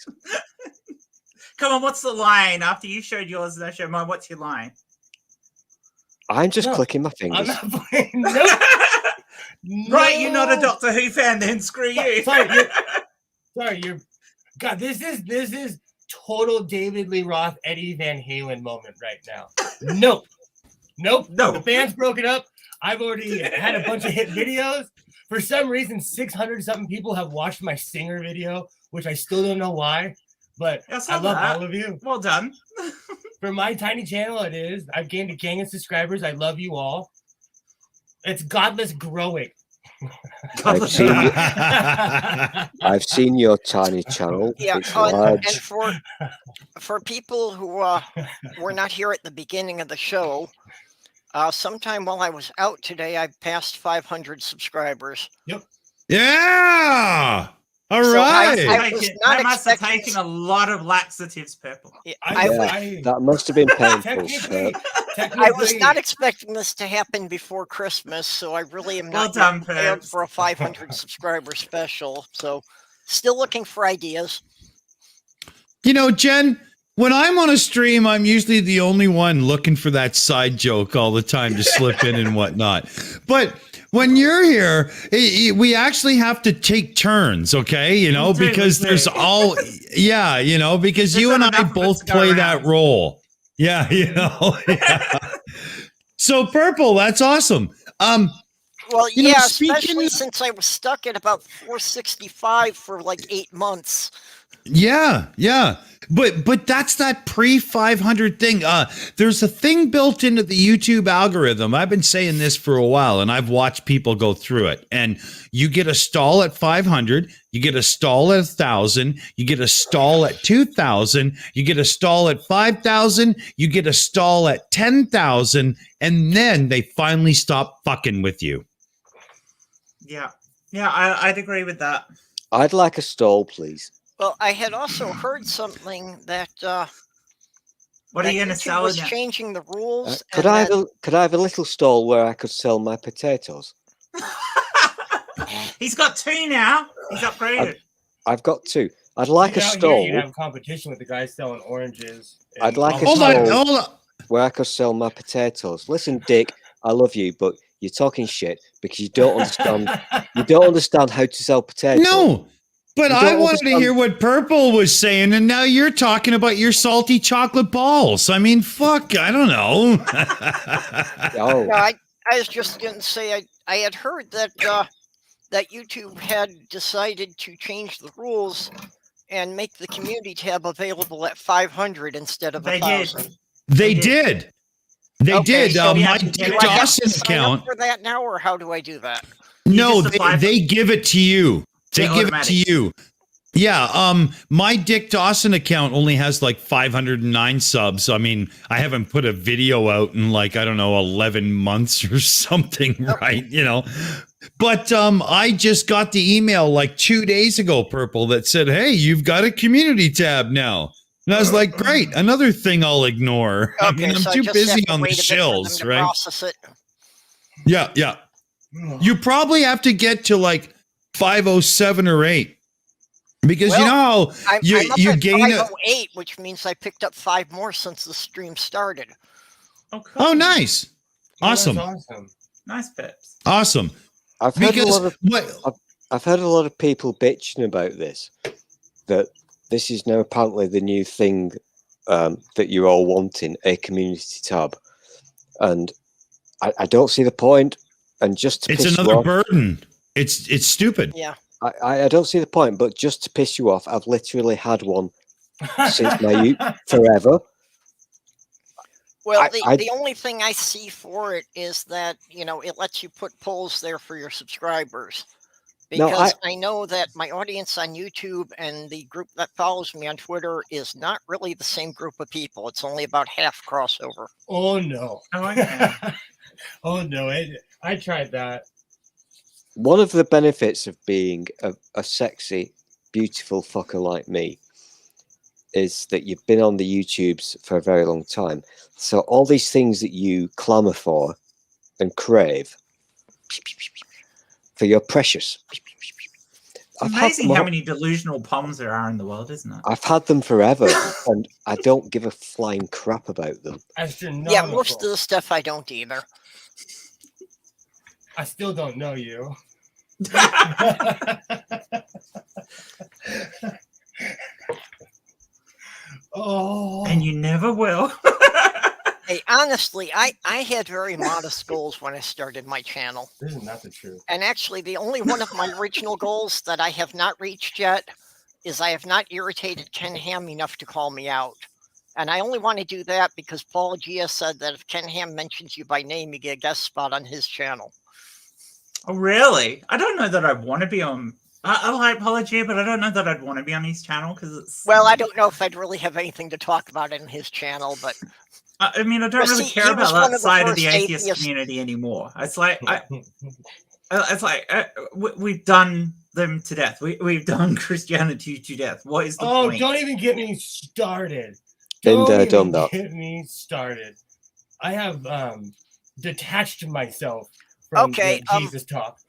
[SPEAKER 6] Come on, what's the line? After you showed yours and I showed mine, what's your line?
[SPEAKER 4] I'm just
[SPEAKER 2] No,
[SPEAKER 4] clicking my
[SPEAKER 2] I'm
[SPEAKER 4] fingers.
[SPEAKER 2] not playing. Nope.
[SPEAKER 6] Right, you're not a
[SPEAKER 2] No.
[SPEAKER 6] Doctor Who fan, then screw you.
[SPEAKER 2] Sorry, you're. God, this is total David Lee Roth, Eddie Van Halen moment right now. Nope.
[SPEAKER 6] No.
[SPEAKER 2] The band's broken up. I've already had a bunch of hit videos. For some reason, 600 something people have watched my singer video, which I still don't know why. But
[SPEAKER 6] I saw
[SPEAKER 2] I love
[SPEAKER 6] that.
[SPEAKER 2] all of you.
[SPEAKER 6] Well done.
[SPEAKER 2] For my tiny channel, it is. I've gained a gang of subscribers. I love you all. It's godless growing.
[SPEAKER 4] I've seen your tiny channel.
[SPEAKER 1] Yeah,
[SPEAKER 4] It's
[SPEAKER 1] and
[SPEAKER 4] large.
[SPEAKER 1] for people who were not here at the beginning of the show, sometime while I was out today, I passed 500 subscribers.
[SPEAKER 5] Yeah. All
[SPEAKER 1] So
[SPEAKER 5] right.
[SPEAKER 1] I was not
[SPEAKER 6] That must have
[SPEAKER 1] expecting-
[SPEAKER 6] taken a lot of laxatives, Purple.
[SPEAKER 4] That must have been painful.
[SPEAKER 2] Technically,
[SPEAKER 1] I was not expecting this to happen before Christmas, so I really am
[SPEAKER 6] Well
[SPEAKER 1] not
[SPEAKER 6] done,
[SPEAKER 1] prepared
[SPEAKER 6] Perps.
[SPEAKER 1] for a 500 subscriber special. So, still looking for ideas.
[SPEAKER 5] You know, Jen, when I'm on a stream, I'm usually the only one looking for that side joke all the time to slip in and whatnot. But when you're here, we actually have to take turns, okay? You know,
[SPEAKER 6] We do,
[SPEAKER 5] because
[SPEAKER 6] we do.
[SPEAKER 5] there's all, yeah, you know, because
[SPEAKER 6] There's
[SPEAKER 5] you and
[SPEAKER 6] not
[SPEAKER 5] I
[SPEAKER 6] enough of us
[SPEAKER 5] both
[SPEAKER 6] to go
[SPEAKER 5] play
[SPEAKER 6] around.
[SPEAKER 5] that role. Yeah, you know. Yeah. So, Purple, that's awesome.
[SPEAKER 1] Well,
[SPEAKER 5] You know,
[SPEAKER 1] yeah,
[SPEAKER 5] speaking
[SPEAKER 1] especially
[SPEAKER 5] of-
[SPEAKER 1] since I was stuck at about 465 for like 8 months.
[SPEAKER 5] Yeah. But that's that pre-500 thing. There's a thing built into the YouTube algorithm. I've been saying this for a while, and I've watched people go through it. And you get a stall at 500, you get a stall at 1,000, you get a stall at 2,000, you get a stall at 5,000, you get a stall at 10,000, and then they finally stop fucking with you.
[SPEAKER 6] Yeah, I'd agree with that.
[SPEAKER 4] I'd like a stall, please.
[SPEAKER 1] Well, I had also heard something that
[SPEAKER 6] What are you going to
[SPEAKER 1] YouTube
[SPEAKER 6] sell?
[SPEAKER 1] was
[SPEAKER 6] in it?
[SPEAKER 1] changing the rules.
[SPEAKER 4] Could
[SPEAKER 1] and
[SPEAKER 4] I
[SPEAKER 1] that-
[SPEAKER 4] have a little stall where I could sell my potatoes?
[SPEAKER 6] He's got 2 now. He's upgraded.
[SPEAKER 4] I've got 2. I'd like a stall
[SPEAKER 2] You'd have competition with the guys selling oranges. and
[SPEAKER 4] I'd like a
[SPEAKER 5] Hold
[SPEAKER 2] avocado.
[SPEAKER 5] on,
[SPEAKER 4] stall.
[SPEAKER 5] hold on.
[SPEAKER 4] where I could sell my potatoes. Listen, Dick, I love you, but you're talking shit because you don't understand. You don't understand how to sell potatoes.
[SPEAKER 5] No, But
[SPEAKER 3] You
[SPEAKER 5] I
[SPEAKER 3] don't
[SPEAKER 5] wanted to
[SPEAKER 3] understand-
[SPEAKER 5] hear what Purple was saying, and now you're talking about your salty chocolate balls. I mean, fuck, I don't know.
[SPEAKER 4] Oh,
[SPEAKER 1] No, I was just going to say I had heard that that YouTube had decided to change the rules and make the community tab available at 500 instead of
[SPEAKER 6] They did.
[SPEAKER 1] 1,000.
[SPEAKER 5] They did. They
[SPEAKER 1] Okay,
[SPEAKER 5] did.
[SPEAKER 1] so
[SPEAKER 6] we
[SPEAKER 5] My
[SPEAKER 6] have to get
[SPEAKER 5] Dick
[SPEAKER 6] it
[SPEAKER 1] Do I have
[SPEAKER 5] Dawson
[SPEAKER 1] to sign up
[SPEAKER 5] account.
[SPEAKER 1] for that now, or how do I do that?
[SPEAKER 5] No,
[SPEAKER 6] just apply for-
[SPEAKER 5] they give it to you. They
[SPEAKER 6] They're
[SPEAKER 5] give it to
[SPEAKER 6] automatic.
[SPEAKER 5] you. Yeah, my Dick Dawson account only has like 509 subs. I mean, I haven't put a video out in like, I don't know, 11 months or something, right? You know. But I just got the email like 2 days ago, Purple, that said, "Hey, you've got a community tab now." And I was like, "Great, another thing I'll ignore." I mean, I'm
[SPEAKER 1] so
[SPEAKER 5] too
[SPEAKER 1] just
[SPEAKER 5] busy
[SPEAKER 1] have to
[SPEAKER 5] on the
[SPEAKER 1] wait a bit for them
[SPEAKER 5] shills,
[SPEAKER 1] to
[SPEAKER 5] right?
[SPEAKER 1] process it.
[SPEAKER 5] Yeah, yeah. You probably have to get to like 507 or 8. Because you know how
[SPEAKER 1] I'm up
[SPEAKER 5] you
[SPEAKER 1] at
[SPEAKER 5] gain a
[SPEAKER 1] 508, which means I picked up 5 more since the stream started.
[SPEAKER 6] Oh, cool.
[SPEAKER 5] Oh, nice.
[SPEAKER 2] Yeah, that's
[SPEAKER 5] Awesome.
[SPEAKER 2] awesome.
[SPEAKER 6] Nice pips.
[SPEAKER 5] Awesome.
[SPEAKER 4] I've heard a
[SPEAKER 5] Because
[SPEAKER 4] lot of
[SPEAKER 5] what
[SPEAKER 4] I've heard a lot of people bitching about this. That this is now apparently the new thing that you're all wanting, a community tab, and I don't see the point. And just to
[SPEAKER 5] it's
[SPEAKER 4] piss you
[SPEAKER 5] another
[SPEAKER 4] off,
[SPEAKER 5] burden. It's stupid.
[SPEAKER 1] Yeah.
[SPEAKER 4] I don't see the point. But just to piss you off, I've literally had one since my youth forever.
[SPEAKER 1] Well,
[SPEAKER 4] I-
[SPEAKER 1] the only thing I see for it is that, you know, it lets you put polls there for your subscribers.
[SPEAKER 4] No,
[SPEAKER 1] Because I know that my audience on YouTube and the group that follows me on Twitter is not really the same group of people. It's only about half crossover.
[SPEAKER 2] Oh no.
[SPEAKER 6] Oh, okay.
[SPEAKER 2] Oh no. I tried that.
[SPEAKER 4] One of the benefits of being a sexy, beautiful fucker like me is that you've been on the YouTubes for a very long time. So all these things that you clamour for and crave, for your precious.
[SPEAKER 6] It's amazing how many delusional poms there are in the world, isn't it?
[SPEAKER 4] I've had them forever, and I don't give a flying crap about them.
[SPEAKER 2] Astronomical.
[SPEAKER 1] Yeah, most of the stuff I don't either.
[SPEAKER 2] I still don't know you. Oh.
[SPEAKER 6] And you never will.
[SPEAKER 1] Hey, honestly, I had very modest goals when I started my channel.
[SPEAKER 2] This is not the truth.
[SPEAKER 1] And actually, the only one of my original goals that I have not reached yet is I have not irritated Ken Ham enough to call me out. And I only want to do that because Paul Gia said that if Ken Ham mentions you by name, you get a guest spot on his channel.
[SPEAKER 6] Oh, really? I don't know that I'd want to be on. I like Apology, but I don't know that I'd want to be on his channel because it's.
[SPEAKER 1] Well, I don't know if I'd really have anything to talk about in his channel, but
[SPEAKER 6] I mean, I don't
[SPEAKER 1] Well,
[SPEAKER 6] really
[SPEAKER 1] see,
[SPEAKER 6] care
[SPEAKER 1] he was
[SPEAKER 6] about
[SPEAKER 1] one
[SPEAKER 6] that
[SPEAKER 1] of the
[SPEAKER 6] side of the
[SPEAKER 1] first
[SPEAKER 6] atheist
[SPEAKER 1] atheists-
[SPEAKER 6] community anymore. It's like we've done them to death. We've done Christianity to death. What is the point?
[SPEAKER 2] Don't even get me started.
[SPEAKER 4] Been there,
[SPEAKER 2] Don't
[SPEAKER 4] done
[SPEAKER 2] even
[SPEAKER 4] that.
[SPEAKER 2] get me started. I have detached myself from
[SPEAKER 1] Okay,
[SPEAKER 2] the Jesus talk.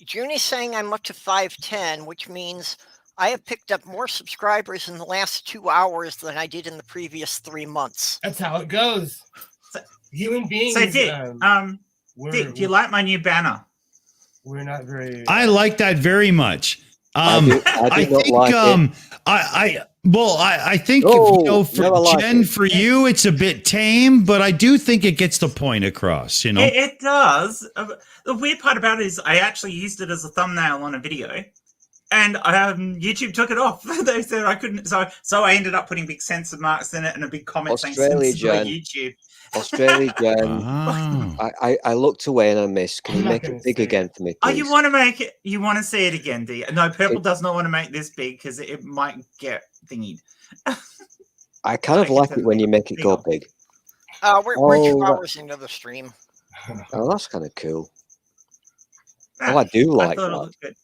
[SPEAKER 1] Junie's saying I'm up to 510, which means I have picked up more subscribers in the last 2 hours than I did in the previous 3 months.
[SPEAKER 2] That's how it goes. Human beings.
[SPEAKER 6] So, Dick,
[SPEAKER 2] we're,
[SPEAKER 6] Dick, do you like my new banner?
[SPEAKER 2] We're not very.
[SPEAKER 5] I like that very much.
[SPEAKER 4] I do not
[SPEAKER 5] think
[SPEAKER 4] like it.
[SPEAKER 5] I think
[SPEAKER 4] Oh,
[SPEAKER 5] you know, for
[SPEAKER 4] no, I like
[SPEAKER 5] Jen,
[SPEAKER 4] it.
[SPEAKER 5] for you, it's a bit tame, but I do think it gets the point across. You know,
[SPEAKER 6] It does. The weird part about it is I actually used it as a thumbnail on a video, and YouTube took it off. They said I couldn't, so I ended up putting big censor marks in it and a big comment saying
[SPEAKER 4] Australia,
[SPEAKER 6] censored by
[SPEAKER 4] Jen.
[SPEAKER 6] YouTube.
[SPEAKER 4] Australia, Jen.
[SPEAKER 5] Oh.
[SPEAKER 4] I looked away and I missed. Can
[SPEAKER 2] I'm
[SPEAKER 4] you
[SPEAKER 2] not
[SPEAKER 4] make
[SPEAKER 2] gonna
[SPEAKER 4] it big
[SPEAKER 2] say
[SPEAKER 4] again for me,
[SPEAKER 6] Oh,
[SPEAKER 4] please?
[SPEAKER 6] you want to make it? You want to see it again, do you? No, Purple does not want to make this big because it might get thingied.
[SPEAKER 4] I kind of
[SPEAKER 6] I
[SPEAKER 4] like
[SPEAKER 6] can
[SPEAKER 4] it when you make it go
[SPEAKER 6] bigger.
[SPEAKER 4] big.
[SPEAKER 1] We're 2
[SPEAKER 4] Oh,
[SPEAKER 1] hours into the stream.
[SPEAKER 4] Oh, that's kind of cool.
[SPEAKER 6] Ah,
[SPEAKER 4] Oh, I do
[SPEAKER 6] I
[SPEAKER 4] like
[SPEAKER 6] thought it
[SPEAKER 4] that.
[SPEAKER 6] looked good.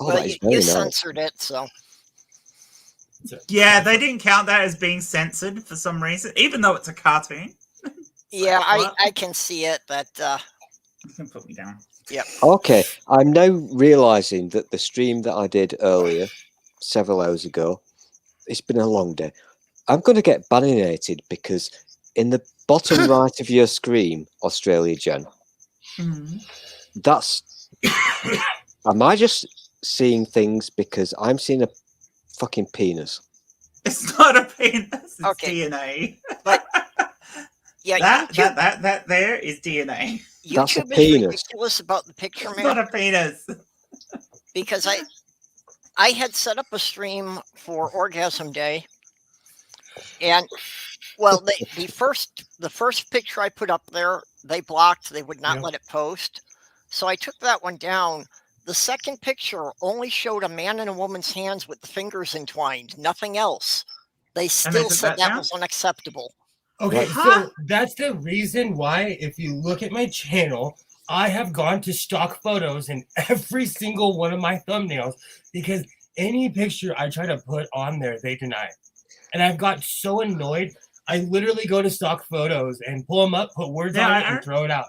[SPEAKER 4] Oh,
[SPEAKER 1] Well,
[SPEAKER 4] that is
[SPEAKER 1] you
[SPEAKER 4] very nice.
[SPEAKER 1] censored it, so
[SPEAKER 6] Yeah, they didn't count that as being censored for some reason, even though it's a cartoon.
[SPEAKER 1] yeah,
[SPEAKER 6] what?
[SPEAKER 1] I can see it. That
[SPEAKER 6] You can put me down.
[SPEAKER 4] Okay, I'm now realizing that the stream that I did earlier, several hours ago, it's been a long day. I'm going to get baninated because in the bottom right of your screen, Australia Jen,
[SPEAKER 6] Mhm.
[SPEAKER 4] that's. Am I just seeing things because I'm seeing a fucking penis.
[SPEAKER 6] It's not a penis. It's
[SPEAKER 1] Okay.
[SPEAKER 6] DNA.
[SPEAKER 1] But yeah,
[SPEAKER 6] that there is DNA.
[SPEAKER 4] That's a
[SPEAKER 1] YouTube is
[SPEAKER 4] penis.
[SPEAKER 1] ridiculous about the picture,
[SPEAKER 6] It's
[SPEAKER 1] man.
[SPEAKER 6] not a penis.
[SPEAKER 1] Because I had set up a stream for Orgasm Day, and well, the first picture I put up there, they blocked. They would not let it post, so I took that one down. The second picture only showed a man and a woman's hands with the fingers entwined, nothing else. They still
[SPEAKER 6] took
[SPEAKER 1] said
[SPEAKER 6] that
[SPEAKER 1] that
[SPEAKER 6] down?
[SPEAKER 1] was unacceptable.
[SPEAKER 2] Okay,
[SPEAKER 6] Huh?
[SPEAKER 2] so that's the reason why, if you look at my channel, I have gone to stock photos in every single one of my thumbnails, because any picture I try to put on there, they deny. And I've got so annoyed, I literally go to stock photos and pull them up, put words on it, and throw it out.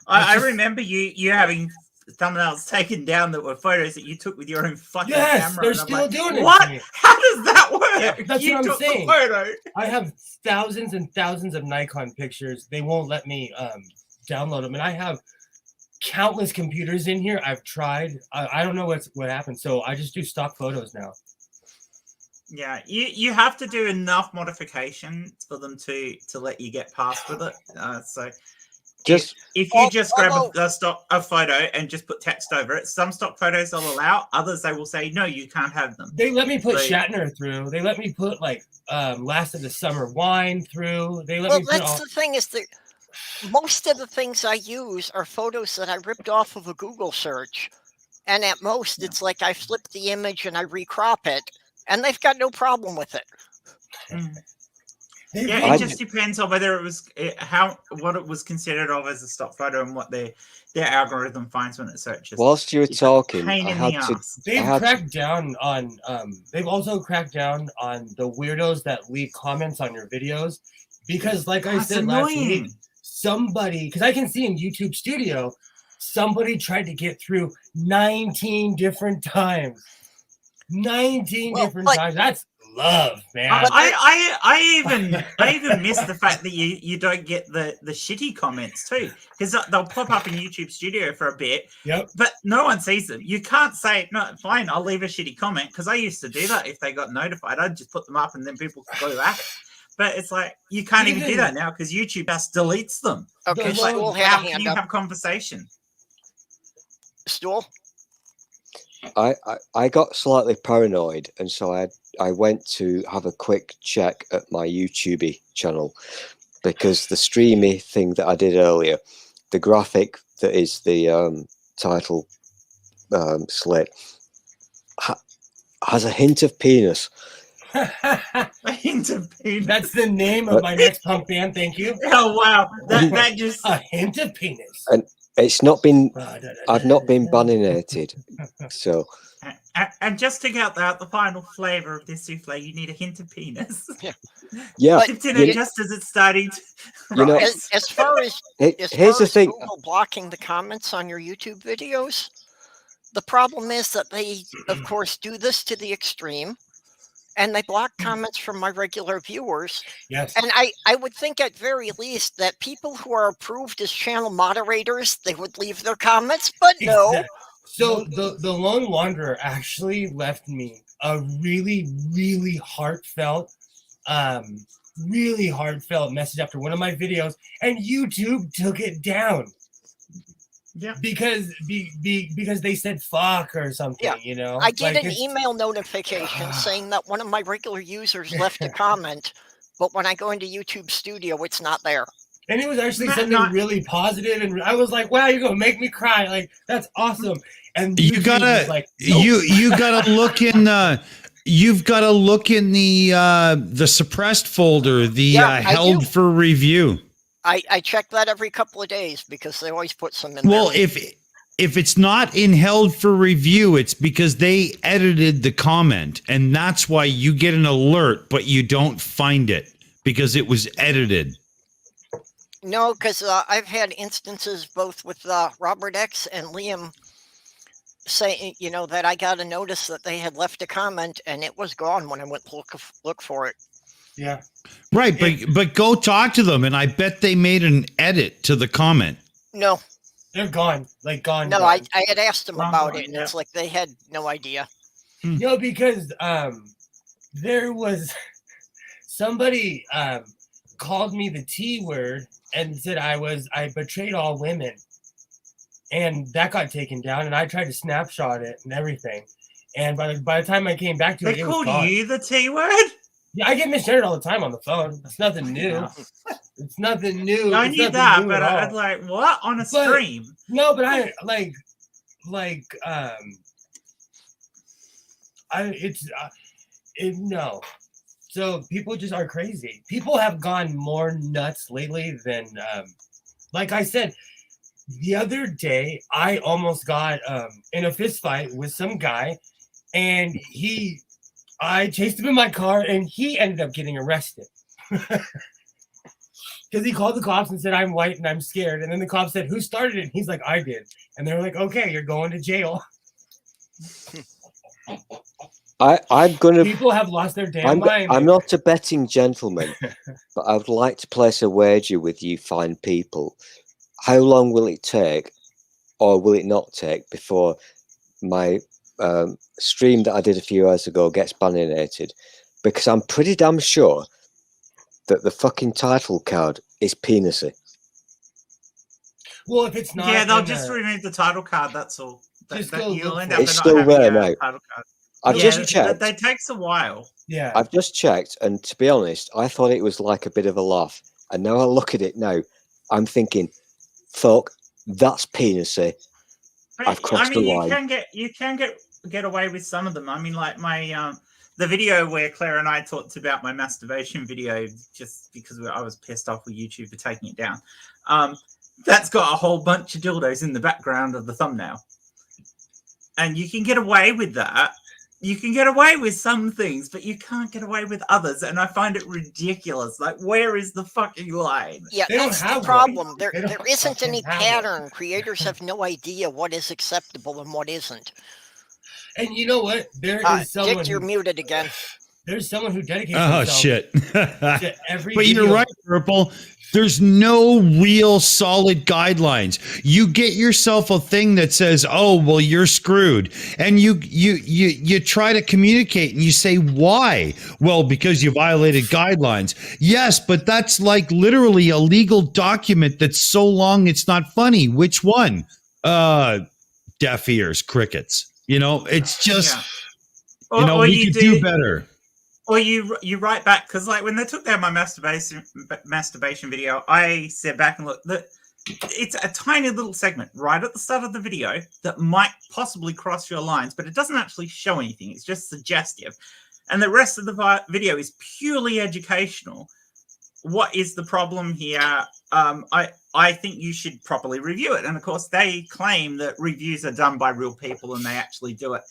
[SPEAKER 6] I remember you having thumbnails taken down that were photos that you took with your own fucking
[SPEAKER 2] Yes,
[SPEAKER 6] camera.
[SPEAKER 2] they're
[SPEAKER 6] and I'm
[SPEAKER 2] still
[SPEAKER 6] like,
[SPEAKER 2] doing it.
[SPEAKER 6] What?
[SPEAKER 2] To me.
[SPEAKER 6] How does that work?
[SPEAKER 2] Yeah, that's
[SPEAKER 6] you
[SPEAKER 2] what I'm
[SPEAKER 6] took
[SPEAKER 2] saying.
[SPEAKER 6] The photo.
[SPEAKER 2] I have thousands and thousands of Nikon pictures. They won't let me download them, and I have countless computers in here. I've tried. I don't know what happened, so I just do stock photos now.
[SPEAKER 6] Yeah, you have to do enough modifications for them to let you get past with it. So
[SPEAKER 4] Just
[SPEAKER 6] if you just grab
[SPEAKER 1] although-
[SPEAKER 6] a photo and just put text over it, some stock photos they'll allow. Others they will say no, you can't have them.
[SPEAKER 2] They let me put
[SPEAKER 6] So-
[SPEAKER 2] Shatner through. They let me put like Last of the Summer Wine through. They let
[SPEAKER 1] Well,
[SPEAKER 2] me put
[SPEAKER 1] that's
[SPEAKER 2] all.
[SPEAKER 1] the thing, is that most of the things I use are photos that I ripped off of a Google search, and at most it's like I flip the image and I recrop it, and they've got no problem with it.
[SPEAKER 6] Yeah,
[SPEAKER 4] I-
[SPEAKER 6] it just depends on whether it was what it was considered of as a stock photo and what their algorithm finds when it searches.
[SPEAKER 4] whilst you were
[SPEAKER 6] It's a
[SPEAKER 4] talking,
[SPEAKER 6] pain
[SPEAKER 4] I
[SPEAKER 6] in
[SPEAKER 4] had
[SPEAKER 6] the
[SPEAKER 4] to.
[SPEAKER 6] ass.
[SPEAKER 2] They've
[SPEAKER 4] I had to-
[SPEAKER 2] cracked down on. They've also cracked down on the weirdos that leave comments on your videos, because, like I
[SPEAKER 6] That's
[SPEAKER 2] said last
[SPEAKER 6] annoying.
[SPEAKER 2] week, somebody, because I can see in YouTube Studio, somebody tried to get through 19 different
[SPEAKER 1] But-
[SPEAKER 2] times. That's love, man.
[SPEAKER 6] I even miss the fact that you don't get the shitty comments too, because they'll pop up in YouTube Studio for a bit,
[SPEAKER 2] Yep.
[SPEAKER 6] but no one sees them. You can't say no, fine, I'll leave a shitty comment, because I used to do that. If they got notified, I'd just put them up and then people could go at it. But it's like you can't even do that now because YouTube just deletes them.
[SPEAKER 1] Okay,
[SPEAKER 2] The
[SPEAKER 1] so
[SPEAKER 2] load-
[SPEAKER 1] we'll have
[SPEAKER 6] How
[SPEAKER 1] a
[SPEAKER 6] can
[SPEAKER 1] hand
[SPEAKER 6] you
[SPEAKER 1] up.
[SPEAKER 6] have conversation?
[SPEAKER 1] Stool?
[SPEAKER 4] I got slightly paranoid, and so I went to have a quick check at my YouTube channel, because the streamy thing that I did earlier, the graphic that is the title slit, has a hint of penis.
[SPEAKER 6] A hint of penis.
[SPEAKER 2] That's the name of my next punk band. Thank you.
[SPEAKER 6] Oh wow, that just
[SPEAKER 2] A hint of penis.
[SPEAKER 4] It's not been. I've not been baninated, so
[SPEAKER 6] and just to get out the final flavor of this souffle, you need a hint of penis.
[SPEAKER 4] yeah.
[SPEAKER 1] But-
[SPEAKER 6] Dipped in
[SPEAKER 4] you-
[SPEAKER 6] it just as it's starting to
[SPEAKER 4] You know-
[SPEAKER 6] rise.
[SPEAKER 1] As far as
[SPEAKER 4] Here's the thing.
[SPEAKER 1] Google blocking the comments on your YouTube videos, the problem is that they, of course, do this to the extreme, and they block comments from my regular viewers.
[SPEAKER 2] Yes.
[SPEAKER 1] And I would think at very least that people who are approved as channel moderators, they would leave their comments, but no.
[SPEAKER 2] Exact- So the Lone Wanderer actually left me a really heartfelt message after one of my videos, and YouTube took it down.
[SPEAKER 6] Yeah.
[SPEAKER 2] Because because they said fuck or something,
[SPEAKER 1] Yeah.
[SPEAKER 2] you know.
[SPEAKER 1] I get
[SPEAKER 2] Like,
[SPEAKER 1] an
[SPEAKER 2] it's-
[SPEAKER 1] email notification saying that one of my regular users left a comment, but when I go into YouTube Studio, it's not there.
[SPEAKER 2] And it was actually
[SPEAKER 6] Not-
[SPEAKER 2] something
[SPEAKER 6] not-
[SPEAKER 2] really positive, and I was like, "Wow, you're gonna make me cry! Like that's awesome!" And
[SPEAKER 5] You
[SPEAKER 2] YouTube
[SPEAKER 5] gotta-
[SPEAKER 2] was like, nope.
[SPEAKER 5] You gotta look in you've got to look in the suppressed folder,
[SPEAKER 1] I
[SPEAKER 5] held
[SPEAKER 1] do.
[SPEAKER 5] for review.
[SPEAKER 1] I check that every couple of days because they always put some in
[SPEAKER 5] Well,
[SPEAKER 1] there.
[SPEAKER 5] if it's not in held for review, it's because they edited the comment, and that's why you get an alert, but you don't find it because it was edited.
[SPEAKER 1] No, because I've had instances both with Robert X and Liam saying, that I got a notice that they had left a comment and it was gone when I went to look for it.
[SPEAKER 2] Yeah.
[SPEAKER 5] Right, but go talk to them, and I bet they made an edit to the comment.
[SPEAKER 1] No,
[SPEAKER 2] They're gone, like gone.
[SPEAKER 1] No,
[SPEAKER 2] gone.
[SPEAKER 1] I had asked them
[SPEAKER 6] Long
[SPEAKER 1] about
[SPEAKER 6] gone,
[SPEAKER 1] it, and
[SPEAKER 6] yeah.
[SPEAKER 1] it's like they had no idea.
[SPEAKER 2] No, because there was somebody called me the T word and said I betrayed all women, and that got taken down. And I tried to snapshot it and everything, and by the time I came back to
[SPEAKER 6] They
[SPEAKER 2] it, it was
[SPEAKER 6] called
[SPEAKER 2] gone.
[SPEAKER 6] you the T word?
[SPEAKER 2] Yeah, I get misgendered all the time on the phone. It's nothing new.
[SPEAKER 6] Yeah.
[SPEAKER 2] It's nothing new.
[SPEAKER 6] I
[SPEAKER 2] It's
[SPEAKER 6] knew
[SPEAKER 2] nothing
[SPEAKER 6] that,
[SPEAKER 2] new
[SPEAKER 6] but
[SPEAKER 2] at
[SPEAKER 6] I'd
[SPEAKER 2] all.
[SPEAKER 6] like, what? On a
[SPEAKER 2] But-
[SPEAKER 6] stream?
[SPEAKER 2] No, but I no. So people just are crazy. People have gone more nuts lately than like I said the other day. I almost got in a fist fight with some guy, and I chased him in my car, and he ended up getting arrested. Because he called the cops and said, I'm white and I'm scared. And then the cops said, who started it? And he's like, I did. And they're like, okay, you're going to jail.
[SPEAKER 4] I'm gonna.
[SPEAKER 2] People have lost their damn mind.
[SPEAKER 4] I'm not a betting gentleman, but I would like to place a wager with you fine people. How long will it take, or will it not take, before my stream that I did a few hours ago gets baninated? Because I'm pretty damn sure that the fucking title card is penisy.
[SPEAKER 2] Well, if it's not,
[SPEAKER 6] Yeah, they'll
[SPEAKER 2] then,
[SPEAKER 6] just remove the title card, that's all.
[SPEAKER 2] Just go
[SPEAKER 6] You'll
[SPEAKER 2] look
[SPEAKER 6] end
[SPEAKER 2] for
[SPEAKER 6] up
[SPEAKER 2] it.
[SPEAKER 4] It's
[SPEAKER 6] not
[SPEAKER 4] still
[SPEAKER 6] having
[SPEAKER 4] there
[SPEAKER 6] a
[SPEAKER 4] now.
[SPEAKER 6] title card.
[SPEAKER 4] I've
[SPEAKER 6] Yeah,
[SPEAKER 4] just checked.
[SPEAKER 6] That takes a while.
[SPEAKER 2] yeah.
[SPEAKER 4] I've just checked, and to be honest, I thought it was like a bit of a laugh. And now I look at it now, I'm thinking, fuck, that's penisy. I've crossed the line.
[SPEAKER 6] You can get away with some of them. I mean, like my the video where Claire and I talked about my masturbation video, just because I was pissed off with YouTube for taking it down. That's got a whole bunch of dildos in the background of the thumbnail, and you can get away with that. You can get away with some things, but you can't get away with others, and I find it ridiculous. Like, where is the fucking line?
[SPEAKER 1] Yeah,
[SPEAKER 2] They don't
[SPEAKER 1] that's the
[SPEAKER 2] have one.
[SPEAKER 1] problem.
[SPEAKER 2] They
[SPEAKER 1] There
[SPEAKER 2] don't
[SPEAKER 1] isn't any
[SPEAKER 2] fucking have one.
[SPEAKER 1] pattern. Creators have no idea what is acceptable and what isn't.
[SPEAKER 2] And you know what? There is someone.
[SPEAKER 1] Dick, you're muted again.
[SPEAKER 2] There's someone who dedicates
[SPEAKER 5] Oh
[SPEAKER 2] themselves
[SPEAKER 5] shit!
[SPEAKER 2] to every.
[SPEAKER 5] But
[SPEAKER 2] video.
[SPEAKER 5] you're right, Purple. There's no real solid guidelines. You get yourself a thing that says, "Oh, well, you're screwed," and you try to communicate, and you say, "Why?" Well, because you violated guidelines. Yes, but that's like literally a legal document that's so long it's not funny. Which one? Deaf ears, crickets. You know, it's just
[SPEAKER 6] Yeah.
[SPEAKER 5] you know we could do better.
[SPEAKER 6] Or you write back, because like when they took down my masturbation video, I said back and look, it's a tiny little segment right at the start of the video that might possibly cross your lines, but it doesn't actually show anything. It's just suggestive. And the rest of the video is purely educational. What is the problem here? I think you should properly review it. And of course, they claim that reviews are done by real people and they actually do it.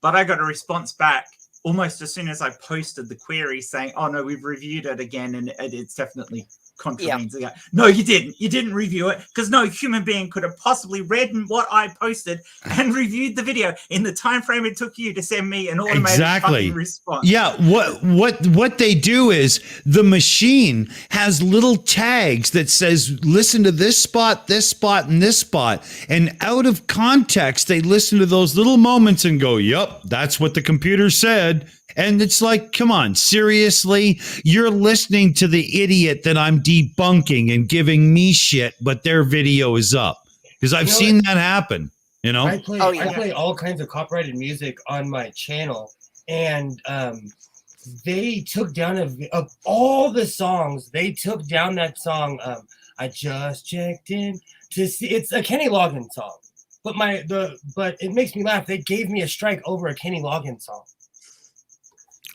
[SPEAKER 6] But I got a response back almost as soon as I posted the query saying, oh no, we've reviewed it again and it's definitely contravenes again. No, you didn't. You didn't review it because no human being could have possibly read what I posted and reviewed the video in the time frame it took you to send me an automated fucking response.
[SPEAKER 5] Yeah, what they do is the machine has little tags that says listen to this spot, and this spot, and out of context they listen to those little moments and go, "Yep, that's what the computer said." And it's like, come on, seriously? You're listening to the idiot that I'm debunking and giving me shit, but their video is up. Because I've seen that happen, you know?
[SPEAKER 2] I play all kinds of copyrighted music on my channel, and they took down of all the songs, they took down that song, I just checked in to see, it's a Kenny Loggins song. But but it makes me laugh. They gave me a strike over a Kenny Loggins song.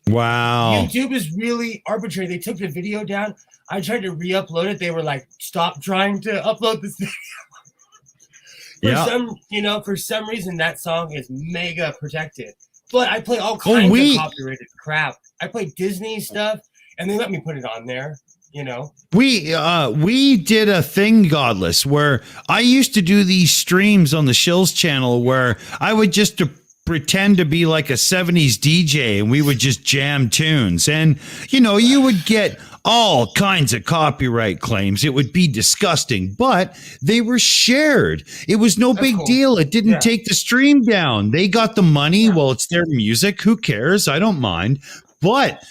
[SPEAKER 5] Wow.
[SPEAKER 2] YouTube is really arbitrary. They took the video down. I tried to re-upload it. They were like, stop trying to upload this video. For some reason that song is mega protected. But I play all kinds of copyrighted crap. I play Disney stuff and they let me put it on there, you know.
[SPEAKER 5] We did a thing, Godless, where I used to do these streams on the Shills channel where I would just pretend to be like a 70s DJ and we would just jam tunes. And, you know, you would get all kinds of copyright claims. It would be disgusting, but they were shared. It was no big
[SPEAKER 2] cool.
[SPEAKER 5] deal. It didn't
[SPEAKER 2] Yeah.
[SPEAKER 5] take the stream down. They got the money. Well, it's their music. Who cares? I don't mind. But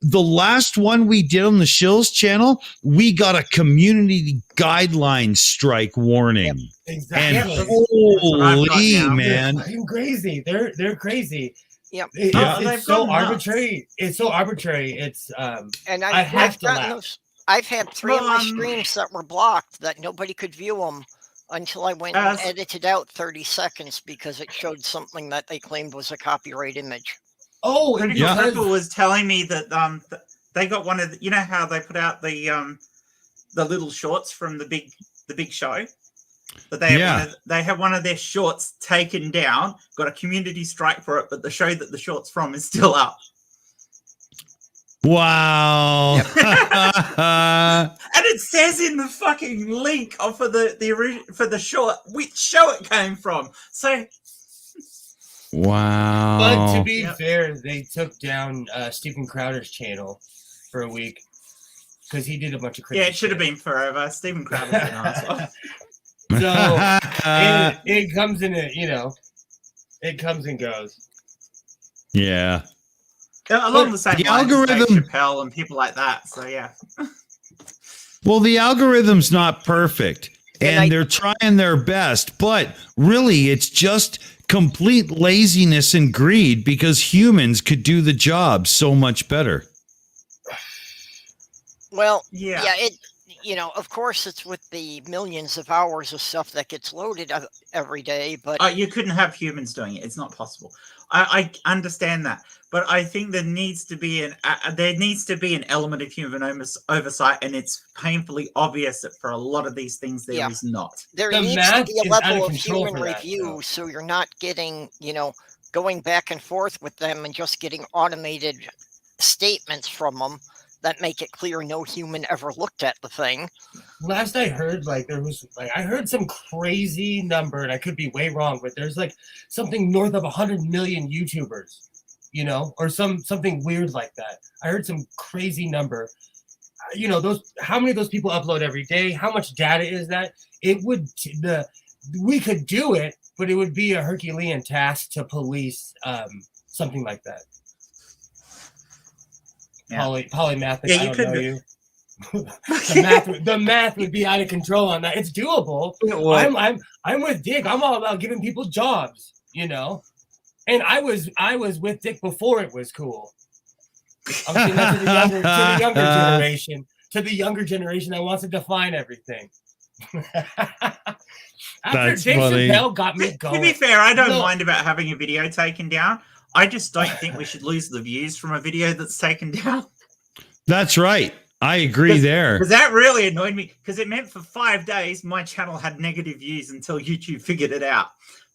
[SPEAKER 5] the last one we did on the Shills channel, we got a community guideline strike warning.
[SPEAKER 2] Exactly.
[SPEAKER 5] And
[SPEAKER 6] That's what I've got
[SPEAKER 5] holy
[SPEAKER 6] now.
[SPEAKER 5] man.
[SPEAKER 2] They're fucking crazy. They're crazy.
[SPEAKER 1] Yep.
[SPEAKER 5] Yeah.
[SPEAKER 6] They've
[SPEAKER 2] It's so
[SPEAKER 6] gone nuts.
[SPEAKER 2] arbitrary. It's so arbitrary. It's
[SPEAKER 1] And
[SPEAKER 2] I have to
[SPEAKER 1] gotten
[SPEAKER 2] laugh.
[SPEAKER 1] those. I've had 3 of my
[SPEAKER 6] Well,
[SPEAKER 1] streams that were blocked that nobody could view them until I went and
[SPEAKER 6] As-
[SPEAKER 1] edited out 30 seconds because it showed something that they claimed was a copyright image.
[SPEAKER 2] Oh, and
[SPEAKER 6] Critical
[SPEAKER 5] Yeah.
[SPEAKER 6] Circle was telling me that they got one of the, you know how they put out the little shorts from the big show, that they have one of their shorts taken down, got a community strike for it, but the show that the short's from is still up.
[SPEAKER 5] Wow.
[SPEAKER 6] And it says in the fucking link for the short which show it came from. So
[SPEAKER 5] Wow.
[SPEAKER 2] But to be
[SPEAKER 6] Yep.
[SPEAKER 2] fair, they took down Stephen Crowder's channel for a week because he did a bunch of crazy
[SPEAKER 6] yeah, it should have
[SPEAKER 2] shit.
[SPEAKER 6] been forever. Stephen Crowder's an asshole.
[SPEAKER 2] So it comes in a, it comes and goes.
[SPEAKER 5] yeah.
[SPEAKER 6] Along the same
[SPEAKER 5] the
[SPEAKER 6] lines as Dave
[SPEAKER 5] algorithm-
[SPEAKER 6] Chappell and people like that. So yeah.
[SPEAKER 5] Well, the algorithm's not perfect,
[SPEAKER 1] And
[SPEAKER 5] and they're trying their best, but really it's just complete laziness and greed because humans could do the job so much better.
[SPEAKER 1] Well,
[SPEAKER 6] Yeah.
[SPEAKER 1] of course it's with the millions of hours of stuff that gets loaded every day, but
[SPEAKER 6] You couldn't have humans doing it. It's not possible. I understand that, but I think there needs to be an element of human oversight, and it's painfully obvious that for a lot of these things there is
[SPEAKER 1] Yeah.
[SPEAKER 6] not.
[SPEAKER 1] there
[SPEAKER 2] The
[SPEAKER 1] needs to
[SPEAKER 2] math
[SPEAKER 1] be a
[SPEAKER 2] is out
[SPEAKER 1] level
[SPEAKER 2] of
[SPEAKER 1] of
[SPEAKER 2] control
[SPEAKER 1] human
[SPEAKER 2] for that,
[SPEAKER 1] review
[SPEAKER 2] though.
[SPEAKER 1] so you're not getting, going back and forth with them and just getting automated statements from them that make it clear no human ever looked at the thing.
[SPEAKER 2] Last I heard, I heard some crazy number, and I could be way wrong, but there's something north of 100 million YouTubers, or something weird like that. I heard some crazy number. How many of those people upload every day? How much data is that? We could do it, but it would be a Herculean task to police something like that.
[SPEAKER 6] Yeah.
[SPEAKER 2] Polymathic.
[SPEAKER 6] Yeah,
[SPEAKER 2] I
[SPEAKER 6] you
[SPEAKER 2] don't
[SPEAKER 6] could
[SPEAKER 2] know
[SPEAKER 6] do-
[SPEAKER 2] you. the math would be out of control on that. It's doable. I'm with Dick. I'm all about giving people jobs, And I was with Dick before it was cool. I'm saying that to the younger generation, that wants to define everything. After
[SPEAKER 5] That's
[SPEAKER 2] Dave
[SPEAKER 5] funny.
[SPEAKER 2] Chappelle got me going.
[SPEAKER 6] To be fair, I don't
[SPEAKER 2] No.
[SPEAKER 6] mind about having a video taken down. I just don't think we should lose the views from a video that's taken down.
[SPEAKER 5] That's right. I agree there.
[SPEAKER 6] Because that really annoyed me. Because it meant for 5 days my channel had negative views until YouTube figured it out.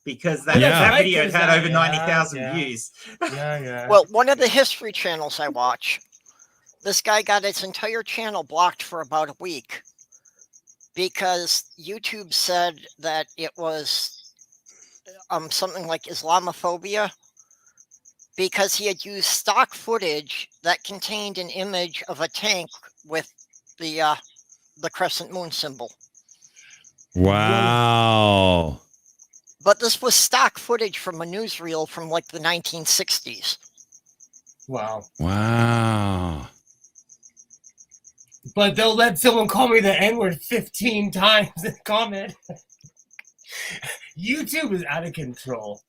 [SPEAKER 6] Because that,
[SPEAKER 5] Yeah.
[SPEAKER 6] that video had over
[SPEAKER 2] Yeah,
[SPEAKER 6] 90,000
[SPEAKER 2] yeah.
[SPEAKER 6] views.
[SPEAKER 2] Yeah.
[SPEAKER 1] Well, one of the history channels I watch, this guy got his entire channel blocked for about a week because YouTube said that it was something like Islamophobia because he had used stock footage that contained an image of a tank with the crescent moon symbol.
[SPEAKER 5] Wow.
[SPEAKER 1] But this was stock footage from a newsreel from like the 1960s.
[SPEAKER 2] Wow.
[SPEAKER 5] Wow.
[SPEAKER 2] But they'll let someone call me the N-word 15 times in comment. YouTube is out of control.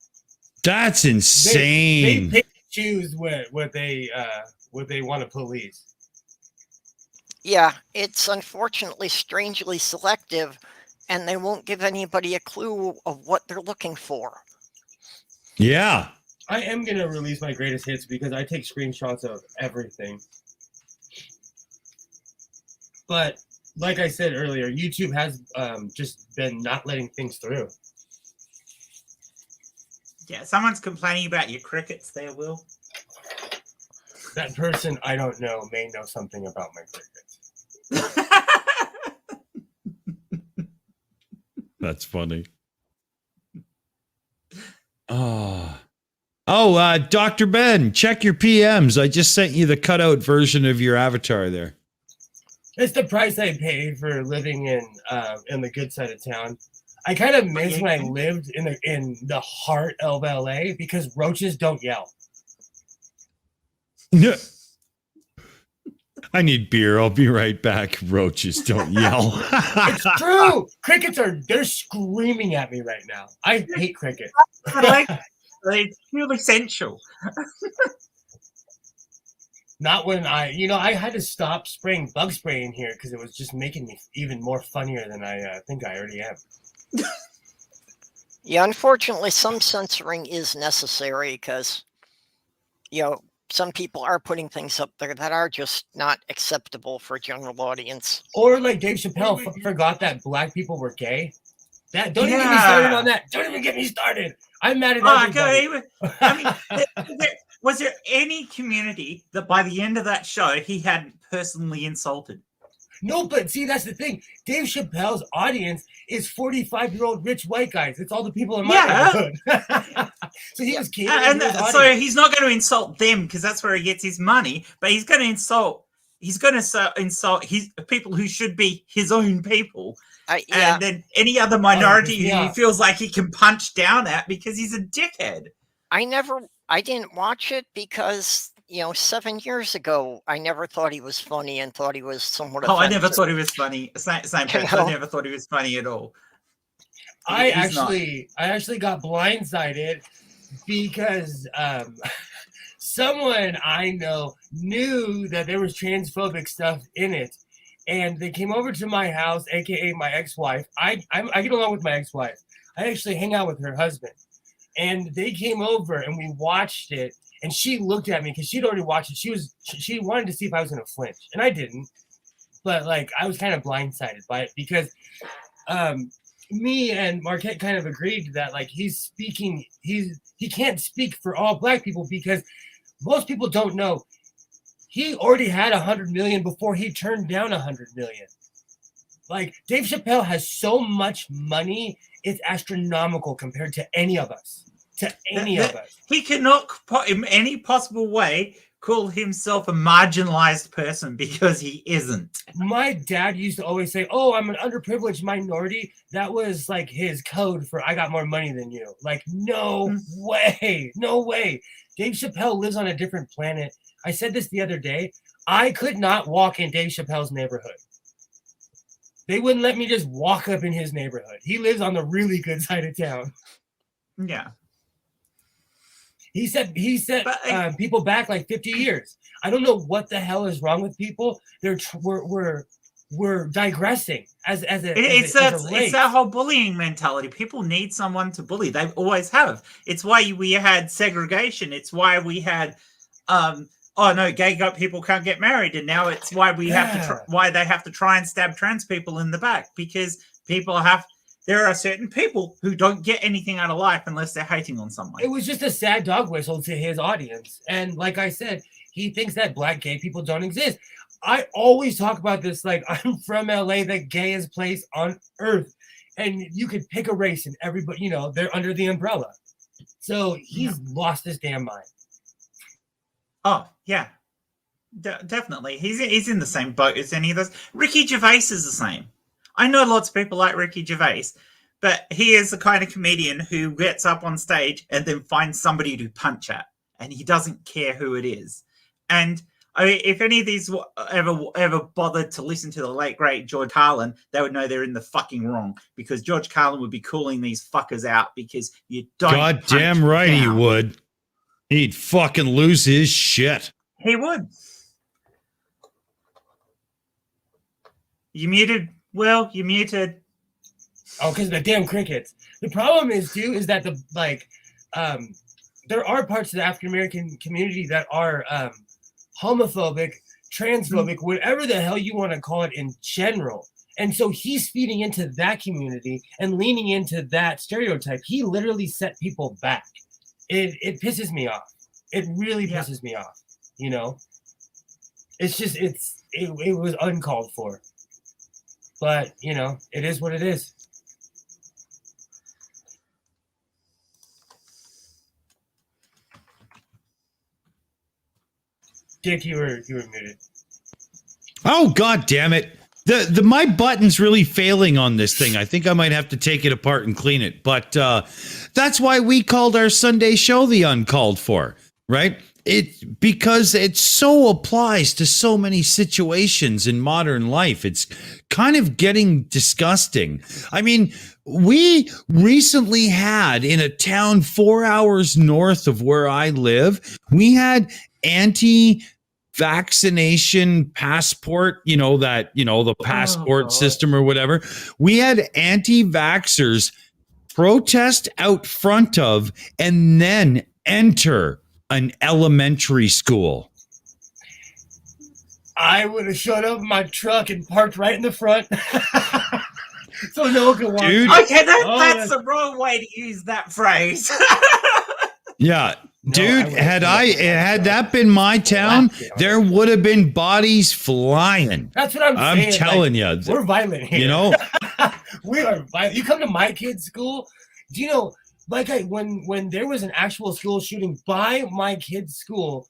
[SPEAKER 5] That's
[SPEAKER 2] They
[SPEAKER 5] insane.
[SPEAKER 2] pick and choose what they want to police.
[SPEAKER 1] Yeah, it's unfortunately strangely selective, and they won't give anybody a clue of what they're looking for.
[SPEAKER 5] Yeah.
[SPEAKER 2] I am gonna release my greatest hits because I take screenshots of everything. But like I said earlier, YouTube has just been not letting things through.
[SPEAKER 6] Yeah, someone's complaining about your crickets there, Will.
[SPEAKER 2] That person I don't know may know something about my crickets.
[SPEAKER 5] That's funny. Oh, Dr. Ben, check your PMs. I just sent you the cutout version of your avatar there.
[SPEAKER 2] It's the price I paid for living in the good side of town. I kind of miss when I lived in the heart of LA because roaches don't yell.
[SPEAKER 5] I need beer. I'll be right back. Roaches don't yell.
[SPEAKER 2] It's true. Crickets they're screaming at me right now. I hate crickets.
[SPEAKER 6] It's purely sensual.
[SPEAKER 2] Not when I had to stop spraying bug spray in here because it was just making me even more funnier than I think I already am.
[SPEAKER 1] Yeah, unfortunately, some censoring is necessary because, some people are putting things up there that are just not acceptable for a general audience.
[SPEAKER 2] Or like Dave Chappell forgot that black people were gay. Don't even get me started on that. Don't even get me started. I'm mad at everybody.
[SPEAKER 6] Was there any community that by the end of that show he hadn't personally insulted?
[SPEAKER 2] No, but see, that's the thing. Dave Chappelle's audience is 45-year-old rich white guys. It's all the people in my neighborhood. So he was catering to his audience.
[SPEAKER 6] So he's not going to insult them because that's where he gets his money, but he's going to insult his people who should be his own people. And then any other minority he feels like he can punch down at because he's a dickhead.
[SPEAKER 1] I didn't watch it because 7 years ago, I never thought he was funny and thought he was somewhat offensive.
[SPEAKER 6] I never thought he was funny. Same person. I never thought he was funny at all.
[SPEAKER 2] I actually got blindsided because someone I know knew that there was transphobic stuff in it, and they came over to my house, aka my ex-wife. I get along with my ex-wife. I actually hang out with her husband, and they came over and we watched it. And she looked at me because she'd already watched it. She wanted to see if I was gonna flinch, and I didn't. But like I was kind of blindsided by it because me and Marquette kind of agreed that like he can't speak for all black people because most people don't know he already had 100 million before he turned down 100 million. Like Dave Chappelle has so much money, it's astronomical compared to any of us.
[SPEAKER 6] He cannot, in any possible way, call himself a marginalized person because he isn't.
[SPEAKER 2] My dad used to always say, "Oh, I'm an underprivileged minority." That was like his code for "I got more money than you." Like, no way. Dave Chappelle lives on a different planet. I said this the other day. I could not walk in Dave Chappelle's neighborhood. They wouldn't let me just walk up in his neighborhood. He lives on the really good side of town.
[SPEAKER 6] Yeah.
[SPEAKER 2] He set people back like 50 years. I don't know what the hell is wrong with people. We're digressing as a race.
[SPEAKER 6] It's that whole bullying mentality. People need someone to bully. They always have. It's why we had segregation. It's why we had gay people can't get married, and now it's why we why they have to try and stab trans people in the back because there are certain people who don't get anything out of life unless they're hating on someone.
[SPEAKER 2] It was just a sad dog whistle to his audience. And like I said, he thinks that black gay people don't exist. I always talk about this like I'm from LA, the gayest place on earth. And you could pick a race and everybody, they're under the umbrella. So he's lost his damn mind.
[SPEAKER 6] Oh, yeah. Definitely. He's in the same boat as any of those. Ricky Gervais is the same. I know lots of people like Ricky Gervais, but he is the kind of comedian who gets up on stage and then finds somebody to punch at, and he doesn't care who it is. And if any of these ever bothered to listen to the late, great George Carlin, they would know they're in the fucking wrong because George Carlin would be calling these fuckers out because you don't.
[SPEAKER 5] Goddamn right he would. He'd fucking lose his shit.
[SPEAKER 6] He would. You muted. Well, you muted.
[SPEAKER 2] Oh, because of the damn crickets. The problem is, too, is that there are parts of the African American community that are homophobic, transphobic, whatever the hell you want to call it in general. And so he's feeding into that community and leaning into that stereotype. He literally set people back. It pisses me off. It really pisses me off. It's just it was uncalled for. But, it is what it is. Dick, you were muted.
[SPEAKER 5] Oh, God damn it. My button's really failing on this thing. I think I might have to take it apart and clean it. But that's why we called our Sunday show the Uncalled For, right? Because it so applies to so many situations in modern life. It's kind of getting disgusting. I mean, we recently had in a town 4 hours north of where I live, we had vaccination passport, the passport system or whatever. We had anti-vaxxers protest out front of and then enter an elementary school.
[SPEAKER 2] I would have showed up in my truck and parked right in the front. So no one could walk.
[SPEAKER 5] Dude.
[SPEAKER 6] Okay, that's the wrong way to use that phrase.
[SPEAKER 5] Yeah.
[SPEAKER 2] No,
[SPEAKER 5] Dude, had that been my town, there would have been bodies flying.
[SPEAKER 2] That's what I'm saying.
[SPEAKER 5] I'm telling you.
[SPEAKER 2] We're violent here.
[SPEAKER 5] You know?
[SPEAKER 2] We are violent. You come to my kid's school, do you know, when there was an actual school shooting by my kid's school,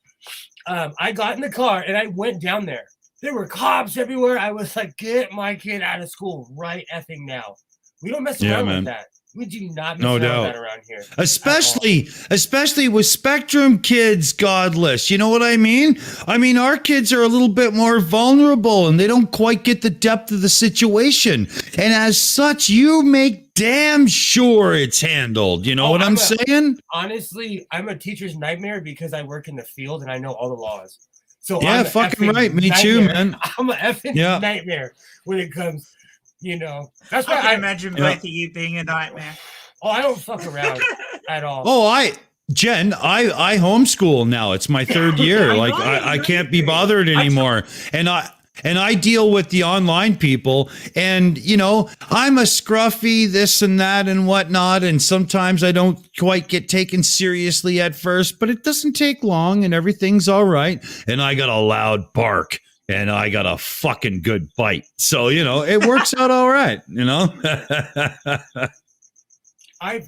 [SPEAKER 2] I got in the car and I went down there. There were cops everywhere. I was like, get my kid out of school right effing now. We don't mess around with that. We do not mess around with that around here.
[SPEAKER 5] Especially with spectrum kids, godless. You know what I mean? I mean, our kids are a little bit more vulnerable and they don't quite get the depth of the situation. And as such, you make damn sure it's handled. You know what I'm saying?
[SPEAKER 2] Honestly, I'm a teacher's nightmare because I work in the field and I know all the laws. So
[SPEAKER 5] yeah, fucking right. Me too, man.
[SPEAKER 2] I'm an effing nightmare when it comes, That's why
[SPEAKER 6] I can imagine both of you being a nightmare.
[SPEAKER 2] Oh, I don't fuck around at all.
[SPEAKER 5] Oh, Jen, I homeschool now. It's my third year. I can't be bothered anymore. And I deal with the online people, and I'm a scruffy this and that and whatnot, and sometimes I don't quite get taken seriously at first, but it doesn't take long and everything's all right. And I got a loud bark and I got a fucking good bite. So, it works out all right,
[SPEAKER 2] I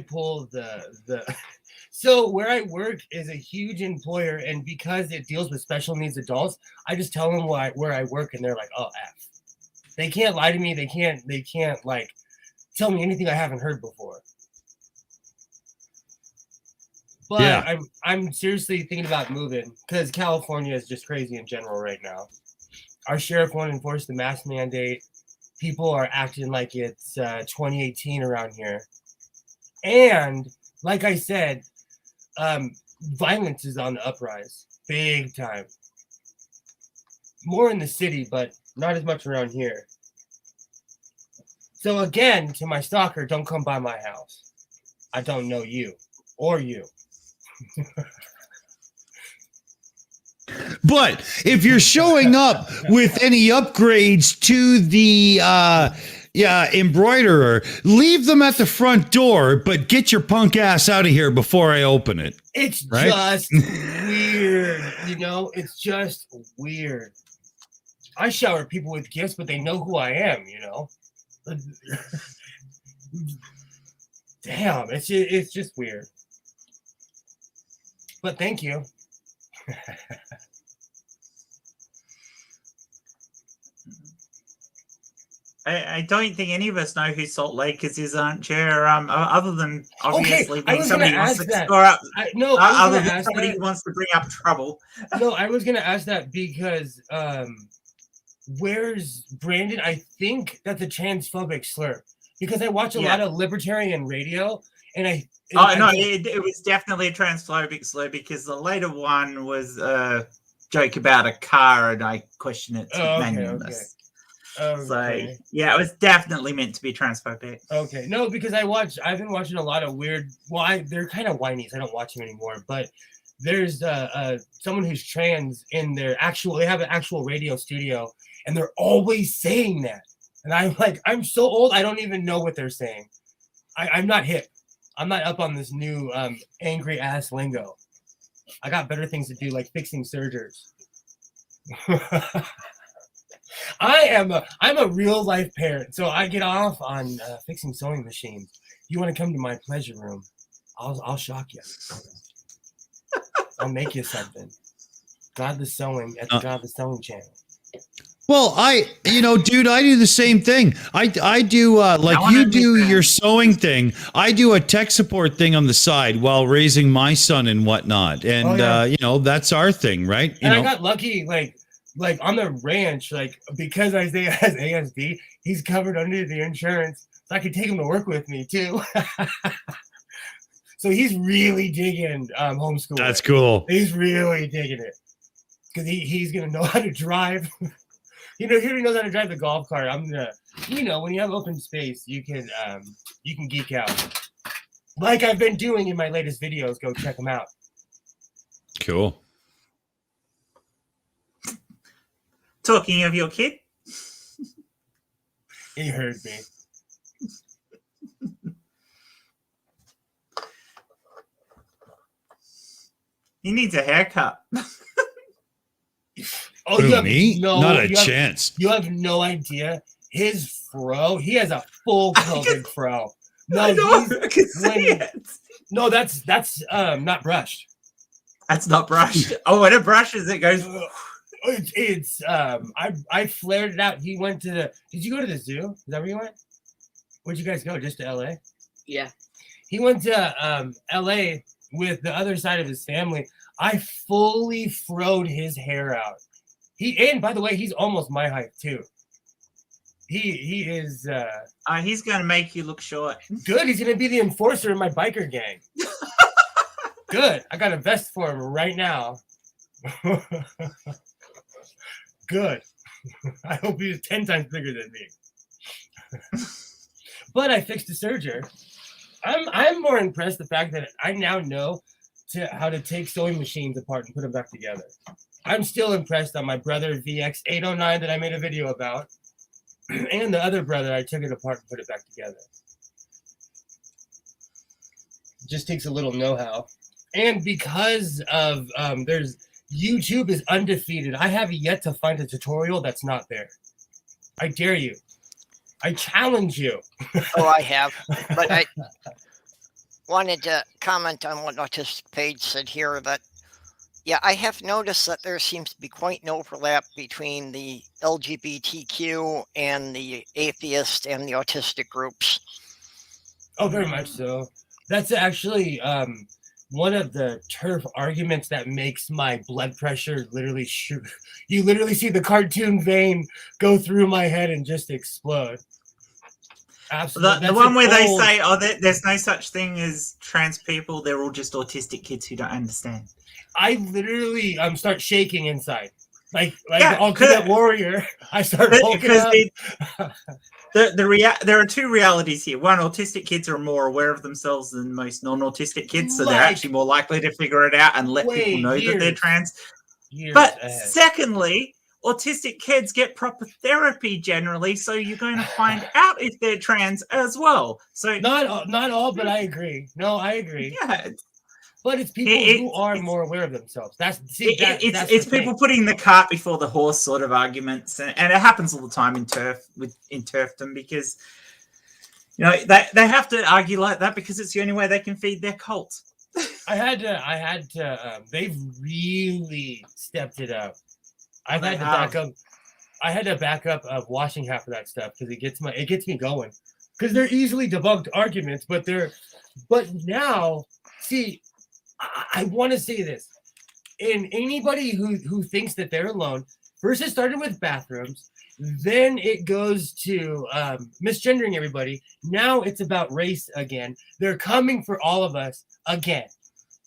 [SPEAKER 2] pull the so where I work is a huge employer, and because it deals with special needs adults, I just tell them where I work, and they're like, "Oh, F." They can't lie to me. They can't like tell me anything I haven't heard before. But yeah. I'm seriously thinking about moving because California is just crazy in general right now. Our sheriff won't enforce the mask mandate. People are acting like it's 2018 around here. And like I said, violence is on the uprise, big time. More in the city, but not as much around here. So again, to my stalker, don't come by my house. I don't know you or you.
[SPEAKER 5] But if you're showing up with any upgrades to the embroiderer, leave them at the front door, but get your punk ass out of here before I open it.
[SPEAKER 2] It's just weird, it's just weird. I shower people with gifts, but they know who I am, Damn, it's just weird. But thank you.
[SPEAKER 6] I don't think any of us know who Salt Lake is, aren't you? Other than obviously being somebody who wants to score up. Other than somebody who wants to bring up trouble.
[SPEAKER 2] No, I was going to ask that because where's Brandon? I think that's a transphobic slur because I watch a lot of libertarian radio, and
[SPEAKER 6] it was definitely a transphobic slur because the later one was a joke about a car, and I question its manualness. So yeah, it was definitely meant to be transphobic.
[SPEAKER 2] Okay, no, because I've been watching a lot of weird. Well, they're kind of whiny, so I don't watch them anymore. But there's someone who's trans in their they have an actual radio studio, and they're always saying that. And I'm like, I'm so old, I don't even know what they're saying. I'm not hip. I'm not up on this new angry ass lingo. I got better things to do, like fixing surgers. I'm a real life parent, so I get off on fixing sewing machines. You want to come to my pleasure room? I'll shock you. I'll make you something. God the Sewing at the God the Sewing channel.
[SPEAKER 5] Well, dude, I do the same thing. I do like
[SPEAKER 6] I
[SPEAKER 5] you
[SPEAKER 6] wanna
[SPEAKER 5] do
[SPEAKER 6] make
[SPEAKER 5] your sewing thing. I do a tech support thing on the side while raising my son and whatnot. And that's our thing, right?
[SPEAKER 2] And I got lucky, like on the ranch, like because Isaiah has ASD, he's covered under the insurance, so I could take him to work with me too. So he's really digging homeschooling.
[SPEAKER 5] That's cool.
[SPEAKER 2] He's really digging it because he's gonna know how to drive. He knows how to drive the golf cart. I'm gonna, when you have open space, you can geek out, like I've been doing in my latest videos. Go check them out.
[SPEAKER 5] Cool.
[SPEAKER 6] Talking of your kid,
[SPEAKER 2] He heard me.
[SPEAKER 6] he needs a haircut.
[SPEAKER 2] Oh,
[SPEAKER 5] Who, me? Not a
[SPEAKER 2] you have-
[SPEAKER 5] chance.
[SPEAKER 2] You have no idea. His fro, he has a full COVID fro. No,
[SPEAKER 6] I know,
[SPEAKER 2] he's-
[SPEAKER 6] I can see
[SPEAKER 2] when-
[SPEAKER 6] it.
[SPEAKER 2] no, that's not brushed.
[SPEAKER 6] That's not brushed. Oh, when it brushes, it goes.
[SPEAKER 2] It's I flared it out. He went to the. Did you go to the zoo? Is that where you went? Where'd you guys go? Just to LA?
[SPEAKER 8] Yeah.
[SPEAKER 2] He went to LA with the other side of his family. I fully froed his hair out. And by the way, he's almost my height too. He is
[SPEAKER 6] He's gonna make you look short.
[SPEAKER 2] good. He's gonna be the enforcer in my biker gang. Good. I got a vest for him right now. Good. I hope he's 10 times bigger than me. But I fixed the serger. I'm more impressed the fact that I now know how to take sewing machines apart and put them back together. I'm still impressed on my brother VX809 that I made a video about, and the other brother, I took it apart and put it back together. It just takes a little know-how. And because of YouTube is undefeated. I have yet to find a tutorial that's not there. I dare you. I challenge you.
[SPEAKER 1] Oh, I have. But I wanted to comment on what Autistic Page said here that, yeah, I have noticed that there seems to be quite an overlap between the LGBTQ and the atheist and the autistic groups.
[SPEAKER 2] Oh, very much so. That's actually one of the turf arguments that makes my blood pressure literally shoot. You literally see the cartoon vein go through my head and just explode. Absolutely.
[SPEAKER 6] The one where they say, "Oh, there's no such thing as trans people. They're all just autistic kids who don't understand."
[SPEAKER 2] I literally start shaking inside, like
[SPEAKER 6] Yeah,
[SPEAKER 2] Ultimate Warrior. I start hulking up.
[SPEAKER 6] There are two realities here. One, autistic kids are more aware of themselves than most non-autistic kids, so they're actually more likely to figure it out and let people know that they're trans. But secondly, autistic kids get proper therapy generally, so you're going to find out if they're trans as well. So
[SPEAKER 2] not all, but I agree. No, I agree.
[SPEAKER 6] Yeah.
[SPEAKER 2] But it's people who are more aware of themselves.
[SPEAKER 6] It's people putting the cart before the horse sort of arguments, and it happens all the time in turfdom because they have to argue like that because it's the only way they can feed their cult.
[SPEAKER 2] I had to. They've really stepped it up. I had to back up of watching half of that stuff because it gets me going because they're easily debunked arguments, but now see. I want to say this, and anybody who thinks that they're alone, first it started with bathrooms, then it goes to misgendering everybody. Now it's about race again. They're coming for all of us again.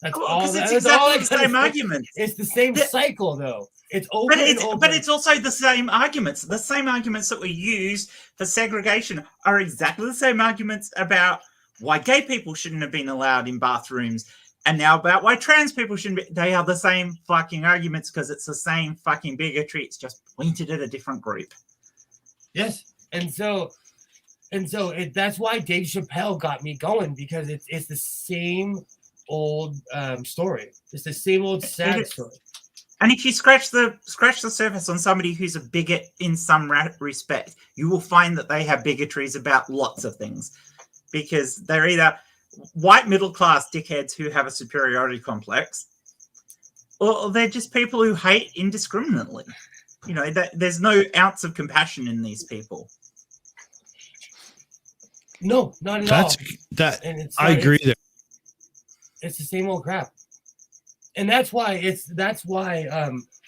[SPEAKER 2] That's all.
[SPEAKER 6] It's exactly the same argument.
[SPEAKER 2] It's the same cycle, though. It's over
[SPEAKER 6] but it's also the same arguments. The same arguments that were used for segregation are exactly the same arguments about why gay people shouldn't have been allowed in bathrooms. And now about why trans people shouldn't be. They are the same fucking arguments because it's the same fucking bigotry. It's just pointed at a different group.
[SPEAKER 2] Yes. And so that's why Dave Chappell got me going because it's the same old story. It's the same old sad story.
[SPEAKER 6] And if you scratch the surface on somebody who's a bigot in some respect, you will find that they have bigotries about lots of things because they're either white middle class dickheads who have a superiority complex, Or they're just people who hate indiscriminately. You know, there's no ounce of compassion in these people.
[SPEAKER 2] No, not at
[SPEAKER 5] That's
[SPEAKER 2] all.
[SPEAKER 5] that.
[SPEAKER 2] And it's
[SPEAKER 5] I agree there.
[SPEAKER 2] It's the same old crap. And that's why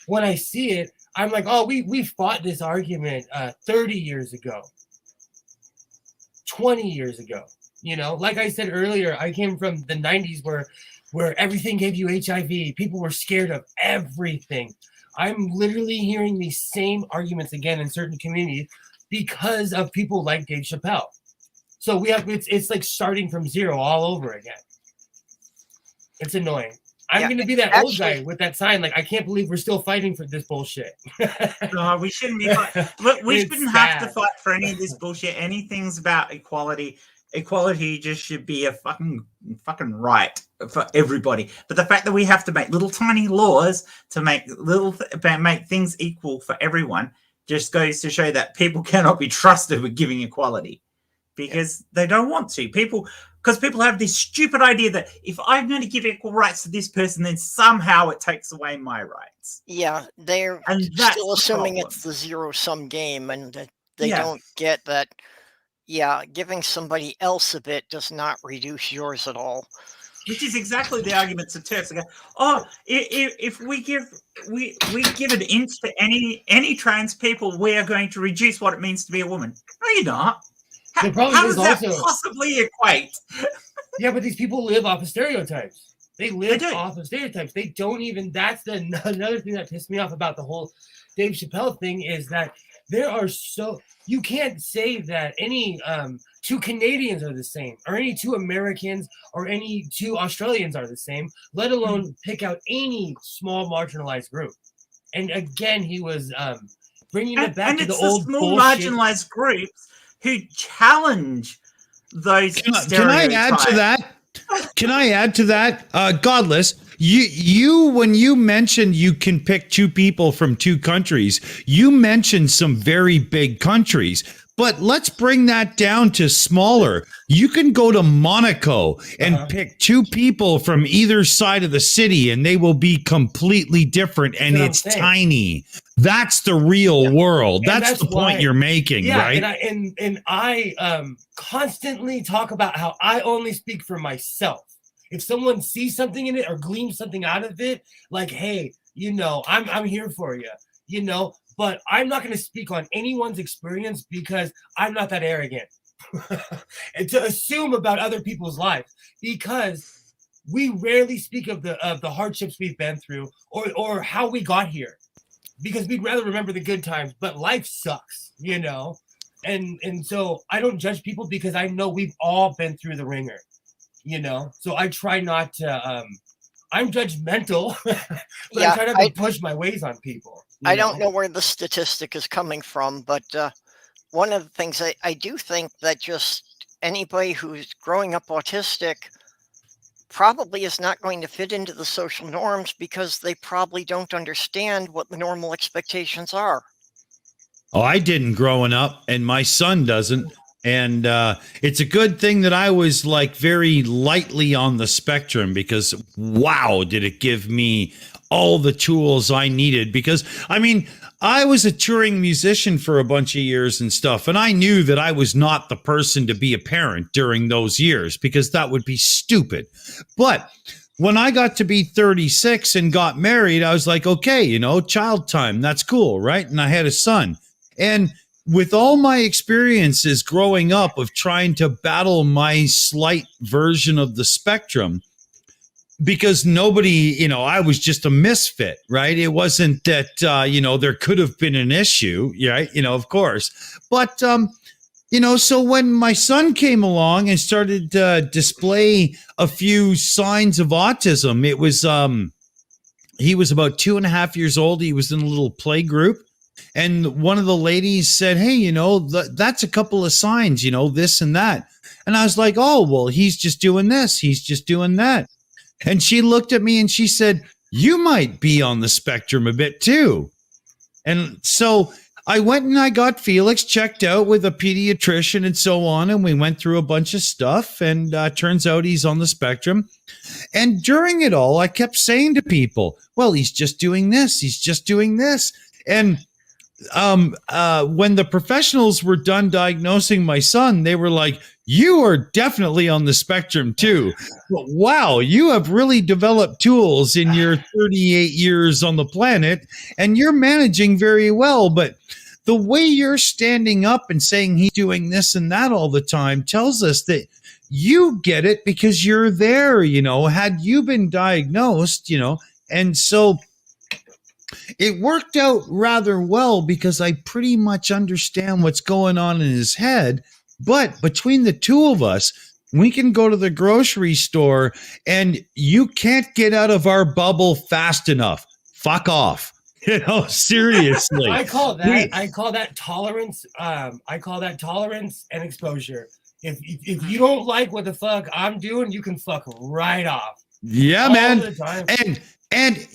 [SPEAKER 2] when I see it, I'm like, oh, we fought this argument 30 years ago, 20 years ago. You know, like I said earlier, I came from the 90s where everything gave you HIV. People were scared of everything. I'm literally hearing these same arguments again in certain communities because of people like Dave Chappelle. So it's like starting from zero all over again. It's annoying. I'm going to be that old guy with that sign. Like, I can't believe we're still fighting for this bullshit.
[SPEAKER 6] No, we shouldn't be. Look, we shouldn't have to fight for any of this bullshit. Anything's about equality. Equality just should be a fucking right for everybody. But the fact that we have to make little tiny laws to make make things equal for everyone just goes to show that people cannot be trusted with giving equality because they don't want to. Because people have this stupid idea that if I'm going to give equal rights to this person, then somehow it takes away my rights.
[SPEAKER 1] Yeah, they're still assuming it's the zero-sum game, and that they don't get that. Yeah, giving somebody else a bit does not reduce yours at all.
[SPEAKER 6] Which is exactly the argument to Turks. They go, oh, if we give an inch to any trans people, we are going to reduce what it means to be a woman. No, you're not. How does that possibly equate?
[SPEAKER 2] Yeah, but these people live off of stereotypes. They live off of stereotypes. They don't even. That's another thing that pissed me off about the whole Dave Chappelle thing is that there are you can't say that any two Canadians are the same, or any two Americans, or any two Australians are the same, let alone pick out any small marginalized group. And again, he was bringing it back to the old
[SPEAKER 6] small
[SPEAKER 2] bullshit.
[SPEAKER 6] Marginalized groups who challenge those stereotypes.
[SPEAKER 5] Can I add to that? Can I add to that? Godless, you when you mentioned you can pick two people from two countries, you mentioned some very big countries. But let's bring that down to smaller. You can go to Monaco and pick two people from either side of the city, and they will be completely different, and it's tiny. That's the real world. That's the point you're making, right?
[SPEAKER 2] And I constantly talk about how I only speak for myself. If someone sees something in it or gleans something out of it, like, hey, you know, I'm here for you, you know. But I'm not going to speak on anyone's experience because I'm not that arrogant and to assume about other people's lives, because we rarely speak of the hardships we've been through or how we got here, because we'd rather remember the good times. But life sucks, you know, and so I don't judge people because I know we've all been through the ringer, you know. So I try not to. I'm judgmental, but I try not to push my ways on people.
[SPEAKER 1] I don't know where the statistic is coming from, but one of the things I do think that just anybody who's growing up autistic probably is not going to fit into the social norms because they probably don't understand what the normal expectations are.
[SPEAKER 5] Oh, I didn't growing up, and my son doesn't. And it's a good thing that I was like very lightly on the spectrum, because wow, did it give me all the tools I needed. Because I mean, I was a touring musician for a bunch of years and stuff, and I knew that I was not the person to be a parent during those years because that would be stupid. But when I got to be 36 and got married, I was like, okay, you know, child time, that's cool, right? And I had a son. And with all my experiences growing up of trying to battle my slight version of the spectrum, because nobody, you know, I was just a misfit, right? It wasn't that, you know, there could have been an issue, right? You know, of course. But, you know, so when my son came along and started to display a few signs of autism, it was, he was about 2.5 years old. He was in a little play group. And one of the ladies said, hey, you know, that's a couple of signs, you know, this and that. And I was like, oh, well, he's just doing this. He's just doing that. And she looked at me and she said, you might be on the spectrum a bit too. And so I went and I got Felix checked out with a pediatrician and so on, and we went through a bunch of stuff, and turns out he's on the spectrum. And during it all, I kept saying to people, well, he's just doing this. He's just doing this. And when the professionals were done diagnosing my son, they were like, you are definitely on the spectrum too. But wow, you have really developed tools in your 38 years on the planet, and you're managing very well. But the way you're standing up and saying he's doing this and that all the time tells us that you get it because you're there, had you been diagnosed, and so it worked out rather well because I pretty much understand what's going on in his head. But between the two of us, we can go to the grocery store and you can't get out of our bubble fast enough. Fuck off. Seriously.
[SPEAKER 2] I call that tolerance. I call that tolerance and exposure. If you don't like what the fuck I'm doing, you can fuck right off.
[SPEAKER 5] Yeah,
[SPEAKER 2] all
[SPEAKER 5] man.
[SPEAKER 2] The time.
[SPEAKER 5] And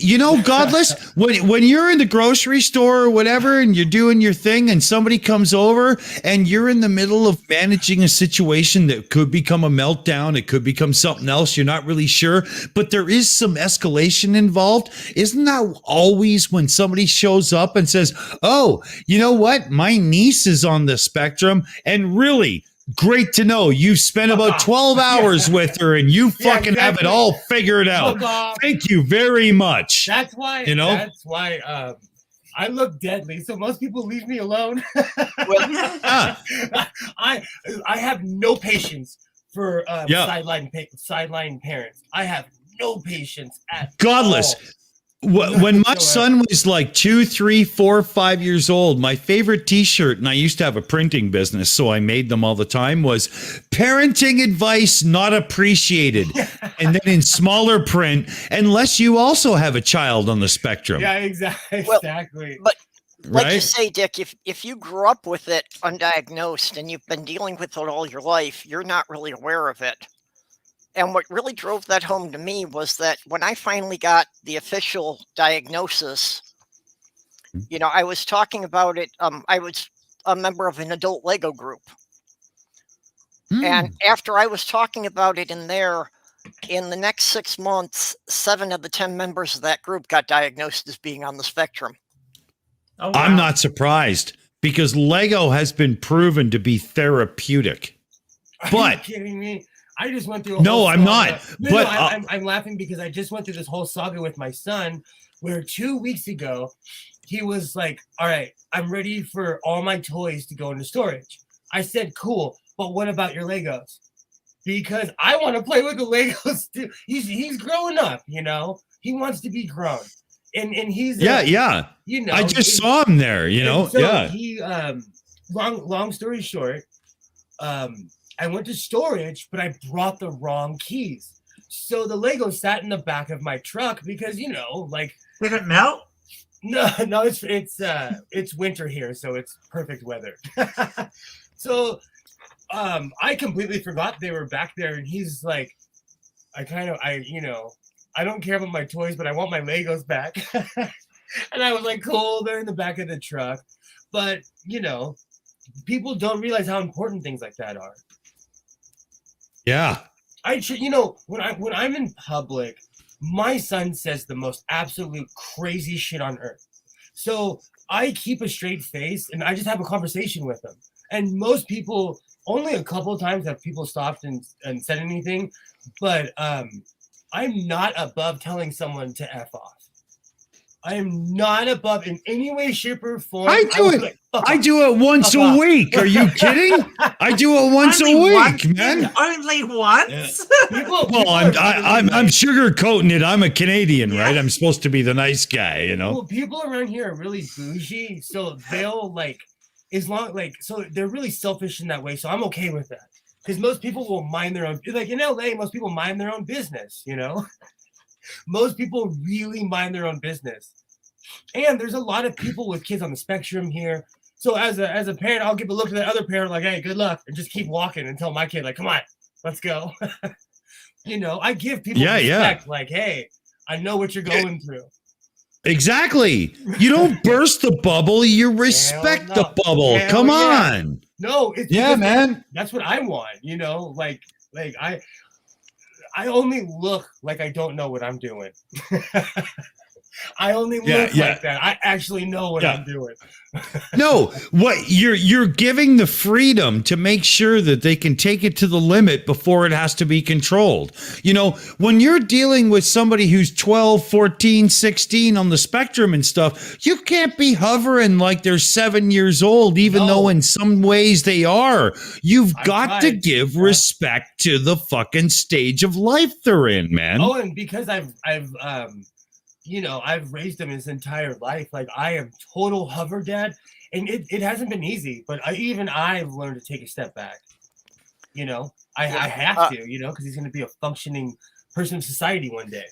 [SPEAKER 5] Godless, when you're in the grocery store or whatever and you're doing your thing and somebody comes over and you're in the middle of managing a situation that could become a meltdown, it could become something else, you're not really sure, but there is some escalation involved. Isn't that always when somebody shows up and says, oh, you know what? My niece is on the spectrum, and really, great to know you spent about 12 hours with her and you fucking have it all figured out. Thank you very much.
[SPEAKER 2] That's why, I look deadly. So most people leave me alone. I have no patience for sideline parents. I have no patience at
[SPEAKER 5] Godless.
[SPEAKER 2] all.
[SPEAKER 5] When my son was like 2, 3, 4, 5 years old, my favorite t-shirt, and I used to have a printing business, so I made them all the time, was parenting advice not appreciated. And then in smaller print, unless you also have a child on the spectrum.
[SPEAKER 2] Yeah, exactly.
[SPEAKER 1] Well,
[SPEAKER 2] exactly.
[SPEAKER 1] But like you
[SPEAKER 5] Right?
[SPEAKER 1] say, Dick, if you grew up with it undiagnosed and you've been dealing with it all your life, you're not really aware of it. And what really drove that home to me was that when I finally got the official diagnosis, I was talking about it. I was a member of an adult Lego group. And after I was talking about it in there, in the next 6 months, 7 of the 10 members of that group got diagnosed as being on the spectrum.
[SPEAKER 6] Oh, wow.
[SPEAKER 5] I'm not surprised because Lego has been proven to be therapeutic.
[SPEAKER 2] Are
[SPEAKER 5] But
[SPEAKER 2] you kidding me? I just went through a
[SPEAKER 5] no,
[SPEAKER 2] whole
[SPEAKER 5] I'm
[SPEAKER 2] saga.
[SPEAKER 5] not.
[SPEAKER 2] No,
[SPEAKER 5] But
[SPEAKER 2] I'm laughing because I just went through this whole saga with my son where 2 weeks ago, he was like, all right, I'm ready for all my toys to go into storage. I said, cool, but what about your Legos? Because I want to play with the Legos too. He's growing up, he wants to be grown. And he's
[SPEAKER 5] yeah. I just saw him there,
[SPEAKER 2] so he long story short, I went to storage, but I brought the wrong keys. So the Lego sat in the back of my truck because,
[SPEAKER 6] Did it melt?
[SPEAKER 2] No, it's winter here, so it's perfect weather. So I completely forgot they were back there, and he's like, I don't care about my toys, but I want my Legos back. And I was like, cool, they're in the back of the truck. But, people don't realize how important things like that are.
[SPEAKER 5] Yeah.
[SPEAKER 2] When I'm in public, my son says the most absolute crazy shit on earth. So I keep a straight face and I just have a conversation with him. And most people, only a couple of times have people stopped and said anything, but I'm not above telling someone to F off. I am not above in any way, shape, or form.
[SPEAKER 5] I do it once a week. Are you kidding? I do it once a week, man.
[SPEAKER 6] Only once?
[SPEAKER 5] Well, I'm sugarcoating it. I'm a Canadian, right? I'm supposed to be the nice guy,
[SPEAKER 2] Well, people around here are really bougie, so they'll so they're really selfish in that way. So I'm okay with that because most people will mind their own. Like in LA, most people mind their own business. Most people really mind their own business. And there's a lot of people with kids on the spectrum here. So as a parent, I'll give a look to the other parent like, hey, good luck, and just keep walking and tell my kid, like, come on, let's go. I give people respect, like, hey, I know what you're going through.
[SPEAKER 5] Exactly. You don't burst the bubble. You respect the bubble.
[SPEAKER 2] Hell
[SPEAKER 5] Come
[SPEAKER 2] yeah.
[SPEAKER 5] on.
[SPEAKER 2] No, it's
[SPEAKER 8] Yeah,
[SPEAKER 2] because
[SPEAKER 8] man.
[SPEAKER 2] that's what I want, you know, like I only look like I don't know what I'm doing. I only look like that. I actually know what I'm doing.
[SPEAKER 5] No, what you're giving the freedom to make sure that they can take it to the limit before it has to be controlled. You know, when you're dealing with somebody who's 12, 14, 16 on the spectrum and stuff, you can't be hovering like they're 7 years old, even though in some ways they are. You've got to give respect to the fucking stage of life they're in, man.
[SPEAKER 2] Oh, and because I've you know, I've raised him his entire life. Like, I am total hover dad, and it hasn't been easy, but I've learned to take a step back. You know, I have to, you know, because he's going to be a functioning person in society one day.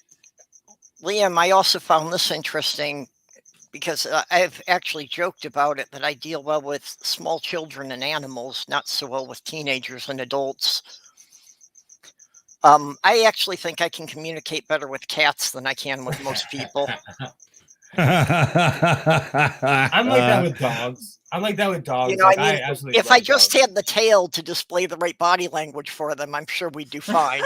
[SPEAKER 1] Liam, I also found this interesting because I've actually joked about it, that I deal well with small children and animals, not so well with teenagers and adults. I actually think I can communicate better with cats than I can with most people.
[SPEAKER 2] I'm like that with dogs.
[SPEAKER 1] You know,
[SPEAKER 2] Like,
[SPEAKER 1] I mean, if I just had the tail to display the right body language for them, I'm sure we'd do fine.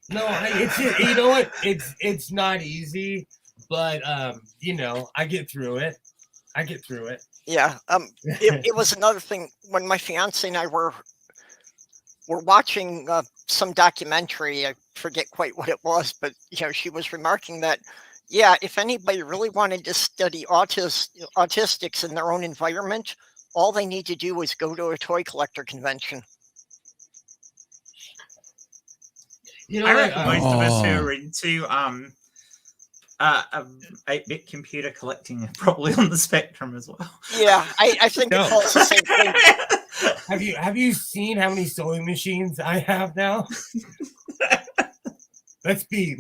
[SPEAKER 2] No, it's you know what? It's not easy, but you know, I get through it.
[SPEAKER 1] Yeah. It was another thing when my fiance and I were watching some documentary. I forget quite what it was, but you know, she was remarking that, yeah, if anybody really wanted to study autistics in their own environment, all they need to do is go to a toy collector convention.
[SPEAKER 2] You know,
[SPEAKER 6] I reckon most of us who are into 8-bit computer collecting are probably on the spectrum as well.
[SPEAKER 1] Yeah, I think it falls the same thing.
[SPEAKER 2] Have you seen how many sewing machines I have now? Let's be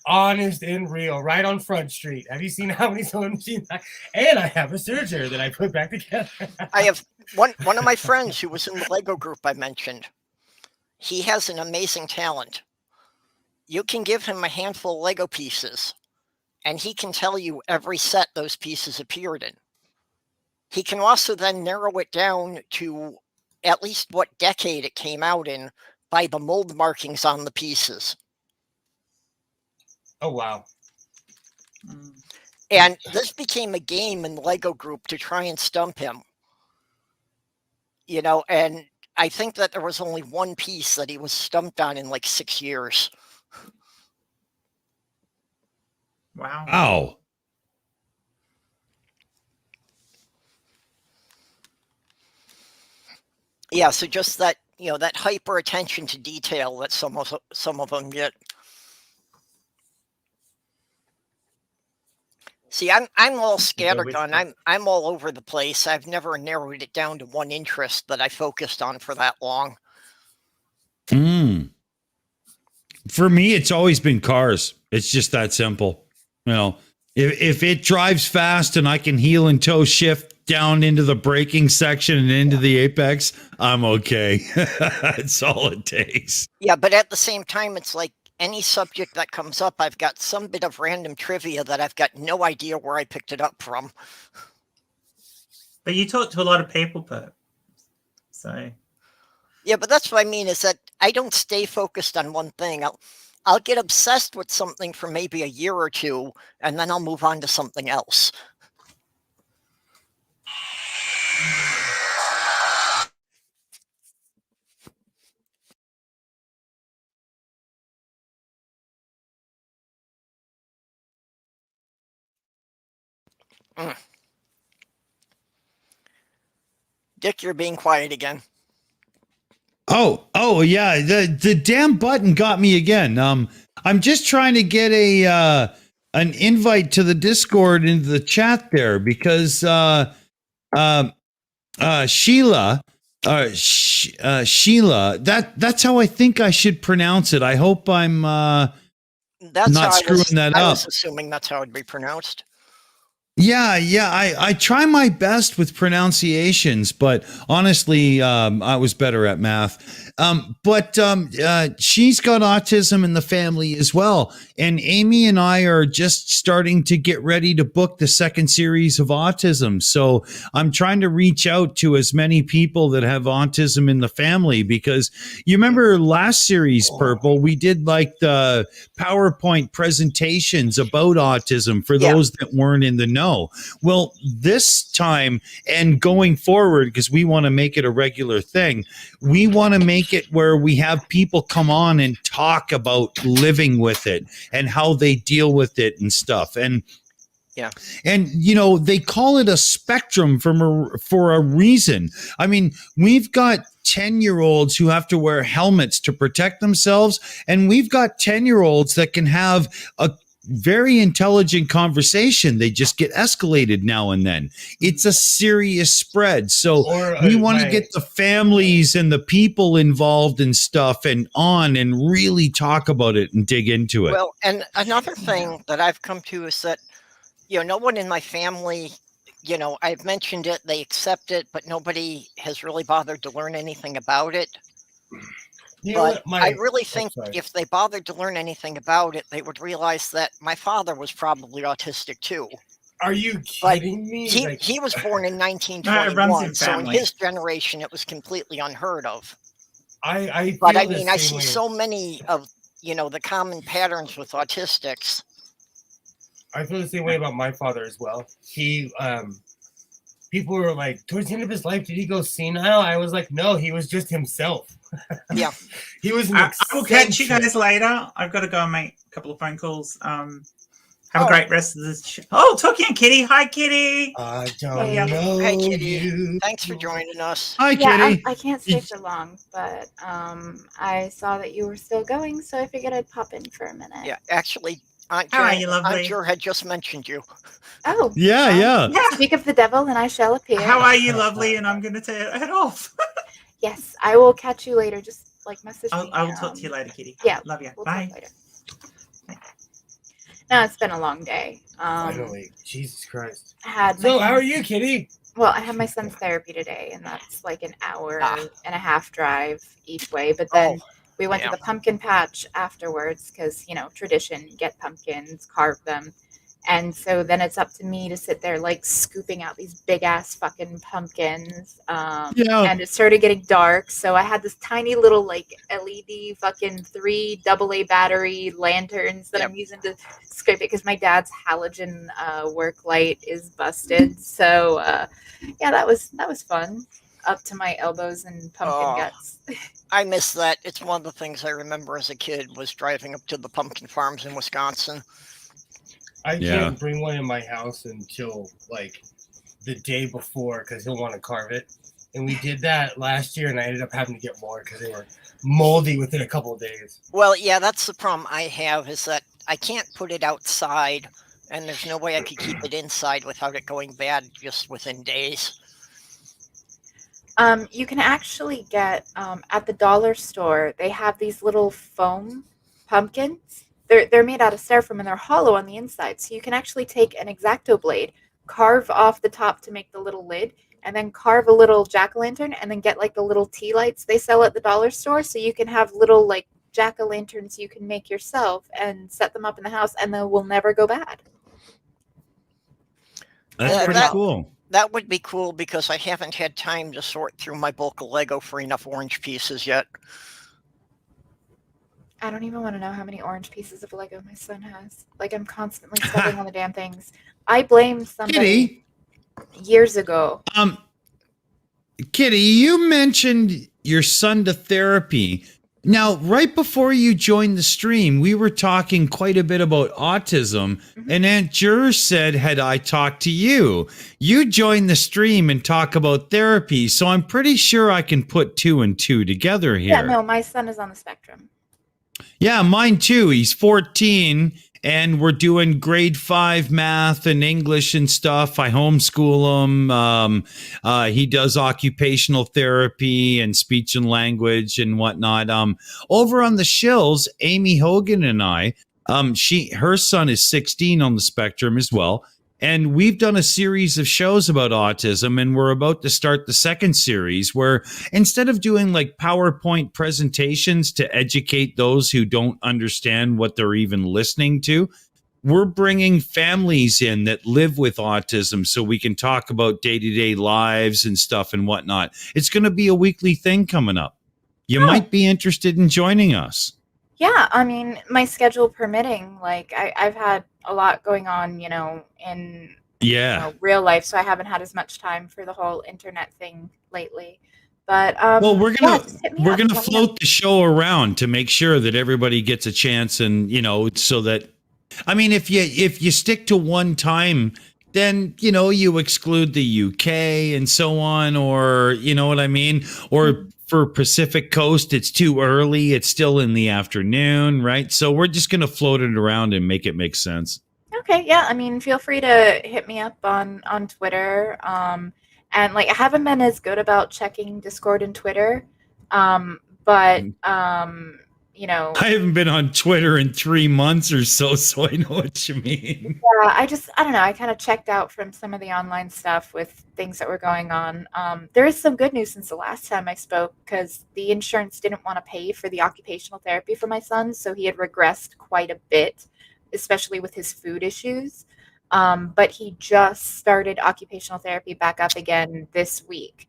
[SPEAKER 2] honest and real. Right on Front Street. Have you seen how many sewing machines and I have a serger that I put back together.
[SPEAKER 1] I have one of my friends who was in the Lego group I mentioned. He has an amazing talent. You can give him a handful of Lego pieces, and he can tell you every set those pieces appeared in. He can also then narrow it down to at least what decade it came out in by the mold markings on the pieces.
[SPEAKER 2] Oh, wow.
[SPEAKER 1] And this became a game in the Lego group to try and stump him. You know, and I think that there was only one piece that he was stumped on in like 6 years.
[SPEAKER 6] Wow.
[SPEAKER 5] Ow.
[SPEAKER 1] Yeah, so just that, you know, that hyper attention to detail that some of them get. See, I'm all scattergun. I'm all over the place. I've never narrowed it down to one interest that I focused on for that long.
[SPEAKER 5] For me, it's always been cars. It's just that simple. You know, if it drives fast and I can heel and toe shift down into the braking section and into the apex, I'm okay. That's all it takes.
[SPEAKER 1] Yeah, but at the same time, it's like any subject that comes up, I've got some bit of random trivia that I've got no idea where I picked it up from.
[SPEAKER 6] But you talk to a lot of people, Pip. So.
[SPEAKER 1] Yeah, but that's what I mean, is that I don't stay focused on one thing. I'll get obsessed with something for maybe a year or two, and then I'll move on to something else. Dick, you're being quiet again.
[SPEAKER 5] Oh yeah. The damn button got me again. I'm just trying to get an invite to the Discord into the chat there because Sheila, Sheila, that's how I think I should pronounce it. I hope I'm
[SPEAKER 1] That's
[SPEAKER 5] not
[SPEAKER 1] how
[SPEAKER 5] screwing that
[SPEAKER 1] I
[SPEAKER 5] up.
[SPEAKER 1] was assuming that's how it'd be pronounced.
[SPEAKER 5] Yeah, yeah. I try my best with pronunciations, but honestly, I was better at math. But she's got autism in the family as well. And Amy and I are just starting to get ready to book the second series of autism. So I'm trying to reach out to as many people that have autism in the family, because you remember last series, Purple, we did like the PowerPoint presentations about autism for
[SPEAKER 1] Yeah.
[SPEAKER 5] those that weren't in the know. Well, this time and going forward, because we want to make it a regular thing, we want to make it where we have people come on and talk about living with it and how they deal with it and stuff. And
[SPEAKER 1] Yeah.
[SPEAKER 5] and you know, they call it a spectrum for a reason. I mean, we've got 10-year-olds who have to wear helmets to protect themselves, and we've got 10-year-olds that can have a very intelligent conversation. They just get escalated now and then. It's a serious spread. So we want to get the families and the people involved in stuff and really talk about it and dig into it.
[SPEAKER 1] Well, and another thing that I've come to is that, no one in my family, I've mentioned it, they accept it, but nobody has really bothered to learn anything about it. But I really think if they bothered to learn anything about it, they would realize that my father was probably autistic too.
[SPEAKER 2] Are you kidding me?
[SPEAKER 1] He was born in 1921, so in his generation, it was completely unheard of.
[SPEAKER 2] I
[SPEAKER 1] see so many of, the common patterns with autistics.
[SPEAKER 2] I feel the same way about my father as well. He, people were like, towards the end of his life, did he go senile? I was like, no, he was just himself.
[SPEAKER 1] Yeah.
[SPEAKER 2] He was
[SPEAKER 6] I will catch you guys later. I've got to go and make a couple of phone calls. Have a great rest of this. Talking to Kitty. Hi, Kitty.
[SPEAKER 2] I don't know.
[SPEAKER 1] Hi, Kitty. Thanks for joining us.
[SPEAKER 5] Hi, Kitty.
[SPEAKER 8] I can't stay for long, but I saw that you were still going, so I figured I'd pop in for a minute.
[SPEAKER 1] Yeah, actually, Aunt Jur had just mentioned you.
[SPEAKER 8] Oh.
[SPEAKER 5] Yeah.
[SPEAKER 8] Speak of the devil, and I shall appear.
[SPEAKER 6] How are you, lovely? And I'm going to head off.
[SPEAKER 8] Yes, I will catch you later. Just message me.
[SPEAKER 6] I will talk to you later, Kitty.
[SPEAKER 8] Yeah.
[SPEAKER 6] Love you.
[SPEAKER 8] We'll
[SPEAKER 6] Bye.
[SPEAKER 8] talk later. No, it's been a long day.
[SPEAKER 2] Finally, Jesus Christ.
[SPEAKER 8] How
[SPEAKER 2] are you, Kitty?
[SPEAKER 8] Well, I had my son's therapy today, and that's like an hour and a half drive each way. But then we went to the pumpkin patch afterwards because, tradition, get pumpkins, carve them. And so then it's up to me to sit there scooping out these big ass fucking pumpkins. And it started getting dark. So I had this tiny little LED fucking 3 AA battery lanterns that I'm using to scrape it because my dad's halogen work light is busted. So that was fun. Up to my elbows in pumpkin guts.
[SPEAKER 1] I miss that. It's one of the things I remember as a kid was driving up to the pumpkin farms in Wisconsin.
[SPEAKER 2] I can't bring one in my house until the day before because he'll want to carve it. And we did that last year, and I ended up having to get more because they were moldy within a couple of days.
[SPEAKER 1] Well, yeah, that's the problem I have is that I can't put it outside, and there's no way I could keep it inside without it going bad just within days.
[SPEAKER 8] You can actually get at the dollar store, they have these little foam pumpkins. They're made out of styrofoam and they're hollow on the inside. So you can actually take an X-Acto blade, carve off the top to make the little lid, and then carve a little jack-o'-lantern and then get the little tea lights they sell at the dollar store. So you can have little jack-o'-lanterns you can make yourself and set them up in the house and they will never go bad.
[SPEAKER 5] That's pretty cool.
[SPEAKER 1] That would be cool because I haven't had time to sort through my bulk of Lego for enough orange pieces yet.
[SPEAKER 8] I don't even want to know how many orange pieces of Lego my son has. I'm constantly stepping on the damn things. I blame somebody years ago.
[SPEAKER 5] Kitty, you mentioned your son to therapy. Now, right before you joined the stream, we were talking quite a bit about autism, and Aunt Jur said, had I talked to you, you joined the stream and talk about therapy, so I'm pretty sure I can put 2 and 2 together here.
[SPEAKER 8] Yeah, no, my son is on the spectrum.
[SPEAKER 5] Yeah, mine too. He's 14 and we're doing grade 5 math and English and stuff. I homeschool him. He does occupational therapy and speech and language and whatnot. Over on the Shills, Amy Hogan and I, her son is 16 on the spectrum as well. And we've done a series of shows about autism, and we're about to start the second series where instead of doing like PowerPoint presentations to educate those who don't understand what they're even listening to, we're bringing families in that live with autism so we can talk about day-to-day lives and stuff and whatnot. It's going to be a weekly thing coming up. You might be interested in joining us.
[SPEAKER 8] Yeah, I mean, my schedule permitting, like I've had a lot going on, in real life, so I haven't had as much time for the whole internet thing lately. But
[SPEAKER 5] Well, we're
[SPEAKER 8] just hit me
[SPEAKER 5] gonna
[SPEAKER 8] up. Let me know.
[SPEAKER 5] float the show around to make sure that everybody gets a chance, and so that, I mean, if you stick to one time, then you exclude the UK and so on, or you know what I mean, or for Pacific Coast, it's too early. It's still in the afternoon, right? So we're just going to float it around and make it make sense.
[SPEAKER 8] Okay, yeah. I mean, feel free to hit me up on Twitter. And like I haven't been as good about checking Discord and Twitter. But
[SPEAKER 5] I haven't been on Twitter in 3 months or so I know what you mean.
[SPEAKER 8] Yeah, I don't know. I kind of checked out from some of the online stuff with things that were going on. There is some good news since the last time I spoke, because the insurance didn't want to pay for the occupational therapy for my son, so he had regressed quite a bit, especially with his food issues. But he just started occupational therapy back up again this week.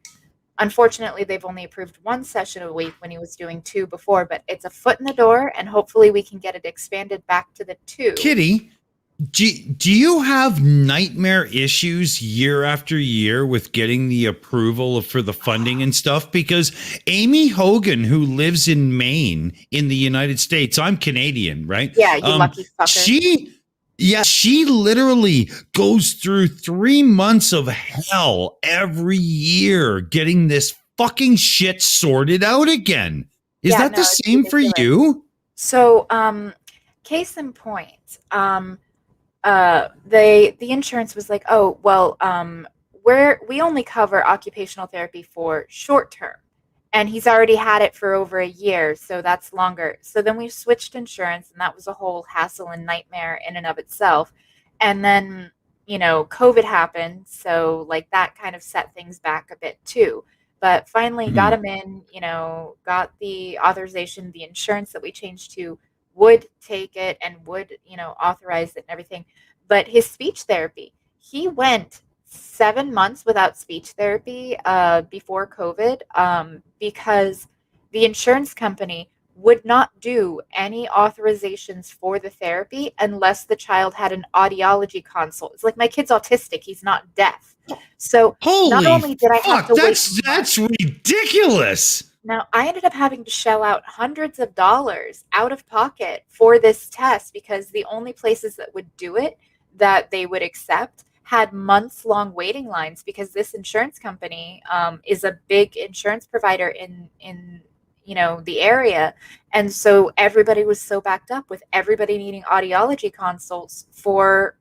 [SPEAKER 8] Unfortunately, they've only approved 1 session a week when he was doing 2 before, but it's a foot in the door, and hopefully we can get it expanded back to the 2.
[SPEAKER 5] Kitty, do you have nightmare issues year after year with getting the approval for the funding and stuff? Because Amy Hogan, who lives in Maine in the United States, I'm Canadian, right?
[SPEAKER 8] Yeah, you lucky fucker.
[SPEAKER 5] She literally goes through 3 months of hell every year getting this fucking shit sorted out again. Is that the same for you?
[SPEAKER 8] So, case in point, the insurance was like, oh, well, we only cover occupational therapy for short term. And he's already had it for over a year, so that's longer. So then we switched insurance, and that was a whole hassle and nightmare in and of itself. And then, COVID happened, so like that kind of set things back a bit too. But finally got him in, got the authorization, the insurance that we changed to would take it and would, authorize it and everything. But his speech therapy, he went 7 months without speech therapy before COVID because the insurance company would not do any authorizations for the therapy unless the child had an audiology consult. It's like, my kid's autistic. He's not deaf. So not only did I have to wait.
[SPEAKER 5] That's ridiculous.
[SPEAKER 8] Now, I ended up having to shell out hundreds of dollars out of pocket for this test because the only places that would do it, that they would accept, had months-long waiting lines because this insurance company is a big insurance provider in the area. And so everybody was so backed up with everybody needing audiology consults for,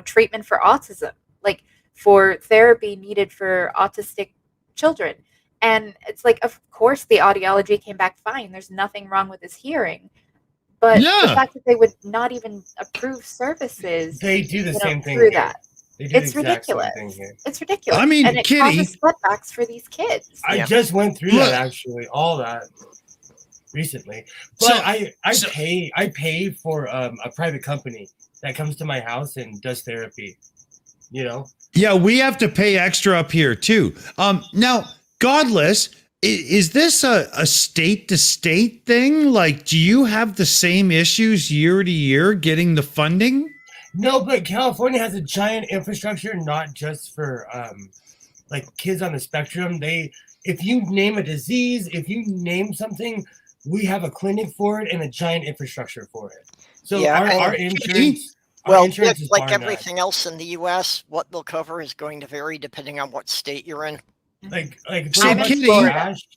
[SPEAKER 8] treatment for autism, like for therapy needed for autistic children. And it's like, of course, the audiology came back fine. There's nothing wrong with his hearing. But the fact that they would not even approve services,
[SPEAKER 2] they do the same thing
[SPEAKER 8] through
[SPEAKER 2] here.
[SPEAKER 8] that.
[SPEAKER 2] It's
[SPEAKER 8] ridiculous.
[SPEAKER 2] It's
[SPEAKER 8] ridiculous.
[SPEAKER 5] I mean,
[SPEAKER 8] and it
[SPEAKER 5] Kitty,
[SPEAKER 8] causes setbacks for these kids.
[SPEAKER 2] I just went through that actually, all that recently. But I pay for a private company that comes to my house and does therapy.
[SPEAKER 5] Yeah, we have to pay extra up here too. Now, Godless, is this a state to state thing? Like, do you have the same issues year to year getting the funding?
[SPEAKER 2] No, but California has a giant infrastructure, not just for like kids on the spectrum. If you name a disease, if you name something, we have a clinic for it and a giant infrastructure for it. So our insurance.
[SPEAKER 1] Well, like everything else in the U.S., what they'll cover is going to vary depending on what state you're in.
[SPEAKER 2] Like
[SPEAKER 5] so Kitty,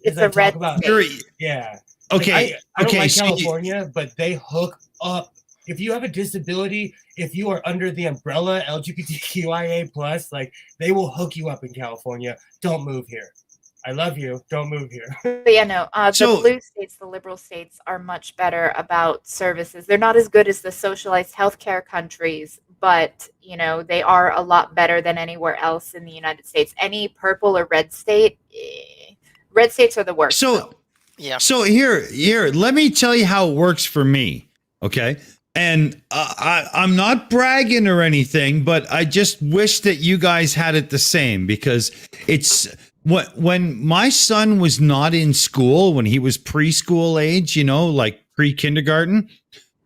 [SPEAKER 8] it's a red state.
[SPEAKER 2] Yeah.
[SPEAKER 5] Okay.
[SPEAKER 2] I don't like California, but they hook up. If you have a disability, if you are under the umbrella LGBTQIA+, like they will hook you up in California. Don't move here. I love you. Don't move here.
[SPEAKER 8] But yeah, no. The blue states, the liberal states, are much better about services. They're not as good as the socialized healthcare countries, but you know, they are a lot better than anywhere else in the United States. Any purple or red state, red states are the worst.
[SPEAKER 5] So,
[SPEAKER 1] Yeah.
[SPEAKER 5] so here, let me tell you how it works for me. Okay. And I'm not bragging or anything, but I just wish that you guys had it the same, because it's when my son was not in school, when he was preschool age, you know, like pre-kindergarten,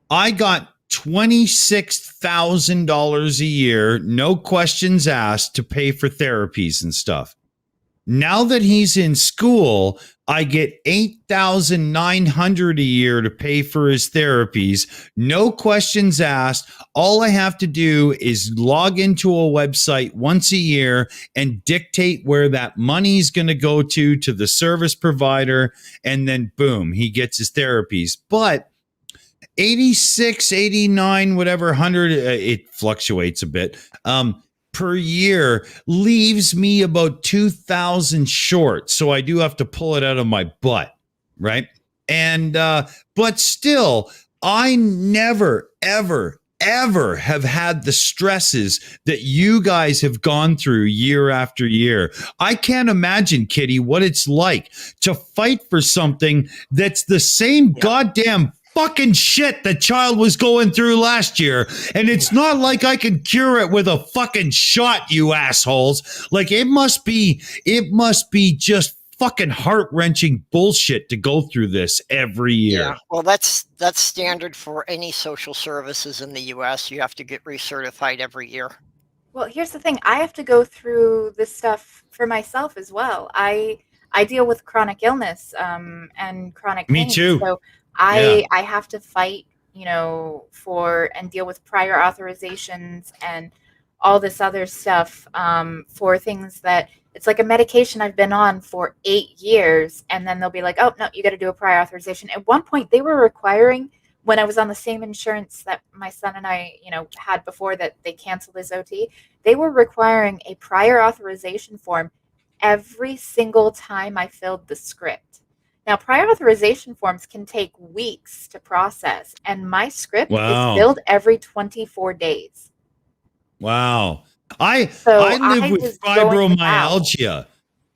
[SPEAKER 5] I got $26,000 a year, no questions asked, to pay for therapies and stuff. Now that he's in school, I get $8,900 a year to pay for his therapies. No questions asked. All I have to do is log into a website once a year and dictate where that money's going to go to the service provider. And then boom, he gets his therapies. But 86, 89, whatever, 100, it fluctuates a bit. Per year leaves me about 2,000 short. So I do have to pull it out of my butt. Right. And, but still, I never, ever, ever have had the stresses that you guys have gone through year after year. I can't imagine, Kitty, what it's like to fight for something that's the same goddamn fucking shit the child was going through last year. And it's not like I can cure it with a fucking shot, you assholes. Like, it must be just fucking heart-wrenching bullshit to go through this every year.
[SPEAKER 1] Yeah, well, that's standard for any social services in the US. You have to get recertified every year.
[SPEAKER 8] Well, here's the thing. I have to go through this stuff for myself as well. I deal with chronic illness and chronic pain.
[SPEAKER 5] Me too.
[SPEAKER 8] So I have to fight, you know, for and deal with prior authorizations and all this other stuff for things that it's like a medication I've been on for 8 years, and then they'll be like, oh, no, you got to do a prior authorization. At one point, they were requiring, when I was on the same insurance that my son and I, you know, had before that they canceled his OT, they were requiring a prior authorization form every single time I filled the script. Now, prior authorization forms can take weeks to process, and my script is filled every 24 days.
[SPEAKER 5] Wow. I live with fibromyalgia,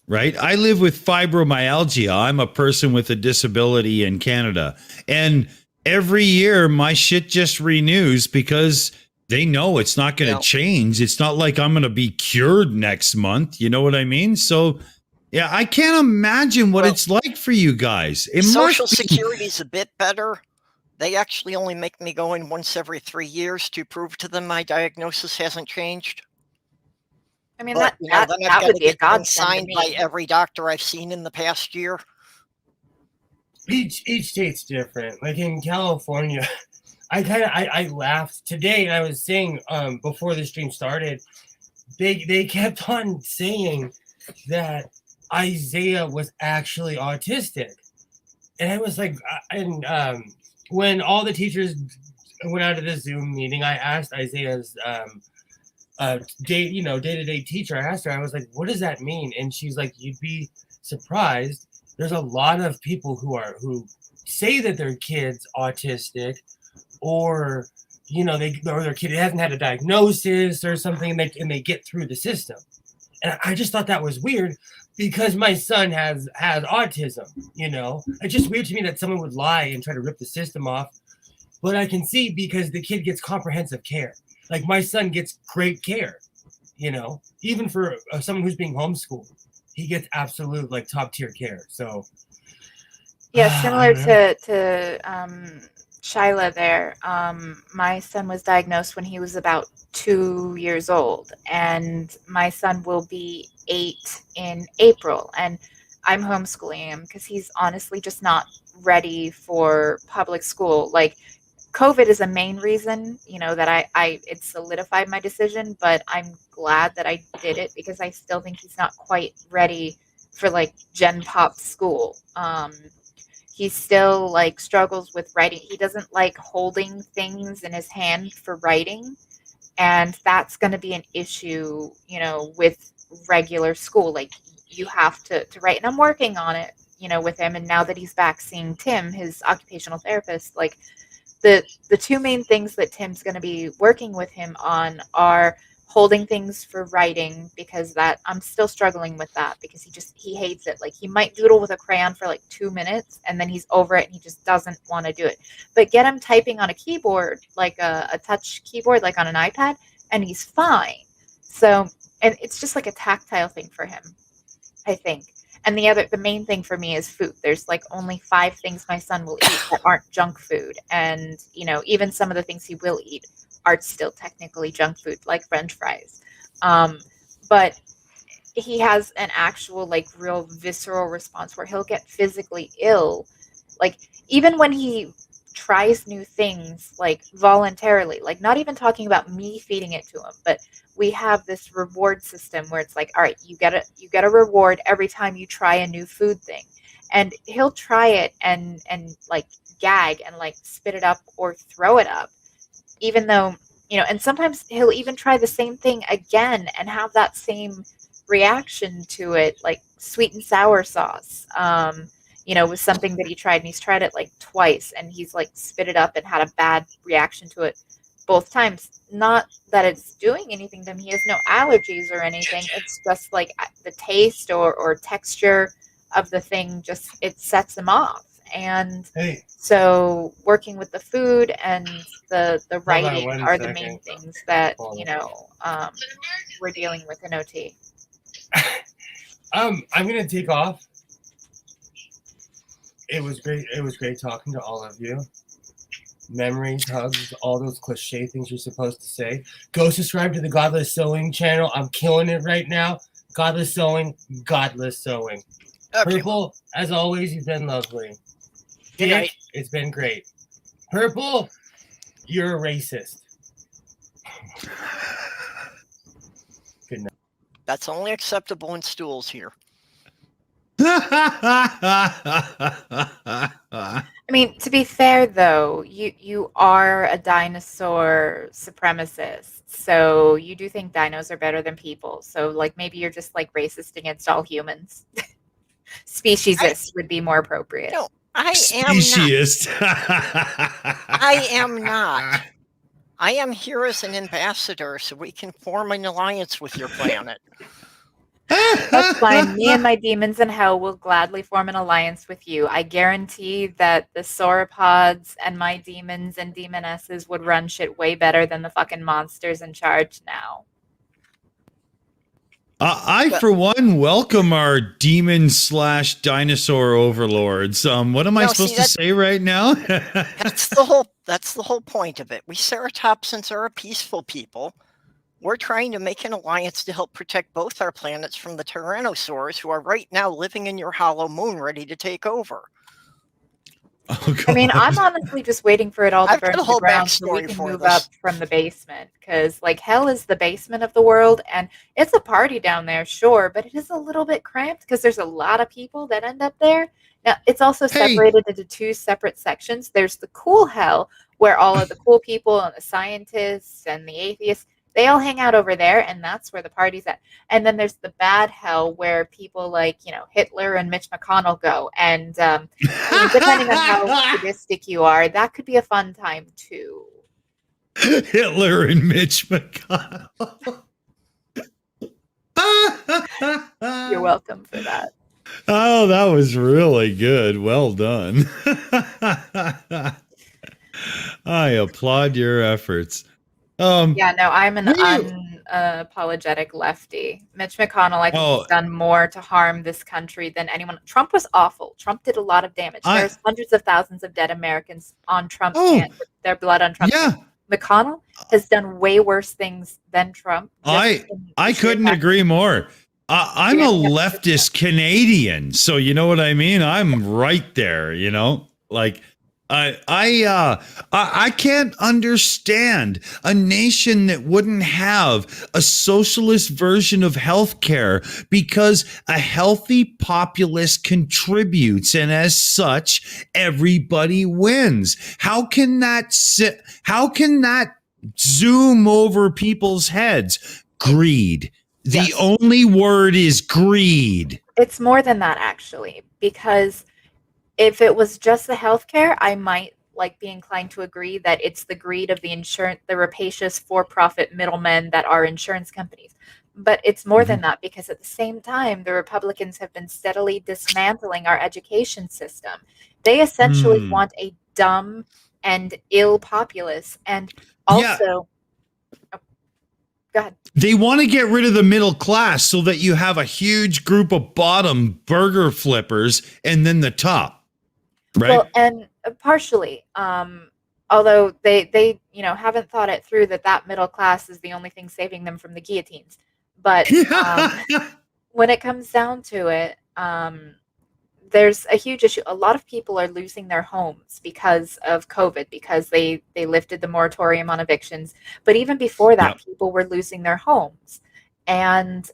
[SPEAKER 5] right? I live with fibromyalgia. I'm a person with a disability in Canada. And every year my shit just renews because they know it's not going to change. It's not like I'm going to be cured next month. You know what I mean? So, yeah, I can't imagine what it's like for you guys.
[SPEAKER 1] Social Security is a bit better. They actually only make me go in once every 3 years to prove to them my diagnosis hasn't changed.
[SPEAKER 8] I mean,
[SPEAKER 1] But,
[SPEAKER 8] that would be a godsend
[SPEAKER 1] signed by every doctor I've seen in the past year.
[SPEAKER 2] Each state's different. Like in California, I laughed today, and I was saying before the stream started, they kept on saying that Isaiah was actually autistic, and I was like, when all the teachers went out of the Zoom meeting, I asked Isaiah's day-to-day teacher. I asked her, I was like, what does that mean? And she's like, you'd be surprised. There's a lot of people who say that their kid's autistic, or their kid hasn't had a diagnosis or something, and they get through the system. And I just thought that was weird, because my son has autism. It's just weird to me that someone would lie and try to rip the system off. But I can see, because the kid gets comprehensive care. Like, my son gets great care, even for someone who's being homeschooled, he gets absolute top tier care. So
[SPEAKER 8] yeah, similar to Shyla there. My son was diagnosed when he was about 2 years old, and my son will be 8 in April, and I'm homeschooling him because he's honestly just not ready for public school. Like, COVID is a main reason, that it solidified my decision, but I'm glad that I did it, because I still think he's not quite ready for Gen Pop school. He still struggles with writing. He doesn't like holding things in his hand for writing, and that's going to be an issue, with regular school. You have to write, and I'm working on it, with him. And now that he's back seeing Tim, his occupational therapist, the two main things that Tim's going to be working with him on are holding things for writing, because that I'm still struggling with that, because he hates it. Like, he might doodle with a crayon for like 2 minutes and then he's over it and he just doesn't want to do it. But get him typing on a keyboard, like a touch keyboard, like on an iPad, and he's fine. So, and it's just like a tactile thing for him, I think. And the main thing for me is food. There's like only 5 things my son will eat that aren't junk food. And, you know, even some of the things he will eat are still technically junk food, like French fries. But he has an actual, like, real visceral response where he'll get physically ill. Like, even when he tries new things, like, voluntarily, like, not even talking about me feeding it to him, but we have this reward system where it's like, all right, you get a reward every time you try a new food thing. And he'll try it and like gag and like spit it up or throw it up, even though, you know, and sometimes he'll even try the same thing again and have that same reaction to it, like sweet and sour sauce. You know, was something that he tried, and he's tried it like twice, and he's like spit it up and had a bad reaction to it both times. Not that it's doing anything to him. He has no allergies or anything. It's just like the taste or texture of the thing, just, it sets him off. And so working with the food and the writing are the main things that, you know, we're dealing with in OT.
[SPEAKER 2] I'm gonna take off. It was great. It was great talking to all of you. Memories, hugs, all those cliche things you're supposed to say. Go subscribe to the Godless Sewing channel. I'm killing it right now. Godless Sewing, Godless Sewing.
[SPEAKER 1] Okay.
[SPEAKER 2] Purple, as always, you've been lovely.
[SPEAKER 1] Good night.
[SPEAKER 2] Dick, it's been great. Purple, you're a racist. Good night.
[SPEAKER 1] That's only acceptable in stools here.
[SPEAKER 8] I mean, to be fair, though, you are a dinosaur supremacist, so you do think dinos are better than people. So, like, maybe you're just like racist against all humans. Speciesist would be more appropriate.
[SPEAKER 1] No, I am
[SPEAKER 5] Speciesist.
[SPEAKER 1] I am not. I am here as an ambassador, so we can form an alliance with your planet.
[SPEAKER 8] That's fine. Me and my demons in hell will gladly form an alliance with you. I guarantee that the sauropods and my demons and demonesses would run shit way better than the fucking monsters in charge now.
[SPEAKER 5] I, for one, welcome our demon/dinosaur overlords. What am I supposed to say right now?
[SPEAKER 1] That's the whole point of it. We ceratopsians are a peaceful people. We're trying to make an alliance to help protect both our planets from the tyrannosaurs who are right now living in your hollow moon ready to take over.
[SPEAKER 5] Oh,
[SPEAKER 8] I mean, I'm honestly just waiting for it all to burn to the ground so we
[SPEAKER 1] backstory
[SPEAKER 8] can
[SPEAKER 1] for
[SPEAKER 8] move
[SPEAKER 1] this.
[SPEAKER 8] up from the basement. Because, like, hell is the basement of the world, and it's a party down there, sure, but it is a little bit cramped because there's a lot of people that end up there. Now, it's also separated into 2 separate sections. There's the cool hell, where all of the cool people and the scientists and the atheists, they all hang out over there, and that's where the party's at. And then there's the bad hell, where people like, you know, Hitler and Mitch McConnell go. And depending on how sadistic you are, that could be a fun time too.
[SPEAKER 5] Hitler and Mitch McConnell.
[SPEAKER 8] You're welcome for that.
[SPEAKER 5] Oh, that was really good. Well done. I applaud your efforts.
[SPEAKER 8] Yeah, no, I'm an unapologetic lefty. Mitch McConnell, I think, has done more to harm this country than anyone. Trump was awful. Trump did a lot of damage. There's hundreds of thousands of dead Americans on Trump's hands, with their blood on Trump's hands. McConnell has done way worse things than Trump.
[SPEAKER 5] I couldn't agree more. I'm a leftist Canadian, so you know what I mean? I'm right there, you know? Like, I can't understand a nation that wouldn't have a socialist version of healthcare, because a healthy populace contributes, and as such, everybody wins. How can that zoom over people's heads? Greed. The only word is greed.
[SPEAKER 8] It's more than that, actually, because if it was just the healthcare, I might like be inclined to agree that it's the greed of the rapacious for-profit middlemen that are insurance companies. But it's more than that, because at the same time, the Republicans have been steadily dismantling our education system. They essentially want a dumb and ill populace. And also, oh, go ahead.
[SPEAKER 5] They want to get rid of the middle class so that you have a huge group of bottom burger flippers and then the top, right?
[SPEAKER 8] Well, and partially, although they haven't thought it through that middle class is the only thing saving them from the guillotines. But when it comes down to it, there's a huge issue. A lot of people are losing their homes because of COVID, because they lifted the moratorium on evictions. But even before that, people were losing their homes. And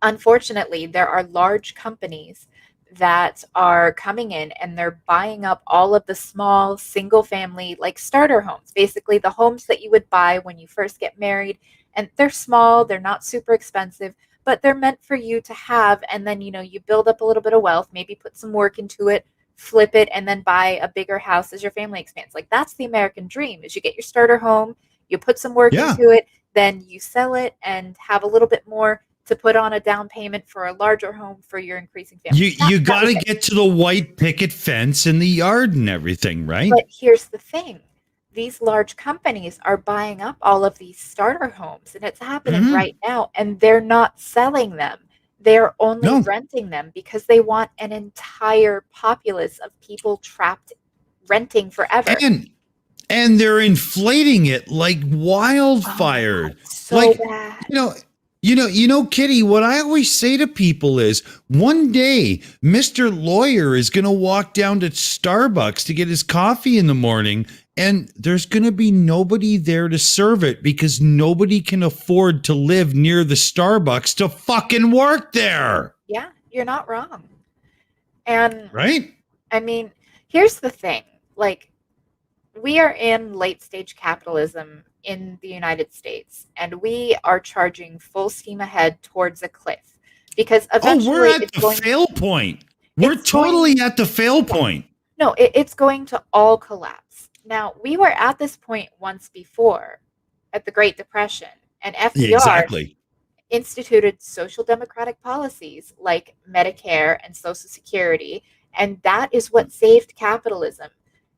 [SPEAKER 8] unfortunately, there are large companies that are coming in and they're buying up all of the small single family, like starter homes, basically the homes that you would buy when you first get married. And they're small, they're not super expensive, but they're meant for you to have. And then, you build up a little bit of wealth, maybe put some work into it, flip it, and then buy a bigger house as your family expands. Like, that's the American dream, is you get your starter home, you put some work into it, then you sell it and have a little bit more to put on a down payment for a larger home for your increasing family.
[SPEAKER 5] You got to get to the white picket fence in the yard and everything, right?
[SPEAKER 8] But here's the thing. These large companies are buying up all of these starter homes, and it's happening right now, and they're not selling them. They're only renting them because they want an entire populace of people trapped renting forever.
[SPEAKER 5] And they're inflating it like wildfire.
[SPEAKER 8] So bad.
[SPEAKER 5] Kitty, what I always say to people is, one day Mr. Lawyer is going to walk down to Starbucks to get his coffee in the morning, and there's going to be nobody there to serve it because nobody can afford to live near the Starbucks to fucking work there.
[SPEAKER 8] Yeah, you're not wrong. And
[SPEAKER 5] right?
[SPEAKER 8] I mean, here's the thing. Like, we are in late stage capitalism in the United States, and we are charging full steam ahead towards a cliff, because eventually
[SPEAKER 5] we're at the fail point. We're totally at the fail point.
[SPEAKER 8] No, it's going to all collapse. Now, we were at this point once before, at the Great Depression, and FDR instituted social democratic policies like Medicare and Social Security, and that is what saved capitalism.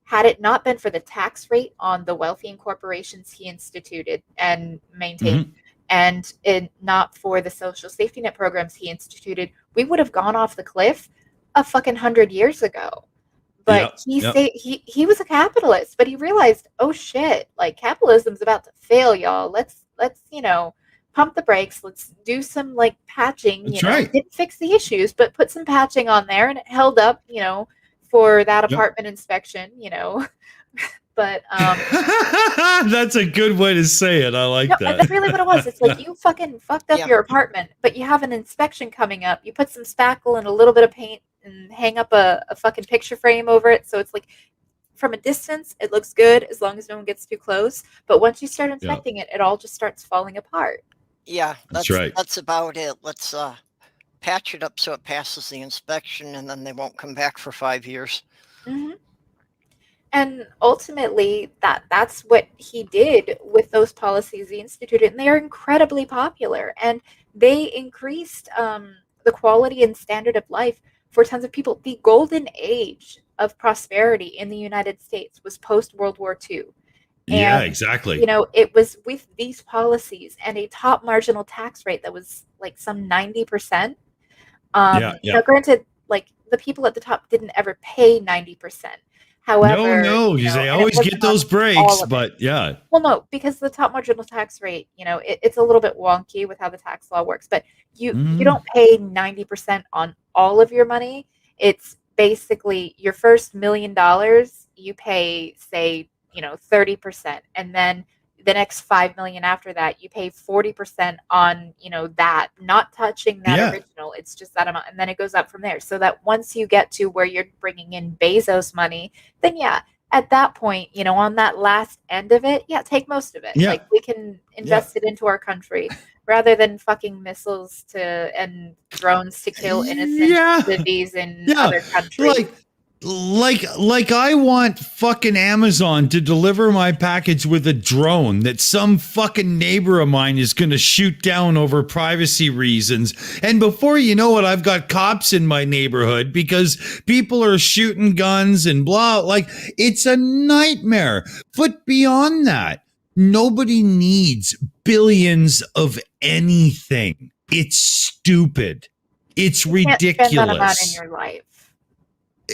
[SPEAKER 8] Had it not been for the tax rate on the wealthy and corporations he instituted and maintained, and not for the social safety net programs he instituted, we would have gone off the cliff a fucking 100 years ago. But he was a capitalist, but he realized, oh shit, like, capitalism's about to fail, y'all. Let's pump the brakes. Let's do some like patching. Didn't fix the issues, but put some patching on there, and it held up, for that apartment inspection, But
[SPEAKER 5] that's a good way to say it. I like that.
[SPEAKER 8] That's really what it was. It's like, you fucking fucked up your apartment, but you have an inspection coming up. You put some spackle and a little bit of paint and hang up a fucking picture frame over it. So it's like, from a distance, it looks good as long as no one gets too close. But once you start inspecting it, it all just starts falling apart.
[SPEAKER 1] Yeah,
[SPEAKER 5] that's right.
[SPEAKER 1] That's about it. Let's patch it up so it passes the inspection, and then they won't come back for 5 years.
[SPEAKER 8] Mm-hmm. And ultimately, that's what he did with those policies he instituted, and they are incredibly popular, and they increased the quality and standard of life for tons of people. The golden age of prosperity in the United States was post-World War II. And,
[SPEAKER 5] yeah, exactly.
[SPEAKER 8] It was with these policies and a top marginal tax rate that was like some 90%. Granted, like, the people at the top didn't ever pay 90%. However,
[SPEAKER 5] no, they always get those breaks, but yeah.
[SPEAKER 8] Well, no, because the top marginal tax rate, it's a little bit wonky with how the tax law works, but you don't pay 90% on all of your money. It's basically your first $1 million, you pay, say, 30%, and then the next 5 million after that, you pay 40% on, that, not touching that original. It's just that amount. And then it goes up from there. So that once you get to where you're bringing in Bezos money, then at that point, on that last end of it, take most of it.
[SPEAKER 5] Yeah.
[SPEAKER 8] Like, we can invest it into our country rather than fucking missiles and drones to kill innocent civilians in other countries.
[SPEAKER 5] like I want fucking Amazon to deliver my package with a drone that some fucking neighbor of mine is going to shoot down over privacy reasons. And before you know it, I've got cops in my neighborhood because people are shooting guns and blah. Like, it's a nightmare. But beyond that, nobody needs billions of anything. It's stupid. It's
[SPEAKER 8] You can't spend that amount in
[SPEAKER 5] ridiculous.
[SPEAKER 8] your life.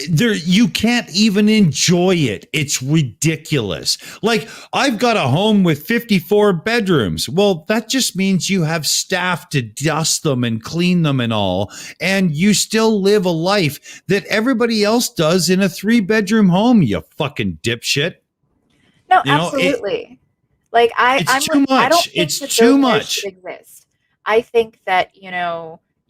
[SPEAKER 5] There, you can't even enjoy it. It's ridiculous. Like, I've got a home with 54 bedrooms. Well, that just means you have staff to dust them and clean them and all, and you still live a life that everybody else does in a 3-bedroom home, you fucking dipshit.
[SPEAKER 8] No,
[SPEAKER 5] You know,
[SPEAKER 8] absolutely. Like
[SPEAKER 5] it's
[SPEAKER 8] I'm
[SPEAKER 5] too
[SPEAKER 8] with, I don't
[SPEAKER 5] much.
[SPEAKER 8] think
[SPEAKER 5] It's
[SPEAKER 8] that
[SPEAKER 5] too
[SPEAKER 8] billionaires
[SPEAKER 5] much.
[SPEAKER 8] should exist. I think that,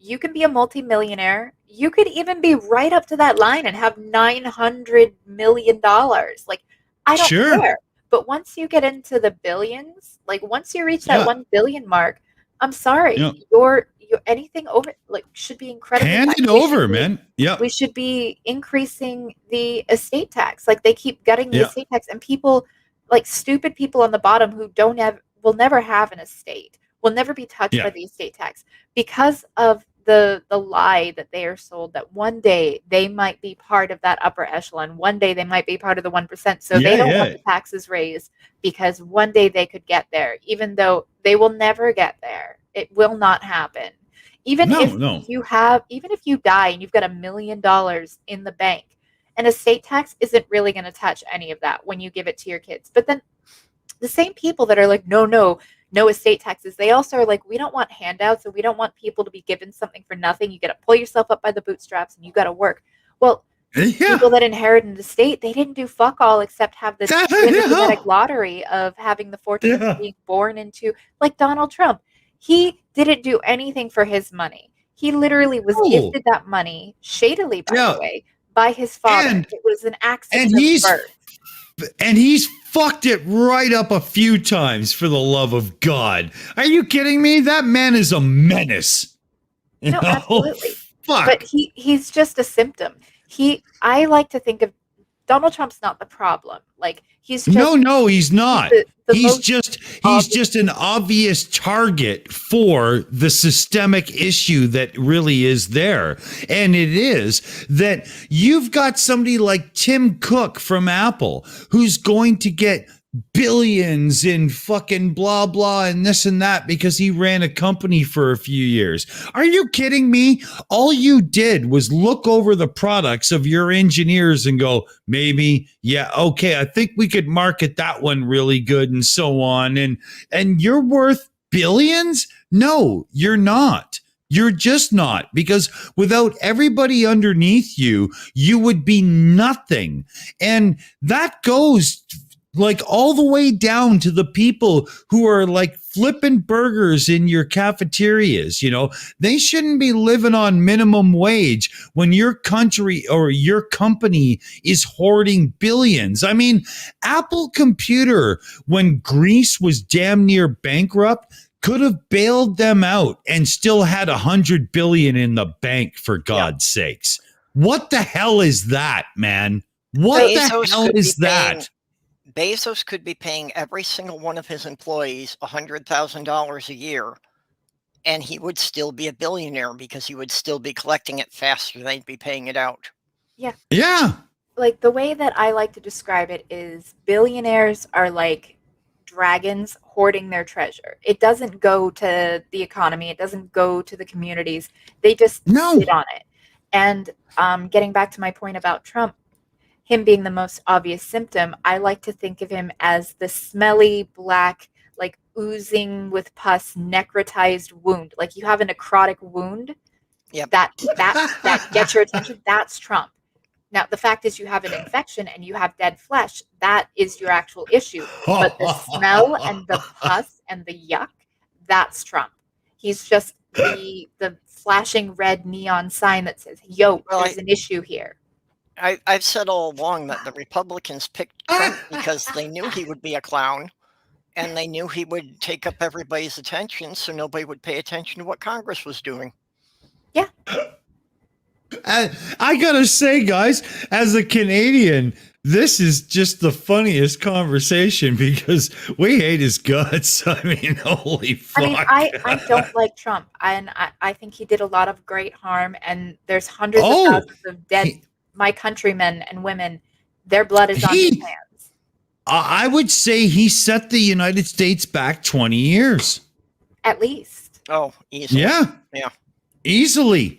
[SPEAKER 8] you can be a multimillionaire. You could even be right up to that line and have $900 million. Like, I don't
[SPEAKER 5] Sure.
[SPEAKER 8] care. But once you get into the billions, like once you reach that
[SPEAKER 5] Yeah.
[SPEAKER 8] 1 billion mark, I'm sorry,
[SPEAKER 5] Yeah.
[SPEAKER 8] you're anything over like should be incredibly
[SPEAKER 5] Hand
[SPEAKER 8] taxed.
[SPEAKER 5] it over, man. Yeah.
[SPEAKER 8] We should be increasing the estate tax. Like they keep gutting the
[SPEAKER 5] Yeah.
[SPEAKER 8] estate tax, and people, like stupid people on the bottom who don't have, will never have an estate, will never be touched
[SPEAKER 5] Yeah.
[SPEAKER 8] by the estate tax because of the lie that they are sold that one day they might be part of that upper echelon. One day they might be part of the 1%. So they
[SPEAKER 5] Yeah,
[SPEAKER 8] don't
[SPEAKER 5] yeah.
[SPEAKER 8] want the taxes raised because one day they could get there, even though they will never get there. It will not happen. Even
[SPEAKER 5] No,
[SPEAKER 8] if
[SPEAKER 5] no.
[SPEAKER 8] even if you die and you've got $1 million in the bank, an estate tax isn't really going to touch any of that when you give it to your kids. But then the same people that are like, no estate taxes, they also are like, we don't want handouts and we don't want people to be given something for nothing. You got to pull yourself up by the bootstraps and you got to work. Well,
[SPEAKER 5] Yeah.
[SPEAKER 8] people that inherit an estate, they didn't do fuck all except have this
[SPEAKER 5] Yeah.
[SPEAKER 8] genetic lottery of having the fortune
[SPEAKER 5] Yeah.
[SPEAKER 8] of being born into, like Donald Trump. He didn't do anything for his money. He literally was
[SPEAKER 5] No.
[SPEAKER 8] gifted that money, shadily, by
[SPEAKER 5] Yeah.
[SPEAKER 8] the way, by his father.
[SPEAKER 5] And-
[SPEAKER 8] It was an accident
[SPEAKER 5] and he's
[SPEAKER 8] of birth.
[SPEAKER 5] And he's fucked it right up a few times, for the love of God. Are you kidding me? That man is a menace. You
[SPEAKER 8] No,
[SPEAKER 5] know?
[SPEAKER 8] absolutely.
[SPEAKER 5] Fuck.
[SPEAKER 8] But he's just a symptom. I like to think of Donald Trump's not the problem. Like he's just
[SPEAKER 5] No, he's not.
[SPEAKER 8] the
[SPEAKER 5] He's
[SPEAKER 8] most
[SPEAKER 5] just
[SPEAKER 8] obvious-
[SPEAKER 5] an obvious target for the systemic issue that really is there. And it is that you've got somebody like Tim Cook from Apple who's going to get billions in fucking blah blah and this and that because he ran a company for a few years. Are you kidding me? All you did was look over the products of your engineers and go, maybe, yeah, okay, I think we could market that one really good and so on. And you're worth billions? No, you're not. You're just not, because without everybody underneath you, you would be nothing. And that goes like all the way down to the people who are like flipping burgers in your cafeterias. They shouldn't be living on minimum wage when your country or your company is hoarding billions. I mean, Apple Computer, when Greece was damn near bankrupt, could have bailed them out and still had 100 billion in the bank, for God's sakes. What the hell is that, man? What
[SPEAKER 1] Bezos
[SPEAKER 5] the hell
[SPEAKER 1] could be
[SPEAKER 5] is that?
[SPEAKER 1] Bezos could be paying every single one of his employees $100,000 a year, and he would still be a billionaire because he would still be collecting it faster than they'd be paying it out.
[SPEAKER 5] Yeah.
[SPEAKER 8] Like the way that I like to describe it is billionaires are like dragons hoarding their treasure. It doesn't go to the economy. It doesn't go to the communities. They just
[SPEAKER 5] No.
[SPEAKER 8] sit on it. And getting back to my point about Trump, him being the most obvious symptom, I like to think of him as the smelly, black, like oozing with pus, necrotized wound. Like you have a necrotic wound.
[SPEAKER 1] Yep.
[SPEAKER 8] That gets your attention. That's Trump. Now, the fact is you have an infection and you have dead flesh. That is your actual issue. But the smell and the pus and the yuck, that's Trump. He's just the flashing red neon sign that says, yo,
[SPEAKER 1] Well,
[SPEAKER 8] there's an issue here.
[SPEAKER 1] I've said all along that the Republicans picked Trump because they knew he would be a clown, and they knew he would take up everybody's attention, so nobody would pay attention to what Congress was doing.
[SPEAKER 5] I gotta say, guys, as a Canadian, this is just the funniest conversation because we hate his guts. I mean, holy fuck.
[SPEAKER 8] I mean, I don't like Trump, and I think he did a lot of great harm, and there's hundreds of thousands of dead my countrymen and women. Their blood is on his hands.
[SPEAKER 5] I would say he set the United States back 20 years.
[SPEAKER 8] At least.
[SPEAKER 1] Oh, easily.
[SPEAKER 5] Yeah.
[SPEAKER 1] Yeah.
[SPEAKER 5] Easily.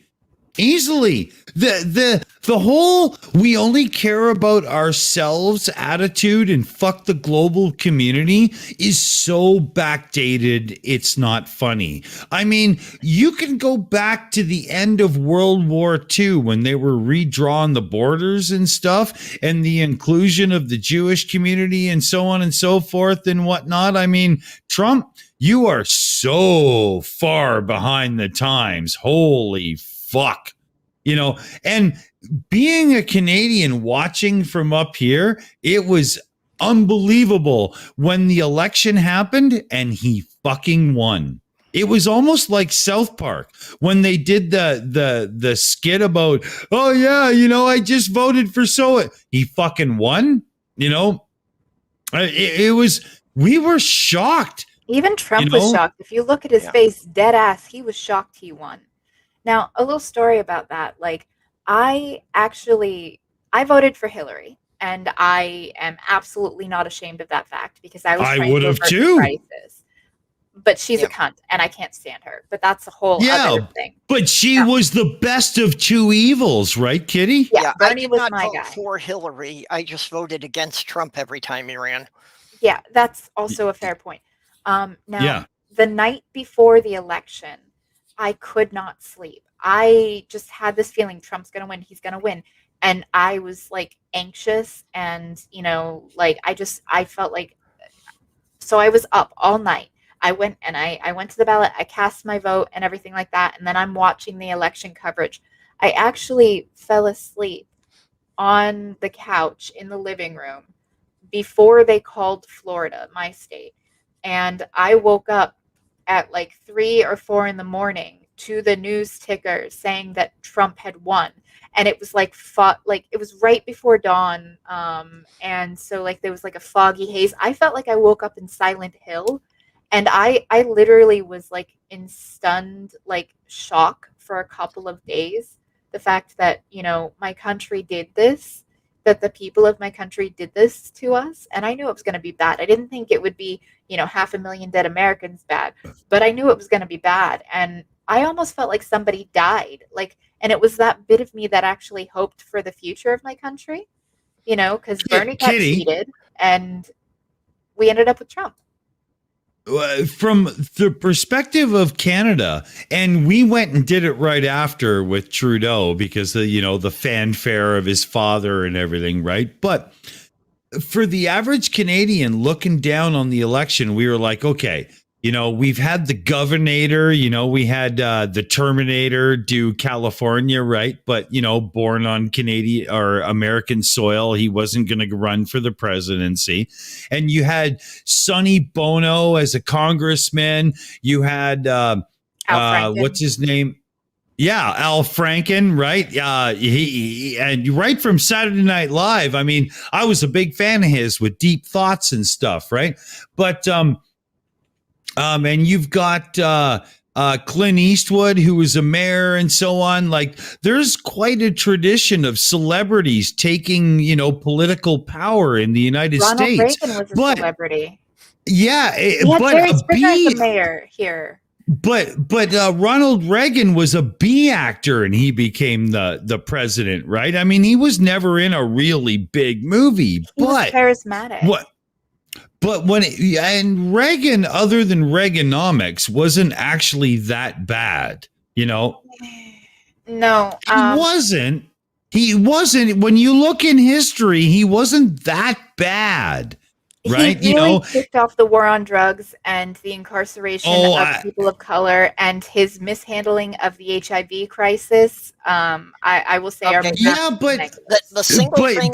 [SPEAKER 5] The whole we only care about ourselves attitude and fuck the global community is so backdated, it's not funny. I mean, you can go back to the end of World War II when they were redrawing the borders and stuff and the inclusion of the Jewish community and so on and so forth and whatnot. I mean, Trump, you are so far behind the times. Holy fuck. You know, and being a Canadian watching from up here, it was unbelievable when the election happened and he fucking won. It was almost like South Park when they did the skit about, oh yeah, you know, I just voted for so he fucking won. You know, it was, we were shocked.
[SPEAKER 8] Even Trump was shocked. If you look at his face, dead ass, he was shocked he won. Now, a little story about that. Like, I voted for Hillary, and I am absolutely not ashamed of that fact because I was trying to avert the crisis. But she's a cunt, and I can't stand her. But that's a whole other thing.
[SPEAKER 5] But she was the best of two evils, right, Kitty?
[SPEAKER 8] Yeah, Bernie
[SPEAKER 1] I did
[SPEAKER 8] was
[SPEAKER 1] not
[SPEAKER 8] my
[SPEAKER 1] vote
[SPEAKER 8] guy.
[SPEAKER 1] for Hillary. I just voted against Trump every time he ran.
[SPEAKER 8] Yeah, that's also a fair point. Now, the night before the election, I could not sleep. I just had this feeling Trump's going to win. He's going to win. And I was like anxious and, you know, like I felt like, so I was up all night. I went to the ballot. I cast my vote and everything like that. And then I'm watching the election coverage. I actually fell asleep on the couch in the living room before they called Florida, my state. And I woke up at like 3 or 4 in the morning to the news ticker saying that Trump had won. And it was like it was right before dawn. And so like there was like a foggy haze. I felt like I woke up in Silent Hill, and I literally was like in stunned like shock for a couple of days. The fact that, you know, my country did this, that the people of my country did this to us. And I knew it was going to be bad. I didn't think it would be, you know, 500,000 dead Americans bad, but I knew it was going to be bad. And I almost felt like somebody died. Like, and it was that bit of me that actually hoped for the future of my country, you know, because Bernie got cheated and we ended up with Trump.
[SPEAKER 5] From the perspective of Canada, and we went and did it right after with Trudeau because of, you know, the fanfare of his father and everything, right? But for the average Canadian looking down on the election, we were like, okay, you know, we've had the Governator, you know, we had the Terminator do California, right? But, you know, born on Canadian or American soil, he wasn't going to run for the presidency. And you had Sonny Bono as a congressman. You had, what's his name? Yeah, Al Franken, right? He and right from Saturday Night Live. I mean, I was a big fan of his with Deep Thoughts and stuff, right? But, and you've got Clint Eastwood, who was a mayor and so on. Like, there's quite a tradition of celebrities taking, you know, political power in the United States.
[SPEAKER 8] Ronald Reagan was a celebrity.
[SPEAKER 5] Yeah,
[SPEAKER 8] but Jerry Springer is the mayor here.
[SPEAKER 5] But Ronald Reagan was a B actor and he became the president, right? I mean, he was never in a really big movie.
[SPEAKER 8] He was charismatic.
[SPEAKER 5] But and Reagan, other than Reaganomics, wasn't actually that bad, you know?
[SPEAKER 8] No.
[SPEAKER 5] He wasn't. When you look in history, he wasn't that bad, right?
[SPEAKER 8] He really kicked off the war on drugs and the incarceration of people of color and his mishandling of the HIV crisis. I will say,
[SPEAKER 1] but the single thing.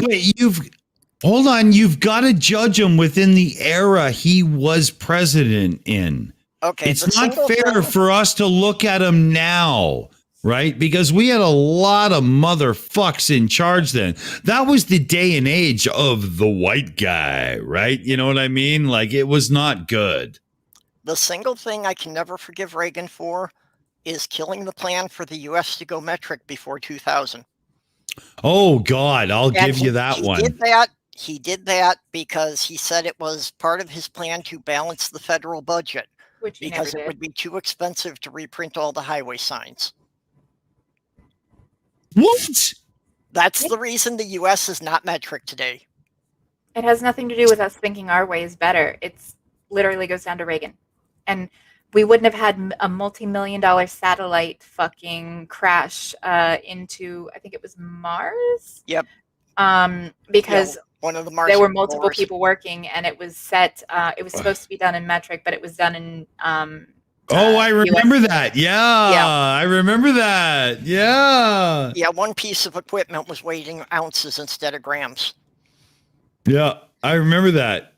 [SPEAKER 5] But hold on, you've got to judge him within the era he was president in.
[SPEAKER 1] Okay,
[SPEAKER 5] it's not fair for us to look at him now. right? Because we had a lot of motherfucks in charge then. That was the day and age of the white guy, right? You know what I mean? Like, it was not good.
[SPEAKER 1] The single thing I can never forgive Reagan for is killing the plan for the U.S. to go metric before 2000.
[SPEAKER 5] Oh, God, I'll give you that
[SPEAKER 1] he
[SPEAKER 5] one.
[SPEAKER 1] He did that because he said it was part of his plan to balance the federal budget,
[SPEAKER 8] Which he
[SPEAKER 1] because
[SPEAKER 8] never
[SPEAKER 1] it would be too expensive to reprint all the highway signs.
[SPEAKER 5] What?
[SPEAKER 1] That's the reason the U.S. is not metric today.
[SPEAKER 8] It has nothing to do with us thinking our way is better. It's literally goes down to Reagan. And we wouldn't have had a multi-million-dollar satellite fucking crash into, I think it was Mars?
[SPEAKER 1] Yep.
[SPEAKER 8] Because
[SPEAKER 1] one of the Mars
[SPEAKER 8] there were multiple
[SPEAKER 1] explorers.
[SPEAKER 8] people working, and it was set, it was supposed to be done in metric, but it was done in
[SPEAKER 5] I remember
[SPEAKER 8] US.
[SPEAKER 5] that. Yeah, I remember that. Yeah.
[SPEAKER 1] Yeah, one piece of equipment was weighing ounces instead of grams.
[SPEAKER 5] Yeah, I remember that.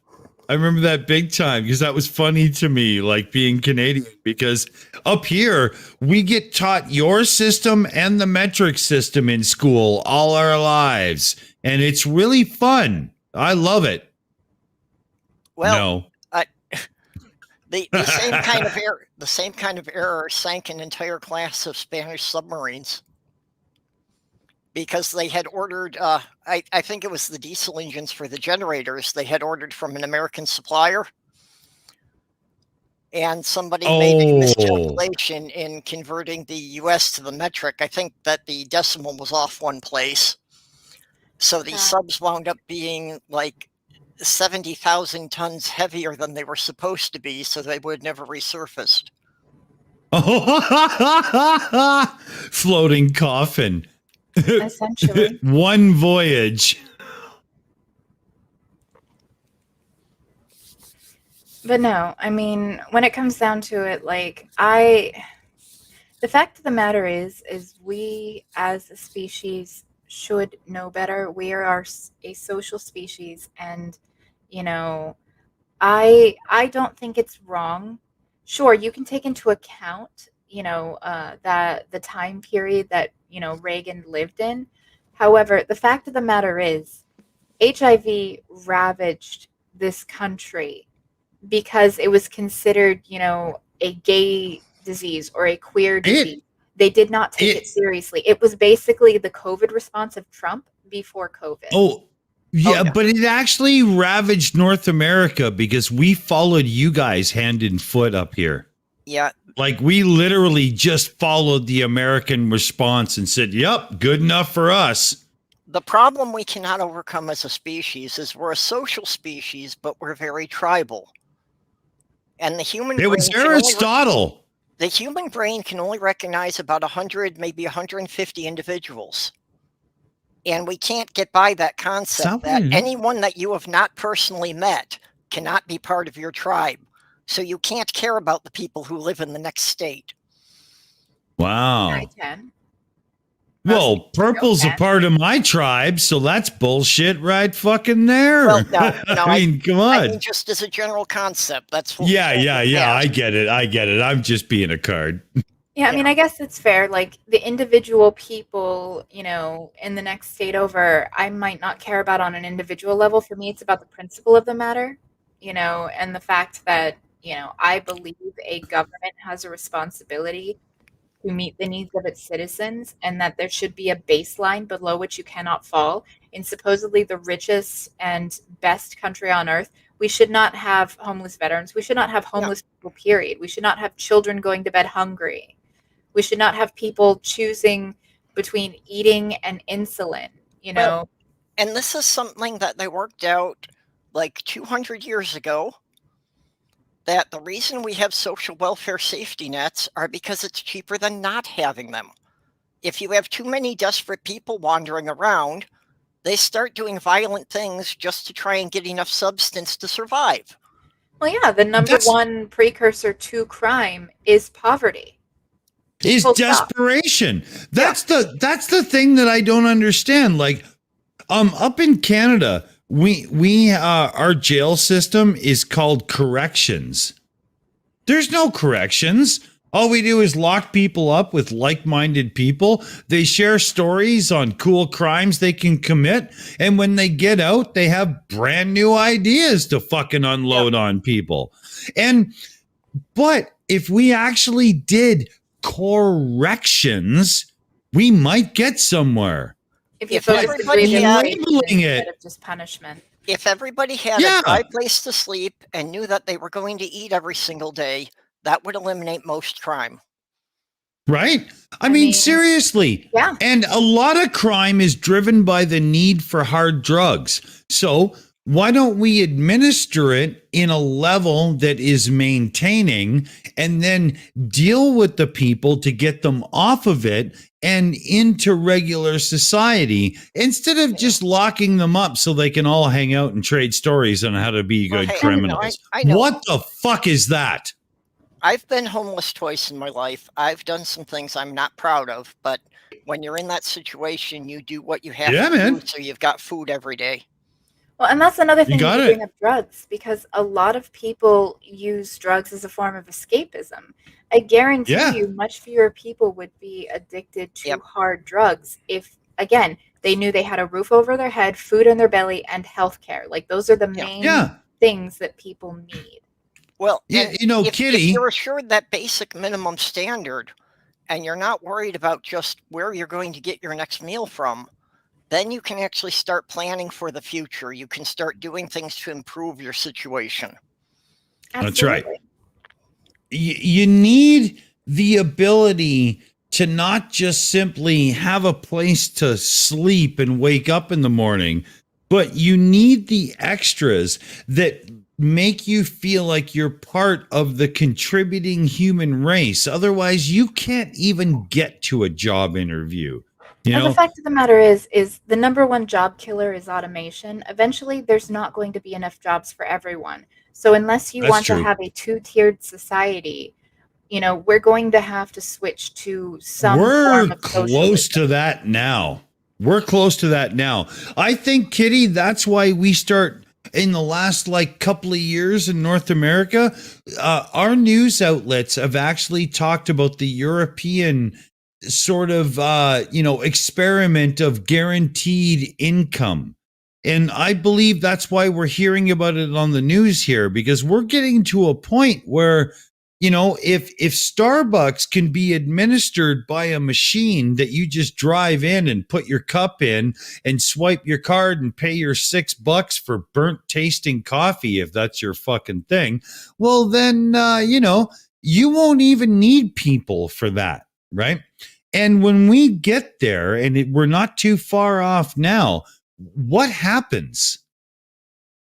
[SPEAKER 5] I remember that big time because that was funny to me, like being Canadian, because up here we get taught your system and the metric system in school all our lives. And it's really fun. I love it.
[SPEAKER 1] Well, the same kind of error sank an entire class of Spanish submarines, because they had ordered, I think it was the diesel engines for the generators, they had ordered from an American supplier. And somebody made a miscalculation in converting the US to the metric. I think that the decimal was off one place. So these subs wound up being like 70,000 tons heavier than they were supposed to be, so they would never resurfaced.
[SPEAKER 5] Floating coffin.
[SPEAKER 8] Essentially.
[SPEAKER 5] One voyage.
[SPEAKER 8] But no, I mean, when it comes down to it, like, the fact of the matter is we as a species should know better. We are a social species, and, you know, I don't think it's wrong. Sure, you can take into account, you know, that the time period that, you know, Reagan lived in. However, the fact of the matter is HIV ravaged this country because it was considered, you know, a gay disease or a queer disease. They did not take it seriously. It was basically the COVID response of Trump before COVID.
[SPEAKER 5] Oh, yeah, but it actually ravaged North America because we followed you guys hand and foot up here.
[SPEAKER 1] Yeah.
[SPEAKER 5] Like, we literally just followed the American response and said, yep, good enough for us.
[SPEAKER 1] The problem we cannot overcome as a species is we're a social species, but we're very tribal. And the human brain... It was
[SPEAKER 5] Aristotle.
[SPEAKER 1] The human brain can only recognize about 100, maybe 150 individuals. And we can't get by that concept that anyone that you have not personally met cannot be part of your tribe. So you can't care about the people who live in the next state.
[SPEAKER 5] Wow.
[SPEAKER 8] I can.
[SPEAKER 5] Well, purple's a part of my tribe, so that's bullshit right fucking there.
[SPEAKER 1] Well, no,
[SPEAKER 5] I mean, come on.
[SPEAKER 1] I mean, just as a general concept, that's what
[SPEAKER 5] Yeah, I get it. I'm just being a card.
[SPEAKER 8] Yeah, I mean, I guess it's fair. Like, the individual people, you know, in the next state over, I might not care about on an individual level. For me, it's about the principle of the matter, you know, and the fact that, you know, I believe a government has a responsibility to meet the needs of its citizens, and that there should be a baseline below which you cannot fall. In supposedly the richest and best country on earth, we should not have homeless veterans. We should not have homeless people, period. We should not have children going to bed hungry. We should not have people choosing between eating and insulin, you know.
[SPEAKER 1] Well, and this is something that they worked out like 200 years ago, that the reason we have social welfare safety nets are because it's cheaper than not having them. If you have too many desperate people wandering around, they start doing violent things just to try and get enough substance to survive.
[SPEAKER 8] Well, yeah, the number one precursor to crime is poverty.
[SPEAKER 5] Is desperation. That's the thing that I don't understand. Like, up in Canada, we our jail system is called corrections. There's no corrections. All we do is lock people up with like-minded people. They share stories on cool crimes they can commit. And when they get out, they have brand new ideas to fucking unload on people. But if we actually did corrections, we might get somewhere.
[SPEAKER 8] If you
[SPEAKER 1] If
[SPEAKER 8] focus
[SPEAKER 1] everybody
[SPEAKER 8] the
[SPEAKER 1] had-
[SPEAKER 5] Labeling it.
[SPEAKER 8] instead of just punishment.
[SPEAKER 1] If everybody had a dry place to sleep and knew that they were going to eat every single day, that would eliminate most crime.
[SPEAKER 5] Right? I mean, seriously.
[SPEAKER 8] Yeah.
[SPEAKER 5] And a lot of crime is driven by the need for hard drugs. So why don't we administer it in a level that is maintaining and then deal with the people to get them off of it and into regular society instead of just locking them up so they can all hang out and trade stories on how to be good
[SPEAKER 1] Well, hey,
[SPEAKER 5] criminals?
[SPEAKER 1] I know.
[SPEAKER 5] What the fuck is that?
[SPEAKER 1] I've been homeless twice in my life. I've done some things I'm not proud of, but when you're in that situation, you do what you have to do so you've got food every day.
[SPEAKER 8] Well, and that's another thing
[SPEAKER 5] got
[SPEAKER 8] you
[SPEAKER 5] it.
[SPEAKER 8] bring up drugs, because a lot of people use drugs as a form of escapism. I guarantee you much fewer people would be addicted to hard drugs if, again, they knew they had a roof over their head, food in their belly, and healthcare. Like, those are the main things that people need.
[SPEAKER 1] Well,
[SPEAKER 5] Yeah, you know,
[SPEAKER 1] if
[SPEAKER 5] Kitty.
[SPEAKER 1] you're assured that basic minimum standard and you're not worried about just where you're going to get your next meal from, then you can actually start planning for the future. You can start doing things to improve your situation.
[SPEAKER 5] That's right. You need the ability to not just simply have a place to sleep and wake up in the morning, but you need the extras that make you feel like you're part of the contributing human race. Otherwise, you can't even get to a job interview. You know?
[SPEAKER 8] The fact of the matter is the number one job killer is automation. Eventually, there's not going to be enough jobs for everyone. So unless you want to have a two-tiered society, you know, we're going to have to switch to some form of socialism.
[SPEAKER 5] We're close to that now. We're close to that now. I think, Kitty, that's why we start in the last couple of years in North America. Our news outlets have actually talked about the European sort of, experiment of guaranteed income. And I believe that's why we're hearing about it on the news here, because we're getting to a point where, you know, if Starbucks can be administered by a machine that you just drive in and put your cup in and swipe your card and pay your $6 for burnt tasting coffee, if that's your fucking thing, well, then, you won't even need people for that. Right. And when we get there, and we're not too far off now, what happens?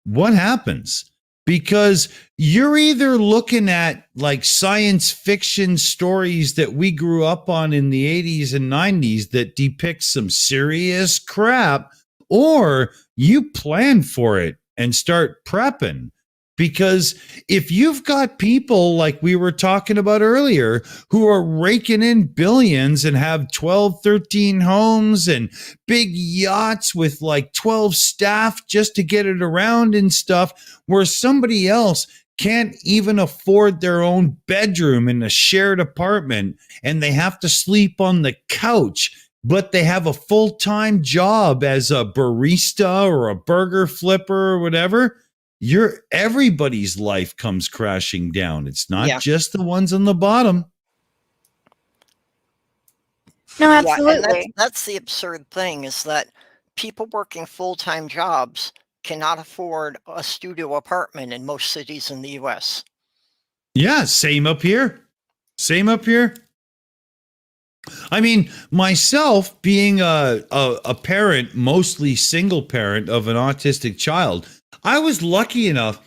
[SPEAKER 5] What happens? Because you're either looking at like science fiction stories that we grew up on in the 80s and 90s that depict some serious crap, or you plan for it and start prepping. Because if you've got people like we were talking about earlier who are raking in billions and have 12, 13 homes and big yachts with like 12 staff just to get it around and stuff, where somebody else can't even afford their own bedroom in a shared apartment and they have to sleep on the couch, but they have a full-time job as a barista or a burger flipper or whatever, everybody's life comes crashing down. It's not just the ones on the bottom.
[SPEAKER 8] No, absolutely.
[SPEAKER 1] Yeah, and that's the absurd thing, is that people working full-time jobs cannot afford a studio apartment in most cities in the US.
[SPEAKER 5] Yeah, same up here. Same up here. I mean, myself being a parent, mostly single parent of an autistic child, I was lucky enough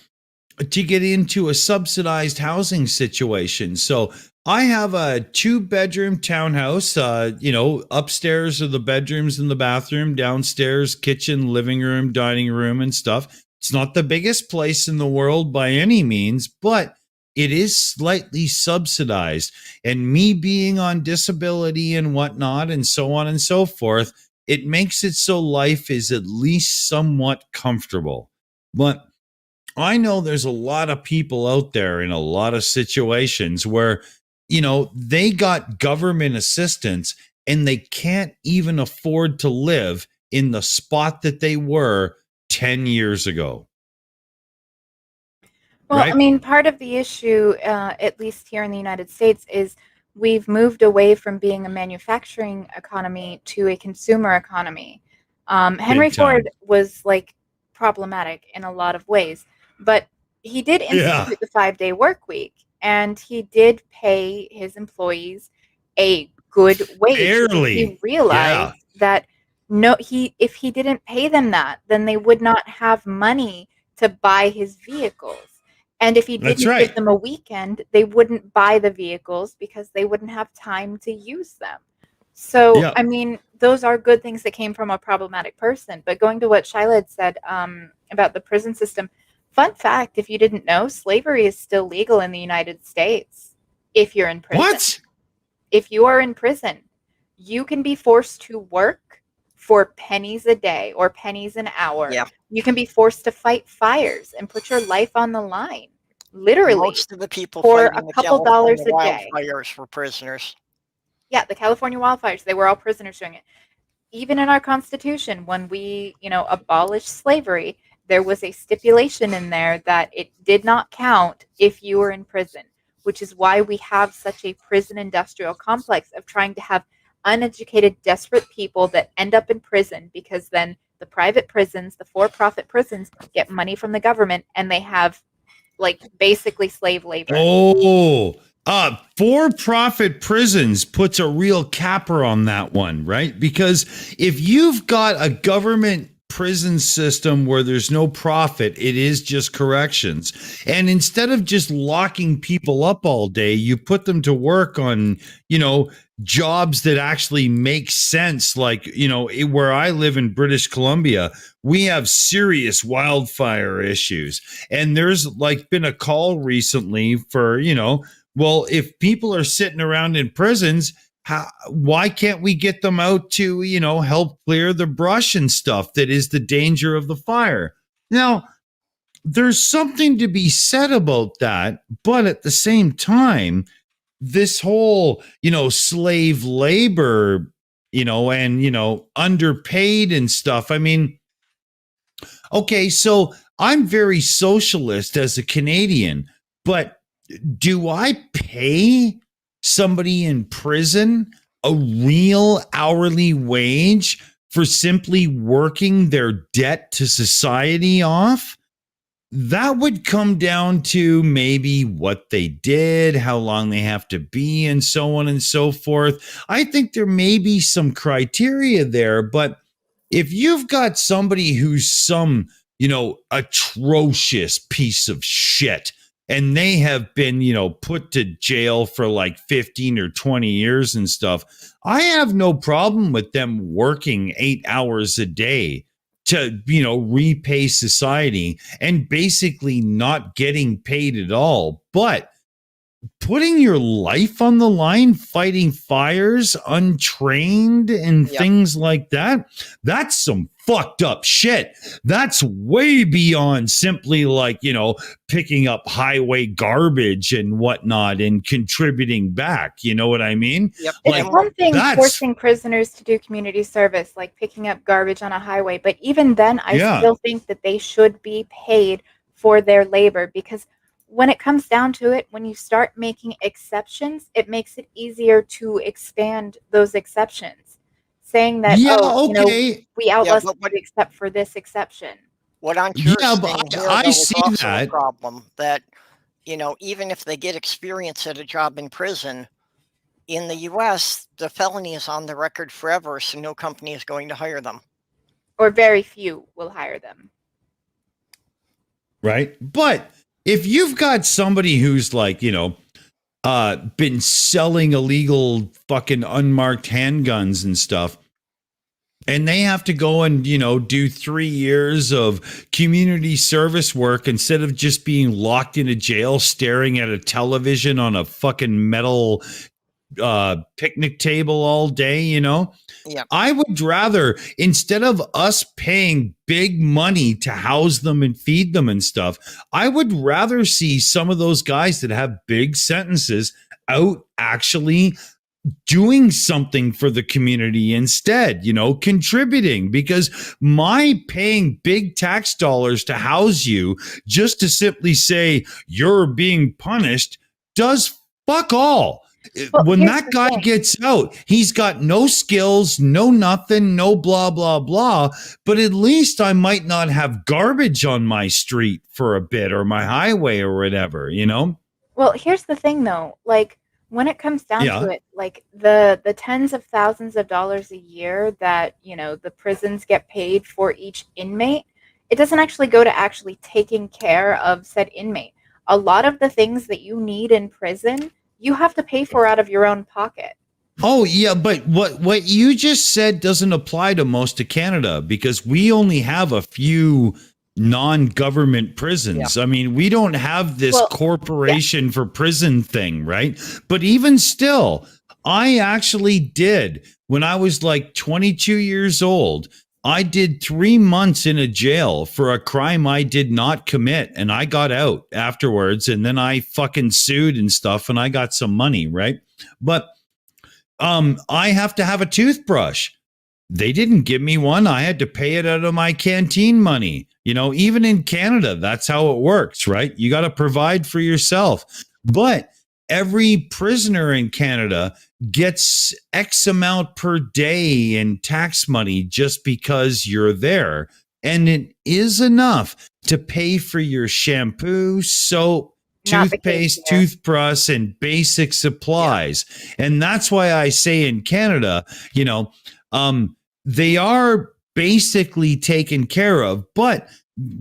[SPEAKER 5] to get into a subsidized housing situation. So I have a 2-bedroom townhouse, upstairs are the bedrooms and the bathroom, downstairs, kitchen, living room, dining room, and stuff. It's not the biggest place in the world by any means, but it is slightly subsidized. And me being on disability and whatnot, and so on and so forth, it makes it so life is at least somewhat comfortable. But I know there's a lot of people out there in a lot of situations where, they got government assistance and they can't even afford to live in the spot that they were 10 years ago.
[SPEAKER 8] Well,
[SPEAKER 5] Right?
[SPEAKER 8] I mean, part of the issue, at least here in the United States, is we've moved away from being a manufacturing economy to a consumer economy. Henry
[SPEAKER 5] Big time.
[SPEAKER 8] Ford was like problematic in a lot of ways, but he did institute the 5-day work week, and he did pay his employees a good wage.
[SPEAKER 5] Barely.
[SPEAKER 8] He realized that if he didn't pay them that, then they would not have money to buy his vehicles. And if he
[SPEAKER 5] That's
[SPEAKER 8] didn't give
[SPEAKER 5] right.
[SPEAKER 8] them a weekend, they wouldn't buy the vehicles because they wouldn't have time to use them. So,
[SPEAKER 5] Yep.
[SPEAKER 8] I mean, those are good things that came from a problematic person. But going to what Shyla had said about the prison system, fun fact, if you didn't know, slavery is still legal in the United States if you're in prison.
[SPEAKER 5] What?
[SPEAKER 8] If you are in prison, you can be forced to work for pennies a day or pennies an hour.
[SPEAKER 1] Yeah.
[SPEAKER 8] You can be forced to fight fires and put your life on the line, literally.
[SPEAKER 1] Most of the people
[SPEAKER 8] for
[SPEAKER 1] fighting
[SPEAKER 8] a
[SPEAKER 1] the
[SPEAKER 8] couple dollars a
[SPEAKER 1] California
[SPEAKER 8] day.
[SPEAKER 1] wildfires were prisoners.
[SPEAKER 8] Yeah, the California wildfires, they were all prisoners doing it. Even in our Constitution, when we, abolished slavery, there was a stipulation in there that it did not count if you were in prison, which is why we have such a prison industrial complex of trying to have uneducated, desperate people that end up in prison, because then the private prisons, the for-profit prisons, get money from the government, and they have basically slave labor.
[SPEAKER 5] Oh, for-profit prisons puts a real capper on that one, right? Because if you've got a government prison system where there's no profit, it is just corrections. And instead of just locking people up all day, you put them to work on, jobs that actually make sense. Like, where I live in British Columbia, we have serious wildfire issues. And there's been a call recently for, well, if people are sitting around in prisons, why can't we get them out to, help clear the brush and stuff that is the danger of the fire? Now, there's something to be said about that, but at the same time, this whole, slave labor, and, underpaid and stuff. I mean, okay, so I'm very socialist as a Canadian, but do I pay somebody in prison a real hourly wage for simply working their debt to society off? That would come down to maybe what they did, how long they have to be, and so on and so forth. I think there may be some criteria there, but if you've got somebody who's some, atrocious piece of shit, and they have been, put to jail for 15 or 20 years and stuff, I have no problem with them working 8 hours a day to, repay society and basically not getting paid at all. But putting your life on the line, fighting fires, untrained and things like that, that's some fucked up shit. That's way beyond simply picking up highway garbage and whatnot and contributing back. You know what I mean?
[SPEAKER 1] Yep.
[SPEAKER 8] It's one thing forcing prisoners to do community service, like picking up garbage on a highway. But even then, I still think that they should be paid for their labor, because when it comes down to it, when you start making exceptions, it makes it easier to expand those exceptions. Saying that, we outlaw slavery except for this exception.
[SPEAKER 1] What I'm saying here,
[SPEAKER 5] I
[SPEAKER 1] though,
[SPEAKER 5] see
[SPEAKER 1] is also
[SPEAKER 5] that
[SPEAKER 1] a problem that, even if they get experience at a job in prison, in the U.S., the felony is on the record forever, so no company is going to hire them.
[SPEAKER 8] Or very few will hire them.
[SPEAKER 5] Right? But if you've got somebody who's been selling illegal fucking unmarked handguns and stuff, and they have to go and, do 3 years of community service work instead of just being locked in a jail staring at a television on a fucking metal picnic table all day, I would rather, instead of us paying big money to house them and feed them and stuff, I would rather see some of those guys that have big sentences without actually doing something for the community instead, contributing, because my paying big tax dollars to house you just to simply say you're being punished does fuck all.
[SPEAKER 8] Well,
[SPEAKER 5] When
[SPEAKER 8] here's
[SPEAKER 5] that
[SPEAKER 8] the
[SPEAKER 5] guy
[SPEAKER 8] thing.
[SPEAKER 5] gets out, he's got no skills, no nothing, no blah, blah, blah. But at least I might not have garbage on my street for a bit, or my highway or whatever,
[SPEAKER 8] Well, here's the thing though, like when it comes down to
[SPEAKER 5] Yeah.
[SPEAKER 8] it, like the tens of thousands of dollars a year that, the prisons get paid for each inmate, it doesn't actually go to actually taking care of said inmate. A lot of the things that you need in prison, you have to pay for out of your own pocket.
[SPEAKER 5] Oh yeah, but what you just said doesn't apply to most of Canada, because we only have a few non-government prisons. I mean, we don't have this
[SPEAKER 8] Well,
[SPEAKER 5] corporation for prison thing, right? But even still, I actually did, when I was like 22 years old, I did 3 months in a jail for a crime I did not commit, and I got out afterwards, and then I fucking sued and stuff, and I got some money, right? But I have to have a toothbrush. They didn't give me one. I had to pay it out of my canteen money. Even in Canada, that's how it works, right? You got to provide for yourself. But every prisoner in Canada gets X amount per day in tax money just because you're there. And it is enough to pay for your shampoo, soap,
[SPEAKER 8] Not the case
[SPEAKER 5] toothpaste,
[SPEAKER 8] here.
[SPEAKER 5] toothbrush, and basic supplies. And that's why I say in Canada, they are basically taken care of, but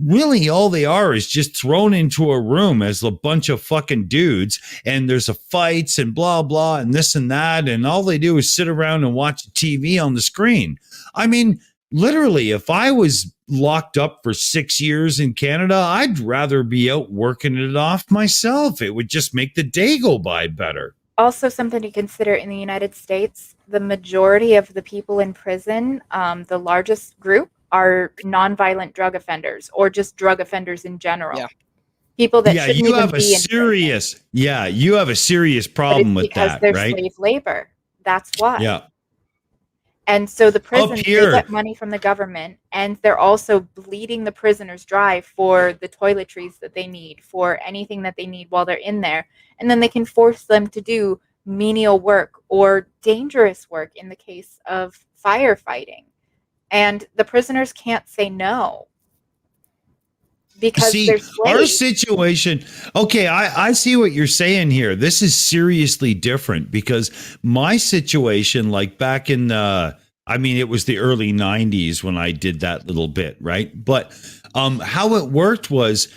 [SPEAKER 5] really all they are is just thrown into a room as a bunch of fucking dudes, and there's a fights and blah, blah, and this and that. And all they do is sit around and watch TV on the screen. I mean, literally, if I was locked up for 6 years in Canada, I'd rather be out working it off myself. It would just make the day go by better.
[SPEAKER 8] Also, something to consider in the United States, the majority of the people in prison, the largest group, are nonviolent drug offenders, or just drug offenders in general.
[SPEAKER 1] Yeah.
[SPEAKER 8] People that
[SPEAKER 5] Yeah,
[SPEAKER 8] shouldn't
[SPEAKER 5] you
[SPEAKER 8] even
[SPEAKER 5] have a
[SPEAKER 8] be in prison.
[SPEAKER 5] serious, you have a serious
[SPEAKER 8] But
[SPEAKER 5] problem
[SPEAKER 8] it's
[SPEAKER 5] with
[SPEAKER 8] because
[SPEAKER 5] that,
[SPEAKER 8] they're
[SPEAKER 5] right?
[SPEAKER 8] slave labor. That's why.
[SPEAKER 5] Yeah.
[SPEAKER 8] And so the prisons, they
[SPEAKER 5] here-
[SPEAKER 8] get money from the government, and they're also bleeding the prisoners dry for the toiletries that they need, for anything that they need while they're in there. And then they can force them to do menial work or dangerous work in the case of firefighting. And the prisoners can't say no because
[SPEAKER 5] See,
[SPEAKER 8] they're
[SPEAKER 5] our
[SPEAKER 8] slaves.
[SPEAKER 5] situation, okay, I see what you're saying here. This is seriously different, because my situation, like back in it was the early 90s when I did that little bit, right? But how it worked was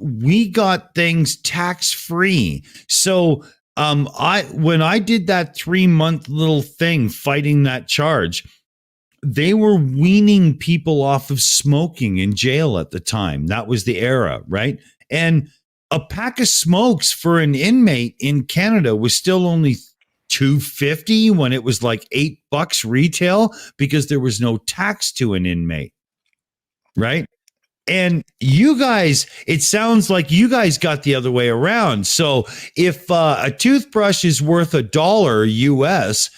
[SPEAKER 5] we got things tax free. So when I did that 3-month little thing fighting that charge, they were weaning people off of smoking in jail at the time. That was the era, right? And a pack of smokes for an inmate in Canada was still only $2.50 when it was like $8 retail, because there was no tax to an inmate, right? And you guys, it sounds like you guys got the other way around. So if a toothbrush is worth $1 US,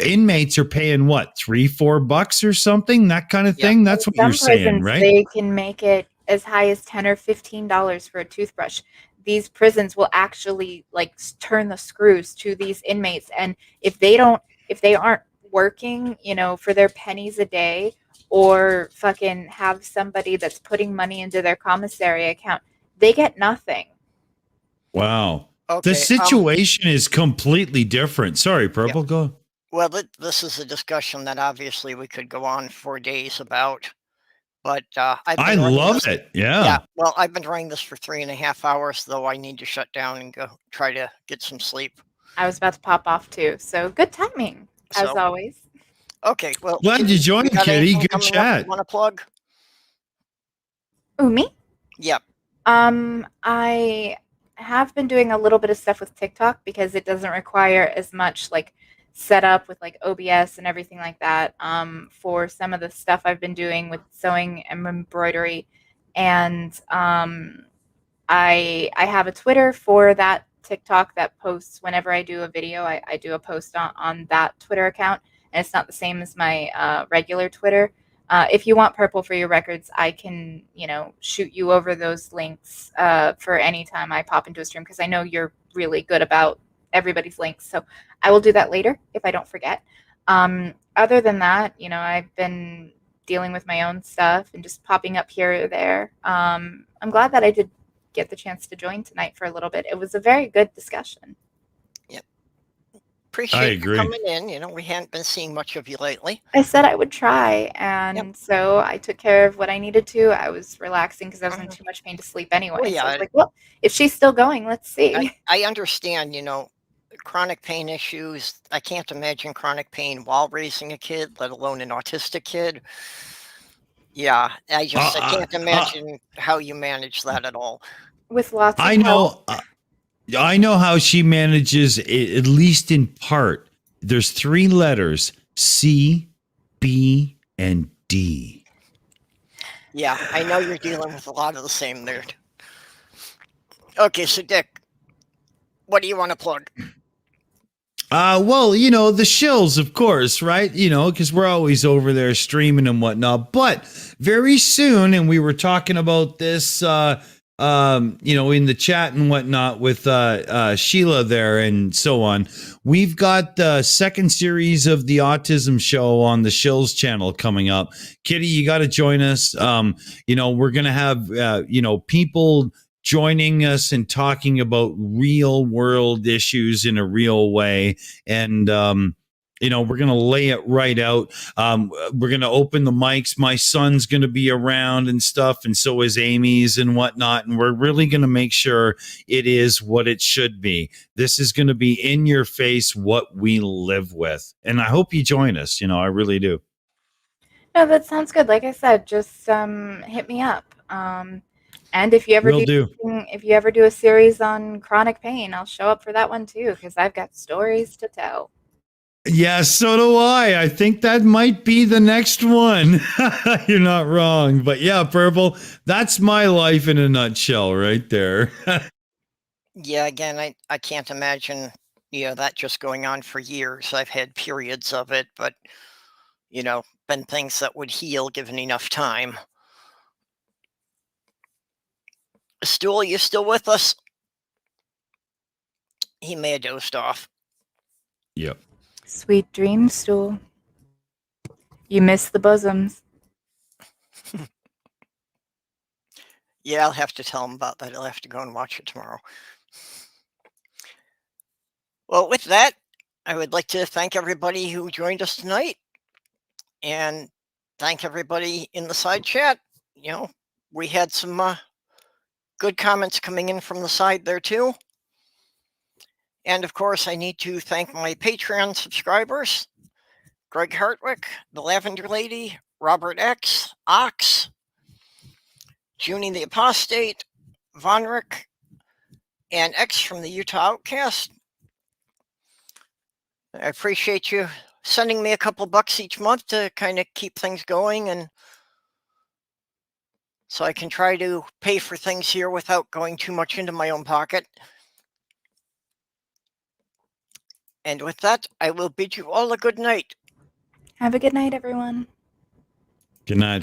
[SPEAKER 5] inmates are paying what, $3-4 or something, that kind of thing. That's what you're saying,
[SPEAKER 8] prisons,
[SPEAKER 5] right?
[SPEAKER 8] they can make it as high as $10 or $15 for a toothbrush. These prisons will actually turn the screws to these inmates, and if they aren't working, for their pennies a day, or fucking have somebody that's putting money into their commissary account, they get nothing.
[SPEAKER 5] Wow.
[SPEAKER 1] Okay,
[SPEAKER 5] The situation is completely different. Sorry, Purple, go.
[SPEAKER 1] Well, this is a discussion that obviously we could go on for days about, but
[SPEAKER 5] I love it. Yeah.
[SPEAKER 1] Well, I've been running this for 3.5 hours, though I need to shut down and go try to get some sleep.
[SPEAKER 8] I was about to pop off too, so good timing, as
[SPEAKER 1] So-
[SPEAKER 8] always.
[SPEAKER 1] Okay, well,
[SPEAKER 5] Glad you joined,
[SPEAKER 1] got
[SPEAKER 5] Kitty.
[SPEAKER 1] anything
[SPEAKER 5] Good
[SPEAKER 1] coming up
[SPEAKER 5] chat.
[SPEAKER 1] you want to plug?
[SPEAKER 8] Ooh, me?
[SPEAKER 1] Yep.
[SPEAKER 8] I have been doing a little bit of stuff with TikTok because it doesn't require as much setup with OBS and everything like that. For some of the stuff I've been doing with sewing and embroidery, and I have a Twitter for that TikTok that posts whenever I do a video. I do a post on that Twitter account, and it's not the same as my regular Twitter. If you want Purple for your records, I can, shoot you over those links for any time I pop into a stream, because I know you're really good about everybody's links. So I will do that later if I don't forget. Other than that, I've been dealing with my own stuff and just popping up here or there. I'm glad that I did get the chance to join tonight for a little bit. It was a very good discussion.
[SPEAKER 1] Appreciate you
[SPEAKER 5] agree.
[SPEAKER 1] coming in. We hadn't been seeing much of you lately.
[SPEAKER 8] I said I would try, and so I took care of what I needed to. I was relaxing because I was in too much pain to sleep anyway.
[SPEAKER 1] Well,
[SPEAKER 8] So I
[SPEAKER 1] yeah,
[SPEAKER 8] was like, well, if she's still going, let's see.
[SPEAKER 1] I understand, chronic pain issues. I can't imagine chronic pain while raising a kid, let alone an autistic kid. Yeah, I can't imagine how you manage that at all.
[SPEAKER 8] With lots of
[SPEAKER 5] I
[SPEAKER 8] help.
[SPEAKER 5] know. I know how she manages, at least in part. There's 3 letters: C, B, and D.
[SPEAKER 1] Yeah, I know you're dealing with a lot of the same there. Okay, so Dick, what do you want to plug?
[SPEAKER 5] Well, the shills, of course, right? Because we're always over there streaming and whatnot. But very soon, and we were talking about this, in the chat and whatnot with Sheila there and so on. We've got the second series of the Autism Show on the Shills channel coming up. Kitty, you got to join us. We're going to have, people joining us and talking about real world issues in a real way. And, we're going to lay it right out. We're going to open the mics. My son's going to be around and stuff, and so is Amy's and whatnot. And we're really going to make sure it is what it should be. This is going to be in your face, what we live with. And I hope you join us. I really do.
[SPEAKER 8] No, that sounds good. Like I said, just hit me up. And if you ever if you ever do a series on chronic pain, I'll show up for that one too, because I've got stories to tell.
[SPEAKER 5] Yeah, so do I. I think that might be the next one. You're not wrong. But yeah, Purple, that's my life in a nutshell right there.
[SPEAKER 1] Yeah, again, I can't imagine, that just going on for years. I've had periods of it, but, been things that would heal given enough time. Stool, you still with us? He may have dozed off.
[SPEAKER 5] Yep.
[SPEAKER 8] Sweet dreams, Stool. You miss the bosoms.
[SPEAKER 1] Yeah, I'll have to tell him about that. I'll have to go and watch it tomorrow. Well, with that, I would like to thank everybody who joined us tonight, and thank everybody in the side chat. We had some good comments coming in from the side there too. And of course, I need to thank my Patreon subscribers: Greg Hartwick, The Lavender Lady, Robert X, Ox, Junie the Apostate, Vonrick, and X from the Utah Outcast. I appreciate you sending me a couple bucks each month to kind of keep things going, and so I can try to pay for things here without going too much into my own pocket. And with that, I will bid you all a good night.
[SPEAKER 8] Have a good night, everyone.
[SPEAKER 5] Good night.